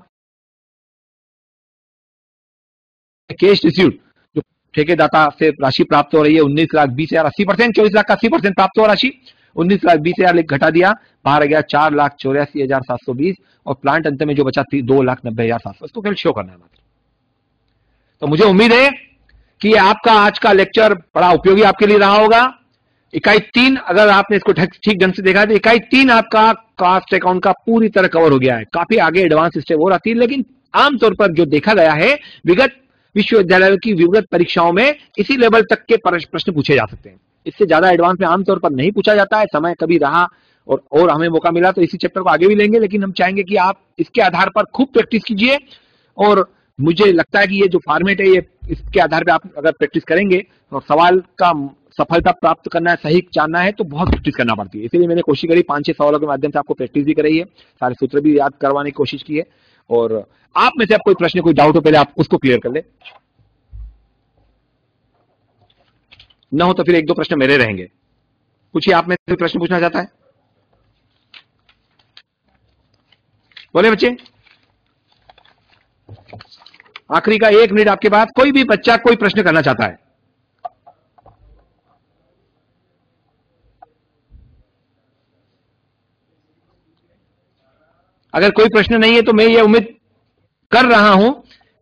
कैश रिसीव्ड जो ठेकेदाता से राशि प्राप्त हो रही है 19,20,000 80% 24 लाख का 80% प्राप्त हो राशि 19,20,000 घटा दिया बाहर गया 4,84,720 और प्लांट अंत में जो बचा 2,90,700 इसको केवल शो करना है मात्र। तो मुझे उम्मीद है कि आपका आज का लेक्चर बड़ा उपयोगी आपके लिए रहा होगा। इकाई 3 अगर आपने इसको ठीक ढंग से देखा तो इकाई 3 आपका कास्ट अकाउंट का पूरी तरह कवर हो गया है। काफी आगे एडवांस स्टेप हो रही है लेकिन आमतौर पर जो देखा गया है विगत विश्वविद्यालयों की विगत परीक्षाओं में इसी लेवल तक के प्रश्न पूछे जा सकते हैं। इससे ज्यादा एडवांस में आमतौर पर नहीं पूछा जाता है। समय कभी रहा और हमें मौका मिला तो इसी चैप्टर को आगे भी लेंगे लेकिन हम चाहेंगे कि आप इसके आधार पर खूब प्रैक्टिस कीजिए और मुझे लगता है कि ये जो फॉर्मेट है ये इसके आधार पर आप अगर प्रैक्टिस करेंगे और सवाल का सफलता प्राप्त करना है सही जानना है तो बहुत प्रैक्टिस करना पड़ती है। इसलिए मैंने कोशिश करी 5-6 सवालों के माध्यम से आपको प्रैक्टिस भी कराई है सारे सूत्र भी याद करवाने की कोशिश की है और आप में से आप कोई प्रश्न कोई डाउट हो पहले आप उसको क्लियर कर ले न हो तो फिर 1-2 प्रश्न मेरे रहेंगे। पूछिए आप में से प्रश्न पूछना चाहता है बोले बच्चे। आखिरी का 1 मिनट आपके पास कोई भी बच्चा कोई प्रश्न करना चाहता है। अगर कोई प्रश्न नहीं है तो मैं ये उम्मीद कर रहा हूं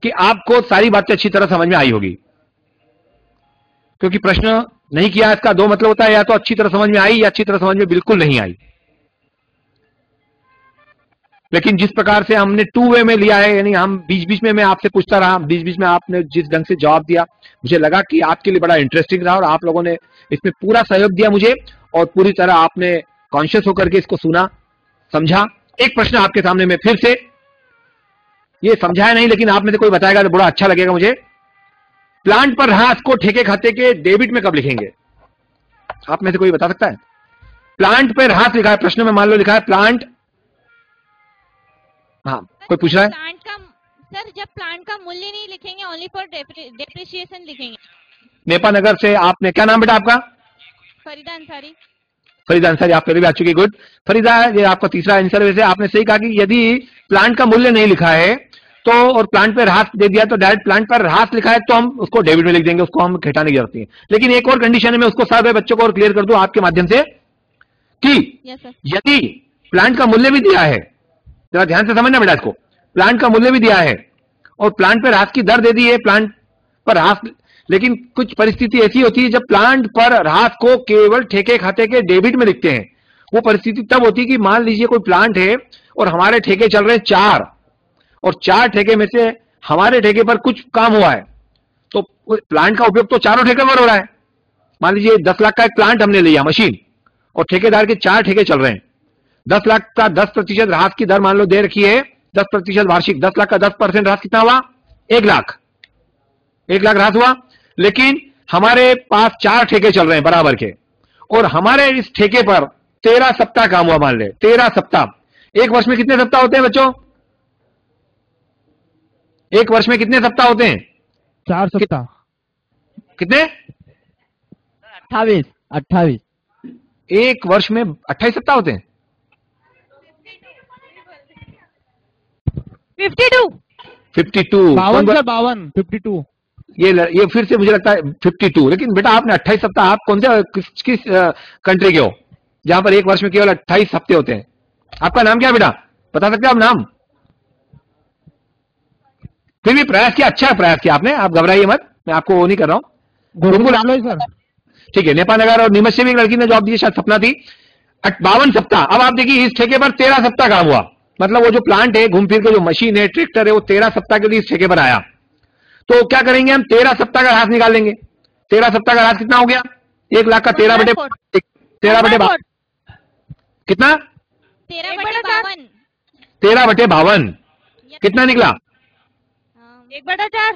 कि आपको सारी बातें अच्छी तरह समझ में आई होगी क्योंकि प्रश्न नहीं किया इसका 2 मतलब होता है या तो अच्छी तरह समझ में आई या अच्छी तरह समझ में बिल्कुल नहीं आई। लेकिन जिस प्रकार से हमने 2 वे में लिया है यानी हम बीच बीच में मैं आपसे पूछता रहा बीच बीच में आपने जिस ढंग से जवाब दिया मुझे लगा कि आपके लिए बड़ा इंटरेस्टिंग रहा और आप लोगों ने इसमें पूरा सहयोग दिया मुझे और पूरी तरह आपने कॉन्शियस होकर के इसको सुना समझा। एक प्रश्न आपके सामने में फिर से ये समझाया नहीं लेकिन आप में से कोई बताएगा तो बड़ा अच्छा लगेगा मुझे। प्लांट पर ह्रास को ठेके खाते के डेबिट में कब लिखेंगे? आप में से कोई बता सकता है? प्लांट पर ह्रास लिखा है प्रश्न में मान लो लिखा है प्लांट। हाँ कोई पूछ रहा है? प्लांट का सर जब प्लांट का मूल्य नहीं लिखेंगे ओनली फॉर डेप्रिसिएशन लिखेंगे। नेपा नगर से आपने क्या नाम बेटा आपका? फरीदा अंसारी। फरीदा अंसारी आप पहले भी आ चुकी गुड। फरीदा ये आपका तीसरा आंसर वैसे आपने सही कहा कि यदि प्लांट का मूल्य नहीं लिखा है तो और प्लांट पर ह्रास दे दिया तो डायरेक्ट प्लांट पर ह्रास लिखा है तो हम उसको डेबिट में लिख देंगे उसको हम घटाने की जरूरत नहीं है। लेकिन एक और कंडीशन है मैं उसको सारे बच्चों को और क्लियर कर दूं आपके माध्यम से कि यदि प्लांट का मूल्य भी दिया है जरा ध्यान से समझना बेटा इसको प्लांट का मूल्य भी दिया है और प्लांट पर ह्रास की दर दे दी है प्लांट पर ह्रास लेकिन कुछ परिस्थिति ऐसी होती है जब प्लांट पर ह्रास को केवल ठेके खाते के डेबिट में लिखते हैं। वो परिस्थिति तब होती है कि मान लीजिए कोई प्लांट है और हमारे ठेके चल रहे हैं 4 और 4 ठेके में से हमारे ठेके पर कुछ काम हुआ है तो प्लांट का उपयोग तो चारों ठेके पर हो रहा है। मान लीजिए 10 लाख का एक प्लांट हमने लिया मशीन और ठेकेदार के 4 ठेके चल रहे हैं 10 लाख का 10% ह्रास की दर मान लो दे रखी है 10% वार्षिक 10 लाख का 10% ह्रास कितना हुआ 1 लाख 1 लाख ह्रास हुआ। लेकिन हमारे पास 4 ठेके चल रहे हैं बराबर के और हमारे इस ठेके पर 13 सप्ताह काम हुआ मान ले 13 सप्ताह। एक वर्ष में कितने सप्ताह होते हैं बच्चों? एक वर्ष में कितने सप्ताह होते हैं? 4 सप्ताह। कितने? 28। एक वर्ष में 28 सप्ताह होते हैं। 52 52 ये फिर से मुझे लगता है 52। लेकिन बेटा आपने 28 सप्ताह आप कौन से किस कंट्री के हो जहां पर एक वर्ष में केवल 28 हफ्ते होते हैं? आपका नाम क्या है बेटा बता सकते हैं आप नाम? फिर भी प्रयास किया अच्छा प्रयास किया आपने आप घबराइए मत मैं आपको वो नहीं कर रहा हूं। सर ठीक है नेपा नगर और नीमच से भी एक लड़की ने जवाब दी शायद सपना थी 52 सप्ताह। अब आप देखिए इस ठेके पर 13 सप्ताह काम हुआ मतलब वो जो प्लांट है घूम फिर के जो मशीन है ट्रैक्टर है वो 13 सप्ताह के लिए इस ठेके पर आया। तो क्या करेंगे हम 13 सप्ताह का ह्रास निकाल लेंगे। 13 सप्ताह का ह्रास कितना हो गया 1 लाख का 13 बटे कितना 13 बटे 52 कितना निकला 1/4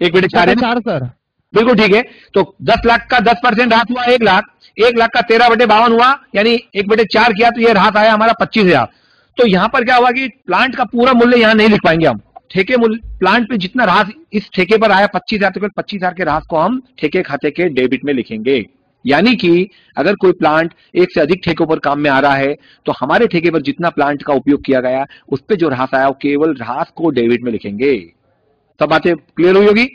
1 बटे 4 है ना? 4 सर। बिल्कुल ठीक है। तो 10 लाख का 10% ह्रास हुआ 1 लाख, 1 लाख का 13/52 हुआ, यानी 1 बटे 4 किया तो ये ह्रास आया हमारा 25,000। तो यहां पर क्या हुआ कि प्लांट का पूरा मूल्य यहां नहीं लिख पाएंगे हम। ठेके मूल्य प्लांट पे जितना ह्रास इस ठेके पर आया 25,000, तो 25,000 के ह्रास को हम ठेके खाते के डेबिट में लिखेंगे। यानी कि अगर कोई प्लांट एक से अधिक ठेकों पर काम में आ रहा है तो हमारे ठेके पर जितना प्लांट का उपयोग किया गया उस पर जो ह्रास आया वो केवल ह्रास को डेबिट में लिखेंगे। सब बातें क्लियर हुई होगी?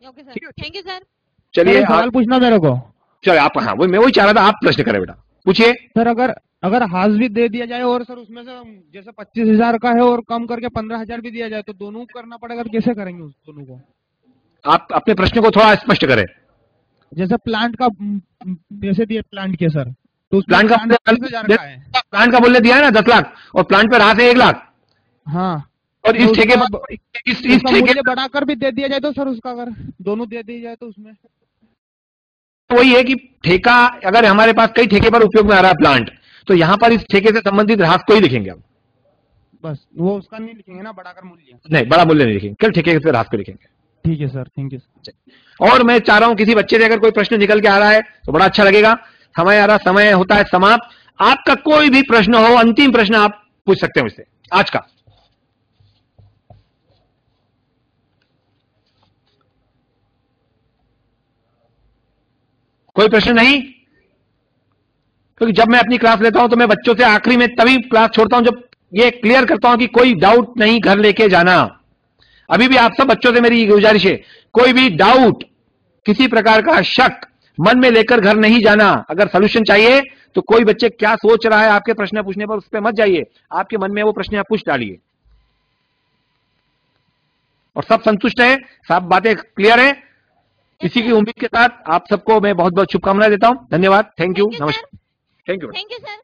Okay sir, thank you sir. चलिए सवाल पूछना मेरे को। चलिए आप, हाँ मैं वही चाह रहा था, आप प्रश्न करें बेटा, पूछिए। सर अगर हाथ भी दे दिया जाए और सर उसमें से जैसे 25,000 का है और कम करके 15,000 भी दिया जाए तो दोनों करना पड़ेगा, तो कैसे करेंगे उस दोनों को? आप अपने प्रश्न को थोड़ा स्पष्ट करें। जैसे प्लांट का पैसे दिए प्लांट के सर, तो प्लांट का 20,000 का है। प्लांट का मूल्य दिया है ना 10 लाख और प्लांट पे ह्रास है 1 लाख। हाँ, और इस ठेके इस ठेके मूल्य बढ़ाकर भी दे दिया जाए तो सर उसका अगर दोनों दे दी जाए तो उसमें वही है कि ठेका अगर हमारे पास कई ठेके पर उपयोग में आ रहा है प्लांट, तो यहां पर इस ठेके से संबंधित ह्रास को ही लिखेंगे हम। बस वो उसका नहीं लिखेंगे ना, बढ़ाकर मूल्य? नहीं, बड़ा मूल्य नहीं लिखेंगे, केवल ठेके से ह्रास को लिखेंगे। ठीक है सर, थैंक यू। और मैं चाह रहा हूं किसी बच्चे से अगर कोई प्रश्न निकल के आ रहा है तो बड़ा अच्छा लगेगा। समय आ रहा, समय होता है समाप्त। आपका कोई भी प्रश्न हो, अंतिम प्रश्न आप पूछ सकते हैं मुझसे आज का। कोई प्रश्न नहीं? क्योंकि जब मैं अपनी क्लास लेता हूं तो मैं बच्चों से आखिरी में तभी क्लास छोड़ता हूं जब ये क्लियर करता हूं कि कोई डाउट नहीं घर लेके जाना। अभी भी आप सब बच्चों से मेरी गुजारिश है, कोई भी डाउट, किसी प्रकार का शक मन में लेकर घर नहीं जाना। अगर सॉल्यूशन चाहिए तो कोई बच्चे क्या सोच रहा है आपके प्रश्न पूछने पर उस पर मत जाइए, आपके मन में वो प्रश्न आप पूछ डालिए। और सब संतुष्ट है, सब बातें क्लियर है? इसी की उम्मीद के साथ आप सबको मैं बहुत बहुत शुभकामनाएं देता हूं। धन्यवाद, थैंक यू, नमस्कार, thank you. Thank you sir.